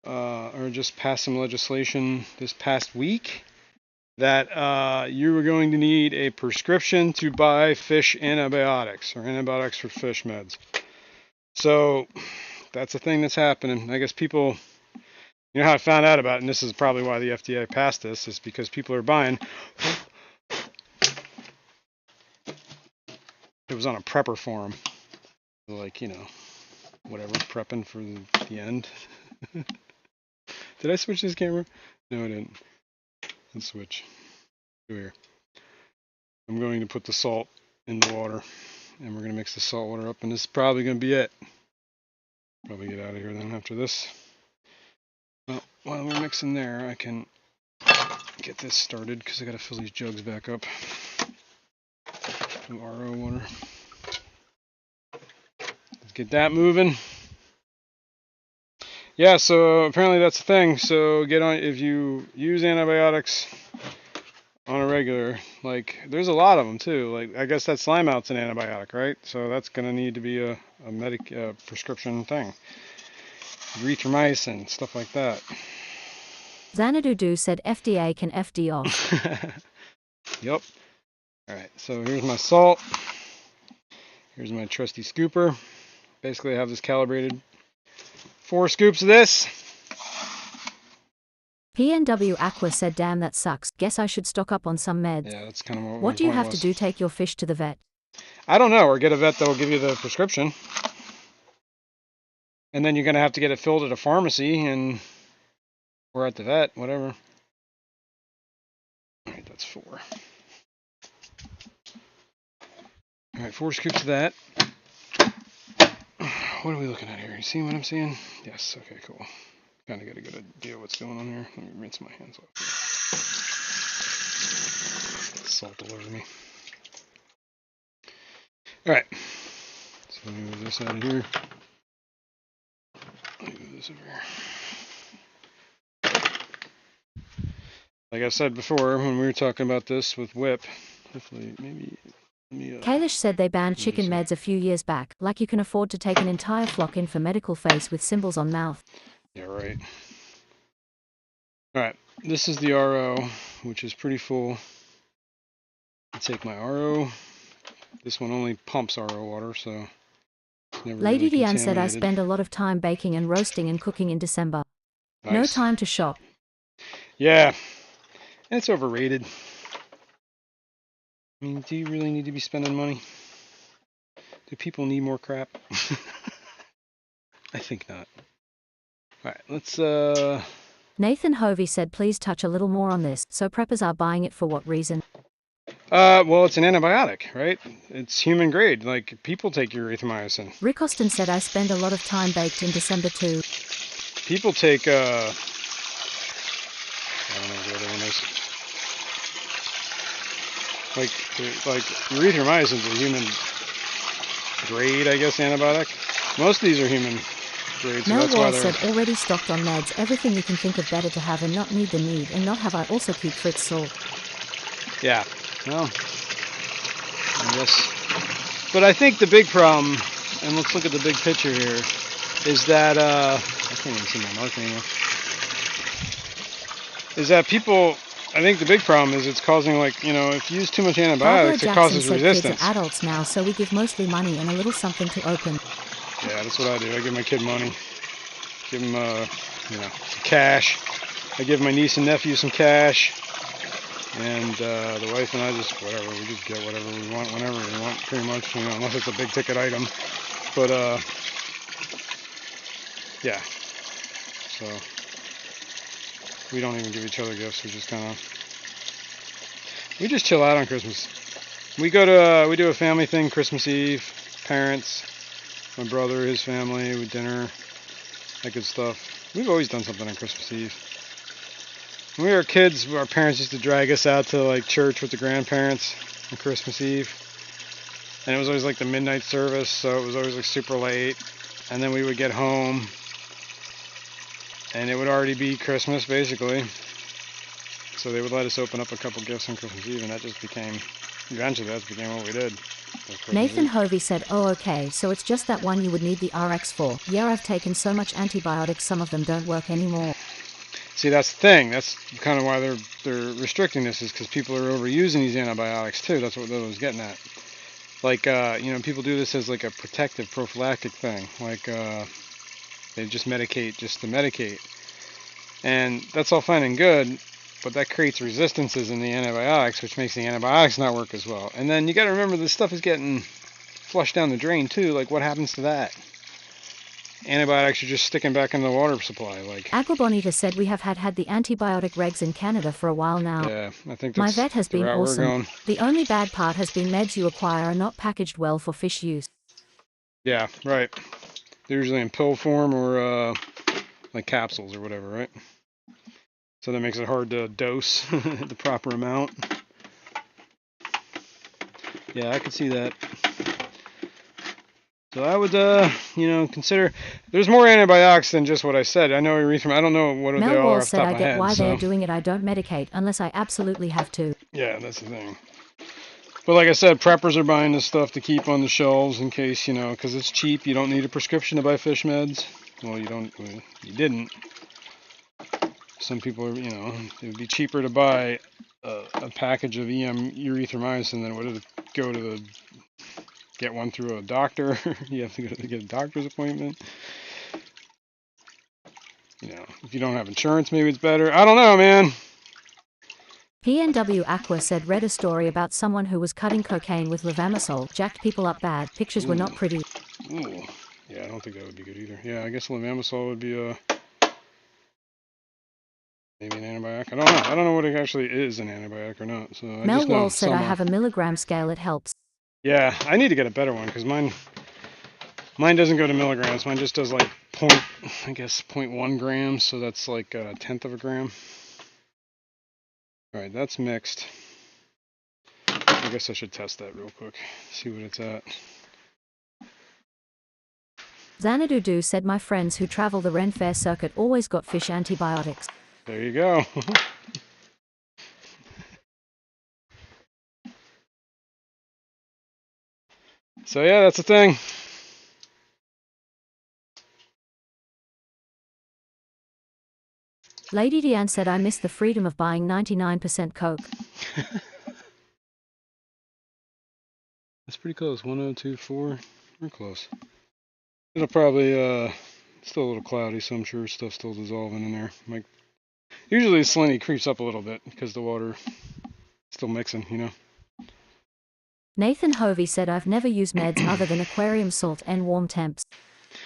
or just passed some legislation this past week that you were going to need a prescription to buy fish antibiotics, or antibiotics for fish meds. So that's a thing that's happening. I guess people, you know how I found out about it, and this is probably why the FDA passed this, is because people are buying. It was on a prepper forum, like, you know, whatever, prepping for the end. Did I switch this camera? No, I didn't. Let's switch. Here. I'm going to put the salt in the water, and we're going to mix the salt water up, and this is probably going to be it. Probably get out of here then after this. Well, while we're mixing there, I can get this started, because I got to fill these jugs back up. Some RO water. Let's get that moving. Yeah, so apparently that's the thing. So get on, if you use antibiotics on a regular, like, there's a lot of them too. Like, I guess that slime out's an antibiotic, right? So that's gonna need to be a prescription thing. Erythromycin, stuff like that.
Xanadu said FDA can FD off.
Yep. Alright, so here's my salt. Here's my trusty scooper. Basically, I have this calibrated. 4 scoops of this.
PNW Aqua said, damn, that sucks. Guess I should stock up on some meds.
Yeah, that's kind of
What do you have
was.
to do? Take your fish to the vet?
I don't know, or get a vet that will give you the prescription. And then you're going to have to get it filled at a pharmacy and or at the vet, whatever. Alright, that's 4. Alright, 4 scoops of that. What are we looking at here? You see what I'm seeing? Yes, okay, cool. Kind of got a good idea what's going on here. Let me rinse my hands off. Salt all over me. Alright. So let me move this out of here. Let me move this over here. Like I said before, when we were talking about this with Whip, hopefully, maybe...
Kalish said they banned chicken meds a few years back, like you can afford to take an entire flock in for medical face with symbols on mouth.
Yeah, right. Alright, this is the RO, which is pretty full. I take my RO, This one only pumps RO water, so it's never
Lady
really
Deanne said I
contaminated.
spend a lot of time baking and roasting and cooking in December.
Nice.
No time to shop.
Yeah, it's overrated. I mean, do you really need to be spending money? Do people need more crap? I think not. Alright, let's
Nathan Hovey said please touch a little more on this. So preppers are buying it for what reason?
well, it's an antibiotic, right? It's human grade. Like, people take erythromycin.
Rick Austin said I spend a lot of time baked in December too.
People take, I don't know what the other one is. Like erythromycin's a human grade, I guess, antibiotic. Most of these are human grade, so
Mel
that's why
Wall
they're...
said already stocked on meds, everything you can think of, better to have and not need the need, and not have. I also keep Fritz salt.
Yeah, well, I guess. But I think the big problem, and let's look at the big picture here, is that, I can't even see my mark anymore, is that people, I think the big problem is it's causing, like, you know, if you use too much
Barbara
antibiotics, it
Jackson
causes
said
resistance.
kids are adults now, so we give mostly money and a little something to open.
Yeah, that's what I do. I give my kid money. Give them, you know, some cash. I give my niece and nephew some cash. And the wife and I just, whatever, we just get whatever we want, whenever we want, pretty much, you know, unless it's a big ticket item. But, yeah. So, we don't even give each other gifts. We just kind of, we just chill out on Christmas. We go to, we do a family thing Christmas Eve, parents, my brother, his family, with dinner, that good stuff. We've always done something on Christmas Eve. When we were kids, our parents used to drag us out to like church with the grandparents on Christmas Eve. And it was always like the midnight service, so it was always like super late. And then we would get home, and it would already be Christmas, basically. So they would let us open up a couple gifts on Christmas Eve, and that just became, eventually that became what we did.
Nathan Hovey said, oh okay, so it's just that one you would need the RX for. Yeah, I've taken so much antibiotics, some of them don't work anymore.
See, that's the thing. That's kind of why they're restricting this, is because people are overusing these antibiotics too. That's what I was getting at. Like, you know, people do this as like a protective, prophylactic thing. Like, they just medicate just to medicate. And that's all fine and good, but that creates resistances in the antibiotics, which makes the antibiotics not work as well. And then you got to remember this stuff is getting flushed down the drain too. Like, what happens to that? Antibiotics are just sticking back in the water supply. Like,
Agrabonita said we have had the antibiotic regs in Canada for a while now.
yeah, I think
My
that's
vet has
the
been
route we're
awesome.
going.
The only bad part has been meds you acquire are not packaged well for fish use.
Yeah, right. They're usually in pill form or like capsules or whatever, right? So that makes it hard to dose the proper amount. Yeah, I could see that. So I would, you know, consider, there's more antibiotics than just what I said. I know erythema, I don't know what they
Mel
all are
Wall
off the
said
top
I
of my
get
head.
why
So
they are doing it. I don't medicate unless I absolutely have to.
yeah, that's the thing. But like I said, preppers are buying this stuff to keep on the shelves in case, you know, because it's cheap. You don't need a prescription to buy fish meds. Well, you don't, well, you didn't. Some people are, you know, it would be cheaper to buy a package of EM erythromycin than it would go to the, get one through a doctor. You have to go to get a doctor's appointment. You know, if you don't have insurance, maybe it's better. I don't know, man.
PNW Aqua said read a story about someone who was cutting cocaine with levamisole, jacked people up bad, pictures were not pretty.
Ooh. Yeah, I don't think that would be good either. Yeah, I guess levamisole would be maybe an antibiotic. I don't know. I don't know what it actually is, an antibiotic or not. So I
Mel
just know
Wall said
some
I
are.
have a milligram scale, it helps.
Yeah, I need to get a better one because mine doesn't go to milligrams. Mine just does like I guess 0.1 grams. So that's like a tenth of a gram. All right, that's mixed. I guess I should test that real quick. See what it's at.
Xanadudu said my friends who travel the Ren Fair circuit always got fish antibiotics.
There you go. So yeah, that's the thing.
Lady Deanne said I miss the freedom of buying 99% Coke.
That's pretty close. 1024. We're close. It'll probably still a little cloudy, so I'm sure stuff's still dissolving in there. Like usually the salinity creeps up a little bit because the water still mixing, you know.
Nathan Hovey said I've never used meds other than aquarium salt and warm temps.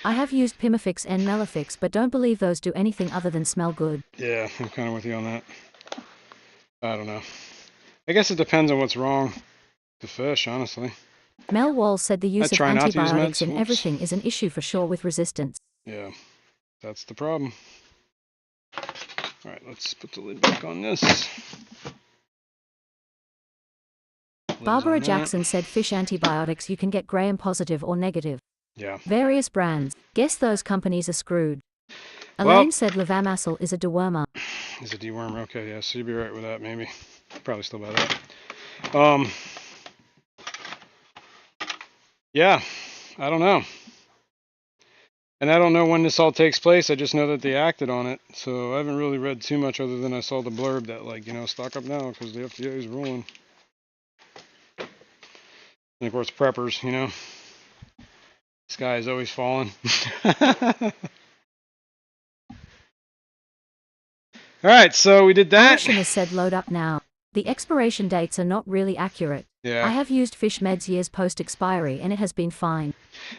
I have used Pimifix and Melifix but don't believe those do anything other than smell good.
Yeah, I'm kind of with you on that. I don't know. I guess it depends on what's wrong with the fish, honestly.
Mel Wall said the use of
try not to use
antibiotics
meds.
in
Oops.
everything is an issue for sure with resistance.
Yeah, that's the problem. Alright, let's put the lid back on this.
Barbara Jackson said fish antibiotics you can get gram-positive or negative.
Yeah.
Various brands. Guess those companies are screwed.
Well,
Elaine said Levamisole is a dewormer.
Is a dewormer? Okay, yeah, so you'd be right with that, maybe. Probably still buy that. Yeah, I don't know. And I don't know when this all takes place. I just know that they acted on it. So I haven't really read too much other than I saw the blurb that, like, you know, stock up now because the FDA is ruling. And of course, preppers, you know. Sky is always falling. All right, so we did that.
Arishan has said load up now. The expiration dates are not really accurate.
Yeah.
I have used fish meds years post-expiry and it has been fine.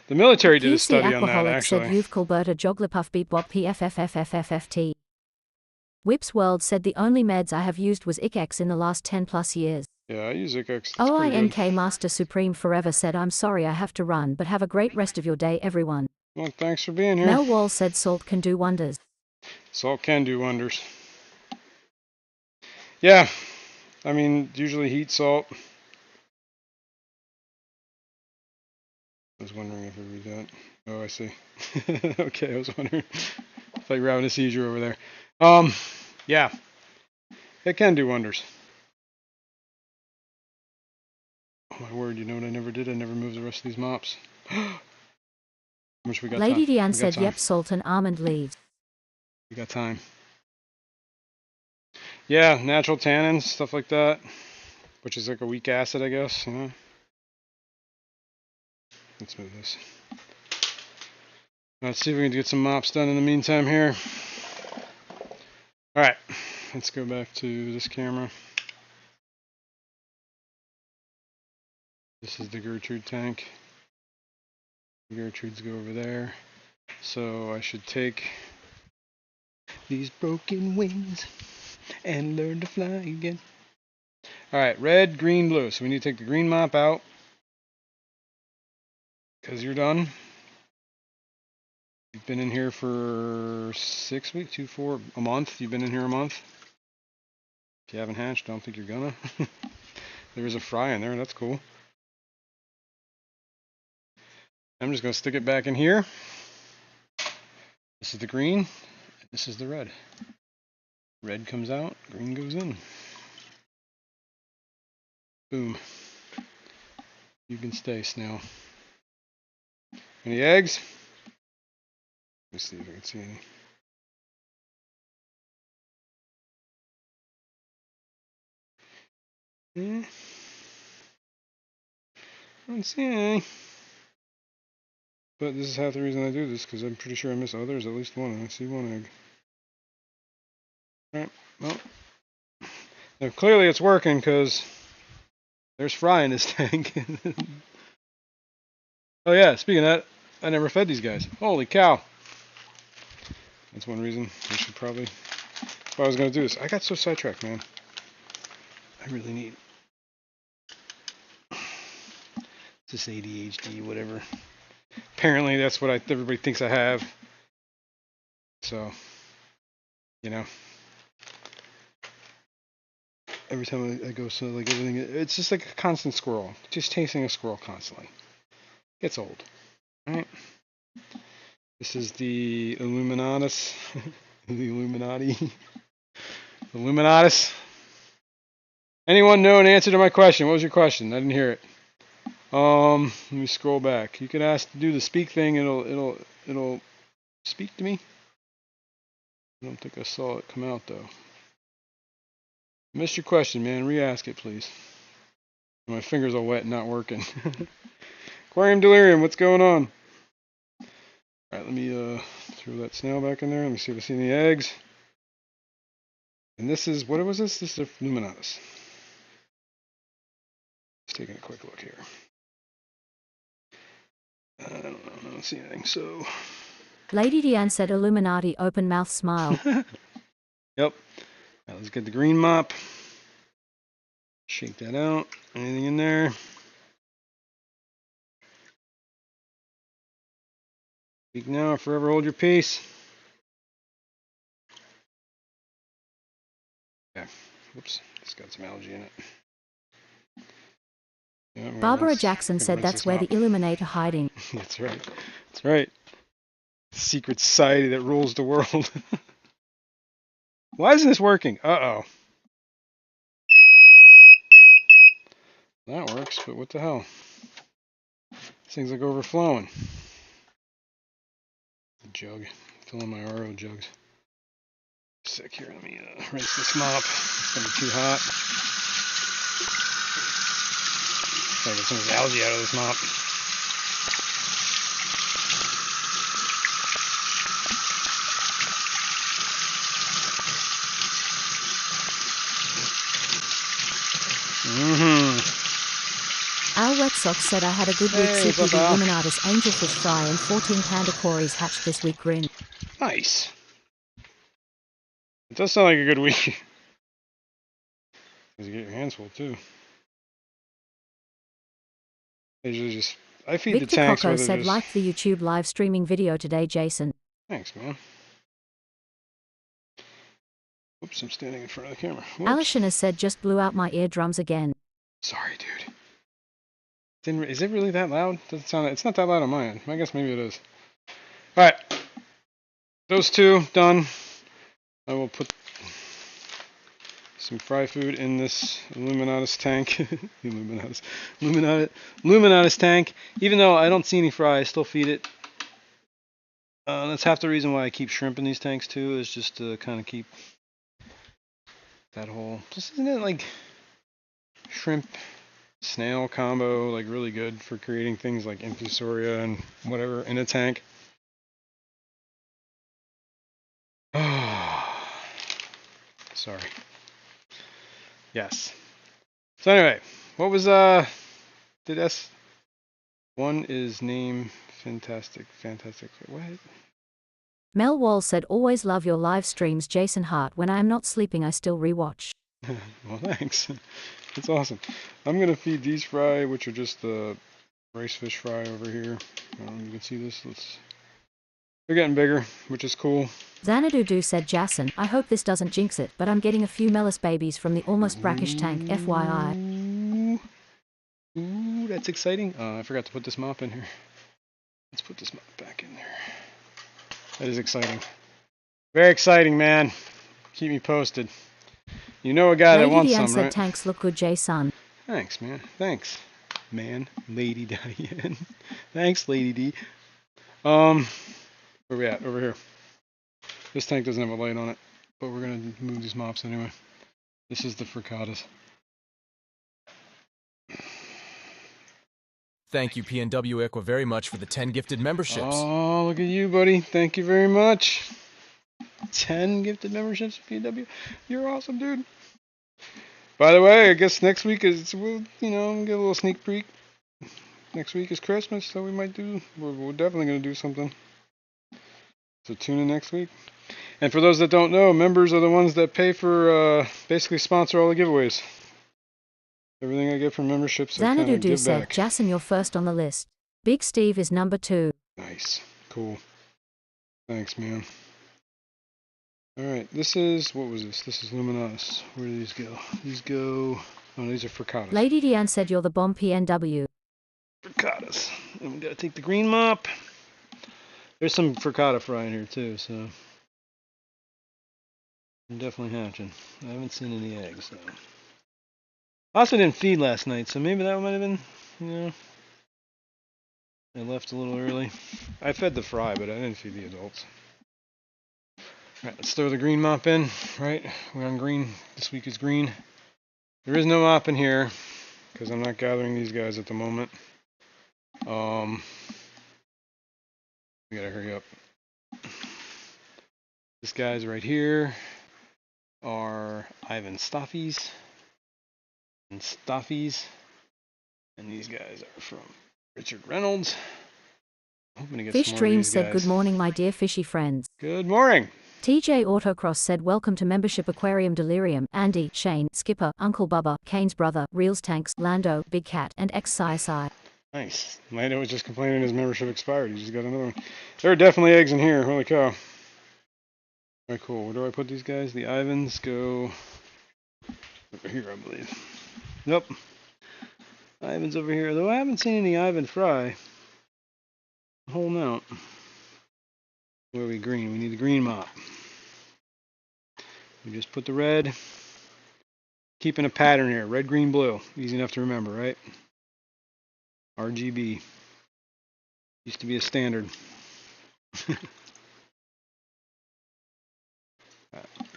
The military did a
PC
study on that,
Aquaholic
actually.
said you've Colberta Joglipuff Beep Bop PFFFFFFT. Whips World said the only meds I have used was ICX in the last 10 plus years.
Yeah, I use ICX.
OINK Master Supreme Forever said I'm sorry I have to run but have a great rest of your day everyone.
Well, thanks for being here.
Mel Wall said salt can do wonders.
Salt can do wonders. Yeah, I mean, usually heat salt. I was wondering if it would do that. Oh, I see. Okay, I was wondering. I thought you were having a seizure over there. Yeah, it can do wonders. Oh my word, you know what I never did? I never moved the rest of these mops. How much we got
Lady
time?
Deanne said yep, salt and almond leaves.
We got time. Yeah, natural tannins, stuff like that, which is like a weak acid, I guess, you know. Let's move this. Let's see if we can get some mops done in the meantime here. Alright, let's go back to this camera. This is the Gertrude tank. Gertrudes go over there. So I should take these broken wings and learn to fly again. Alright, red, green, blue. So we need to take the green mop out. Because you're done. You've been in here for 6 weeks, a month. You've been in here a month. If you haven't hatched, I don't think you're gonna. There is a fry in there, that's cool. I'm just gonna stick it back in here. This is the green, this is the red. Red comes out, green goes in. Boom. You can stay, snail. Any eggs? Let me see if I can see any. I don't see any. But this is half the reason I do this, because I'm pretty sure I miss. Oh, there's at least one. I see one egg. Alright, well. Now, clearly it's working, because there's fry in this tank. Oh yeah, speaking of that, I never fed these guys. Holy cow. That's one reason I should probably, if I was going to do this. I got so sidetracked, man. I really need this ADHD, whatever. Apparently that's what everybody thinks I have. So, you know. Every time I go, so like everything, it's just like a constant squirrel. Just chasing a squirrel constantly. Gets old. Alright. This is the Illuminatus. The Illuminati. Illuminatus. Anyone know an answer to my question? What was your question? I didn't hear it. Let me scroll back. You can ask to do the speak thing. It'll speak to me. I don't think I saw it come out though. Missed your question, man. Re-ask it, please. My fingers all wet and not working. Aquarium Delirium, what's going on? Alright, let me throw that snail back in there. Let me see if I see any eggs. And this is, what was this? This is a Luminatus. Just taking a quick look here. I don't know, I don't see anything, so...
Lady Deanne said Illuminati open mouth smile.
Yep. Right, let's get the green mop. Shake that out. Anything in there? Speak now or forever hold your peace. Okay. Whoops. It's got some algae in it. Yeah,
Barbara Jackson said that's where the Illuminati are hiding.
That's right. That's right. Secret society that rules the world. Why isn't this working? Uh-oh. That works, but what the hell? This thing's like overflowing. The jug. Filling my RO jugs. Sick here. Let me rinse this mop. It's gonna be too hot. Gotta get some of the algae out of this mop.
Al Wet Sox said I had a good week. CPD Luminatus angelfish fry and 14 panda cories hatched this week. Grin.
Nice. It does sound like a good week. Because you get your hands full too. I feed
Victor
the tanks.
Coco said like the YouTube live streaming video today, Jason.
Thanks, man. Oops, I'm standing in front of the camera.
Alison has said just blew out my eardrums again.
Sorry, dude. Is it really that loud? Doesn't sound. It's not that loud on my end. I guess maybe it is. All right, those two done. I will put some fry food in this Illuminatus tank. Illuminatus tank. Even though I don't see any fry, I still feed it. That's half the reason why I keep shrimp in these tanks too, is just to kind of keep that whole. Plus, isn't it like shrimp snail combo like really good for creating things like infusoria and whatever in a tank? Sorry. Yes. So anyway, what was did S1 is name fantastic what?
Mel Wall said always love your live streams, Jason Hart. When I am not sleeping I still rewatch.
Well, thanks. That's awesome. I'm gonna feed these fry, which are just the rice fish fry over here. You can see this. They're getting bigger, which is cool.
Xanadu said Jason, I hope this doesn't jinx it, but I'm getting a few Melis babies from the almost brackish tank, FYI.
Ooh, that's exciting. I forgot to put this mop in here. Let's put this mop back in there. That is exciting. Very exciting, man. Keep me posted. You know a guy that wants some,
said
right?
tanks look good, Jason.
Thanks, man. Thanks, man. Lady Diane. Thanks, Lady D. Where we at? Over here. This tank doesn't have a light on it, but we're gonna move these mops anyway. This is the frittatas.
Thank you, PNW Equa, very much for the 10 gifted memberships.
Oh, look at you, buddy. Thank you very much. 10 gifted memberships for PNW. You're awesome, dude. By the way, I guess next week we'll get a little sneak peek. Next week is Christmas, so we're definitely going to do something. So tune in next week. And for those that don't know, members are the ones that pay for, basically sponsor all the giveaways. Everything I get from memberships, I kind of give
said,
back.
Jason, you're first on the list. Big Steve is number 2.
Nice. Cool. Thanks, man. Alright, this is, what was this? This is Luminatus. Where do these go? These are frittatas.
Lady Deanne said you're the bomb, PNW.
Frittatas. And we gotta take the green mop. There's some frittata fry in here too, so. I'm definitely hatching. I haven't seen any eggs, though. I also didn't feed last night, so maybe that might have been, I left a little early. I fed the fry, but I didn't feed the adults. Alright, let's throw the green mop in, right? We're on green. This week is green. There is no mop in here. because I'm not gathering these guys at the moment. We gotta hurry up. This guy's right here are Ivan Staffies and Staffies, and these guys are from Richard Reynolds. I'm hoping to get
Fish
some more of
Dream
these
said,
guys.
"Good morning, my dear fishy friends."
Good morning.
TJ Autocross said, "Welcome to Membership Aquarium Delirium." Andy, Shane, Skipper, Uncle Bubba, Kane's brother, Reels Tanks, Lando, Big Cat, and XSci.
Nice. Lando was just complaining his membership expired. He just got another one. There are definitely eggs in here. Holy cow. Alright, cool. Where do I put these guys? The Ivans go over here, I believe. Nope. Ivan's over here. Though I haven't seen any Ivan fry. A whole amount. Where are we green? We need the green mop. We just put the red. Keeping a pattern here. Red, green, blue. Easy enough to remember, right? RGB. Used to be a standard.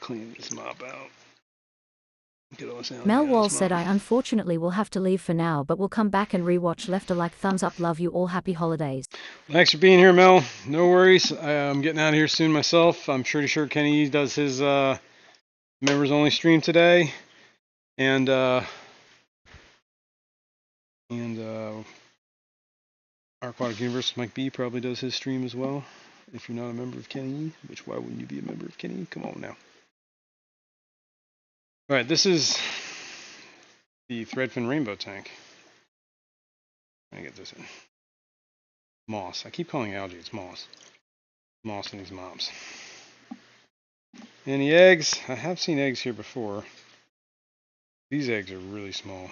Clean this mop out. Get all this out.
Mel Wall said, "I unfortunately will have to leave for now, but we'll come back and rewatch. Left a like, thumbs up, love you all, happy holidays."
Thanks for being here, Mel. No worries. I'm getting out of here soon myself. I'm pretty sure Kenny does his members only stream today, and our Aquatic Universe Mike B probably does his stream as well. If you're not a member of Kenny, which why wouldn't you be a member of Kenny? Come on now. All right, this is the Threadfin Rainbow Tank. Let me get this in. Moss. I keep calling it algae. It's moss. Moss in these mops. Any eggs? I have seen eggs here before. These eggs are really small.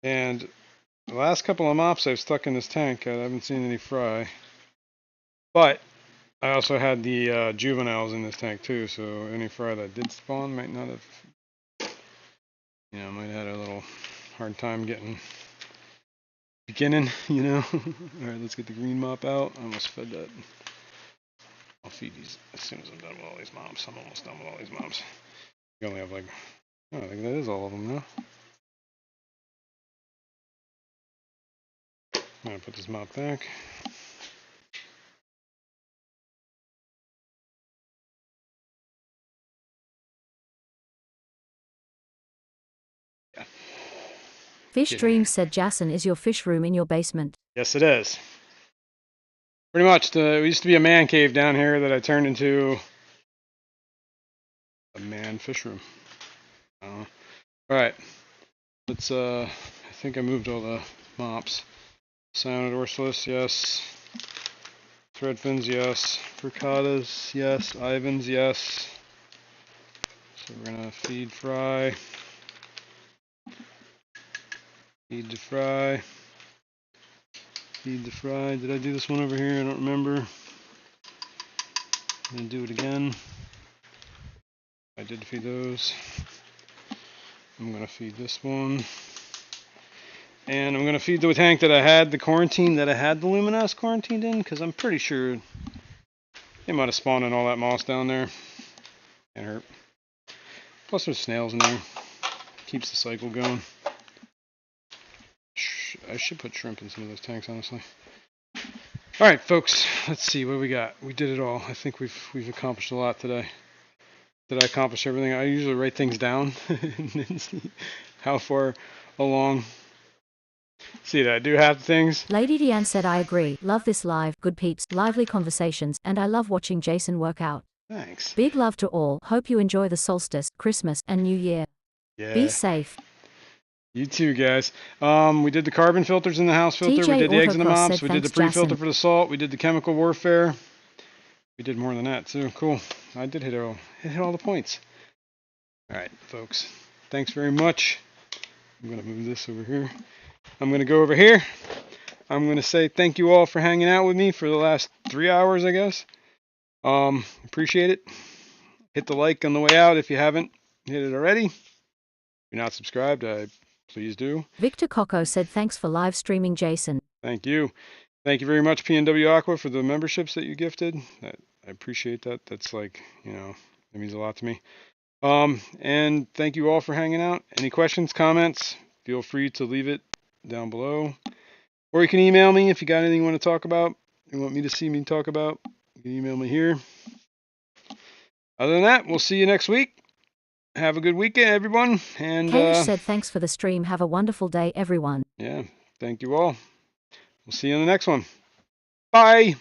And the last couple of mops I've stuck in this tank, I haven't seen any fry. But I also had the juveniles in this tank too, so any fry that did spawn might not have, might have had a little hard time beginning, Alright, let's get the green mop out. I almost fed that. I'll feed these as soon as I'm done with all these mops. I'm almost done with all these mops. We only have I think that is all of them now. I'm going to put this mop back. Yeah.
Fish Dream said, "Jason, is your fish room in your basement?"
Yes, it is. Pretty much. It used to be a man cave down here that I turned into a man fish room. Alright. Let's, I think I moved all the mops. Cyanodorsalis, yes. Threadfins, yes. Percatas, yes. Ivans, yes. So we're gonna feed fry. Feed the fry. Feed the fry. Did I do this one over here? I don't remember. I'm gonna do it again. I did feed those. I'm gonna feed this one. And I'm gonna feed the tank that I had the quarantine, that I had the Luminas quarantined in, because I'm pretty sure they might have spawned in all that moss down there. Can't hurt. Plus there's snails in there. Keeps the cycle going. I should put shrimp in some of those tanks, honestly. Alright, folks, let's see what we got. We did it all. I think we've accomplished a lot today. Did I accomplish everything? I usually write things down and then see how far along. See, that I do have things.
Lady Deanne said, "I agree. Love this live, good peeps, lively conversations, and I love watching Jason work out.
Thanks.
Big love to all. Hope you enjoy the solstice, Christmas, and New Year.
Yeah.
Be safe."
You too, guys. We did the carbon filters in the house filter.
TJ
We did the eggs in the
Autocross
mops.
said,
We did the
"Thanks,
pre-filter
Jason."
for the salt. We did the chemical warfare. We did more than that too. Cool. I did hit all the points. All right, folks. Thanks very much. I'm gonna move this over here. I'm gonna go over here. I'm gonna say thank you all for hanging out with me for the last 3 hours, I guess. Appreciate it. Hit the like on the way out if you haven't hit it already. If you're not subscribed, please do.
Victor Coco said, "Thanks for live streaming, Jason."
Thank you. Thank you very much, PNW Aqua, for the memberships that you gifted. I appreciate that. That's like, that means a lot to me. And thank you all for hanging out. Any questions, comments, feel free to leave it down below. Or you can email me if you got anything you want to talk about, you want me to see me talk about. You can email me here. Other than that, we'll see you next week. Have a good weekend, everyone. And
Kaish said thanks for the stream. Have a wonderful day, everyone.
yeah, thank you all. We'll see you on the next one. Bye.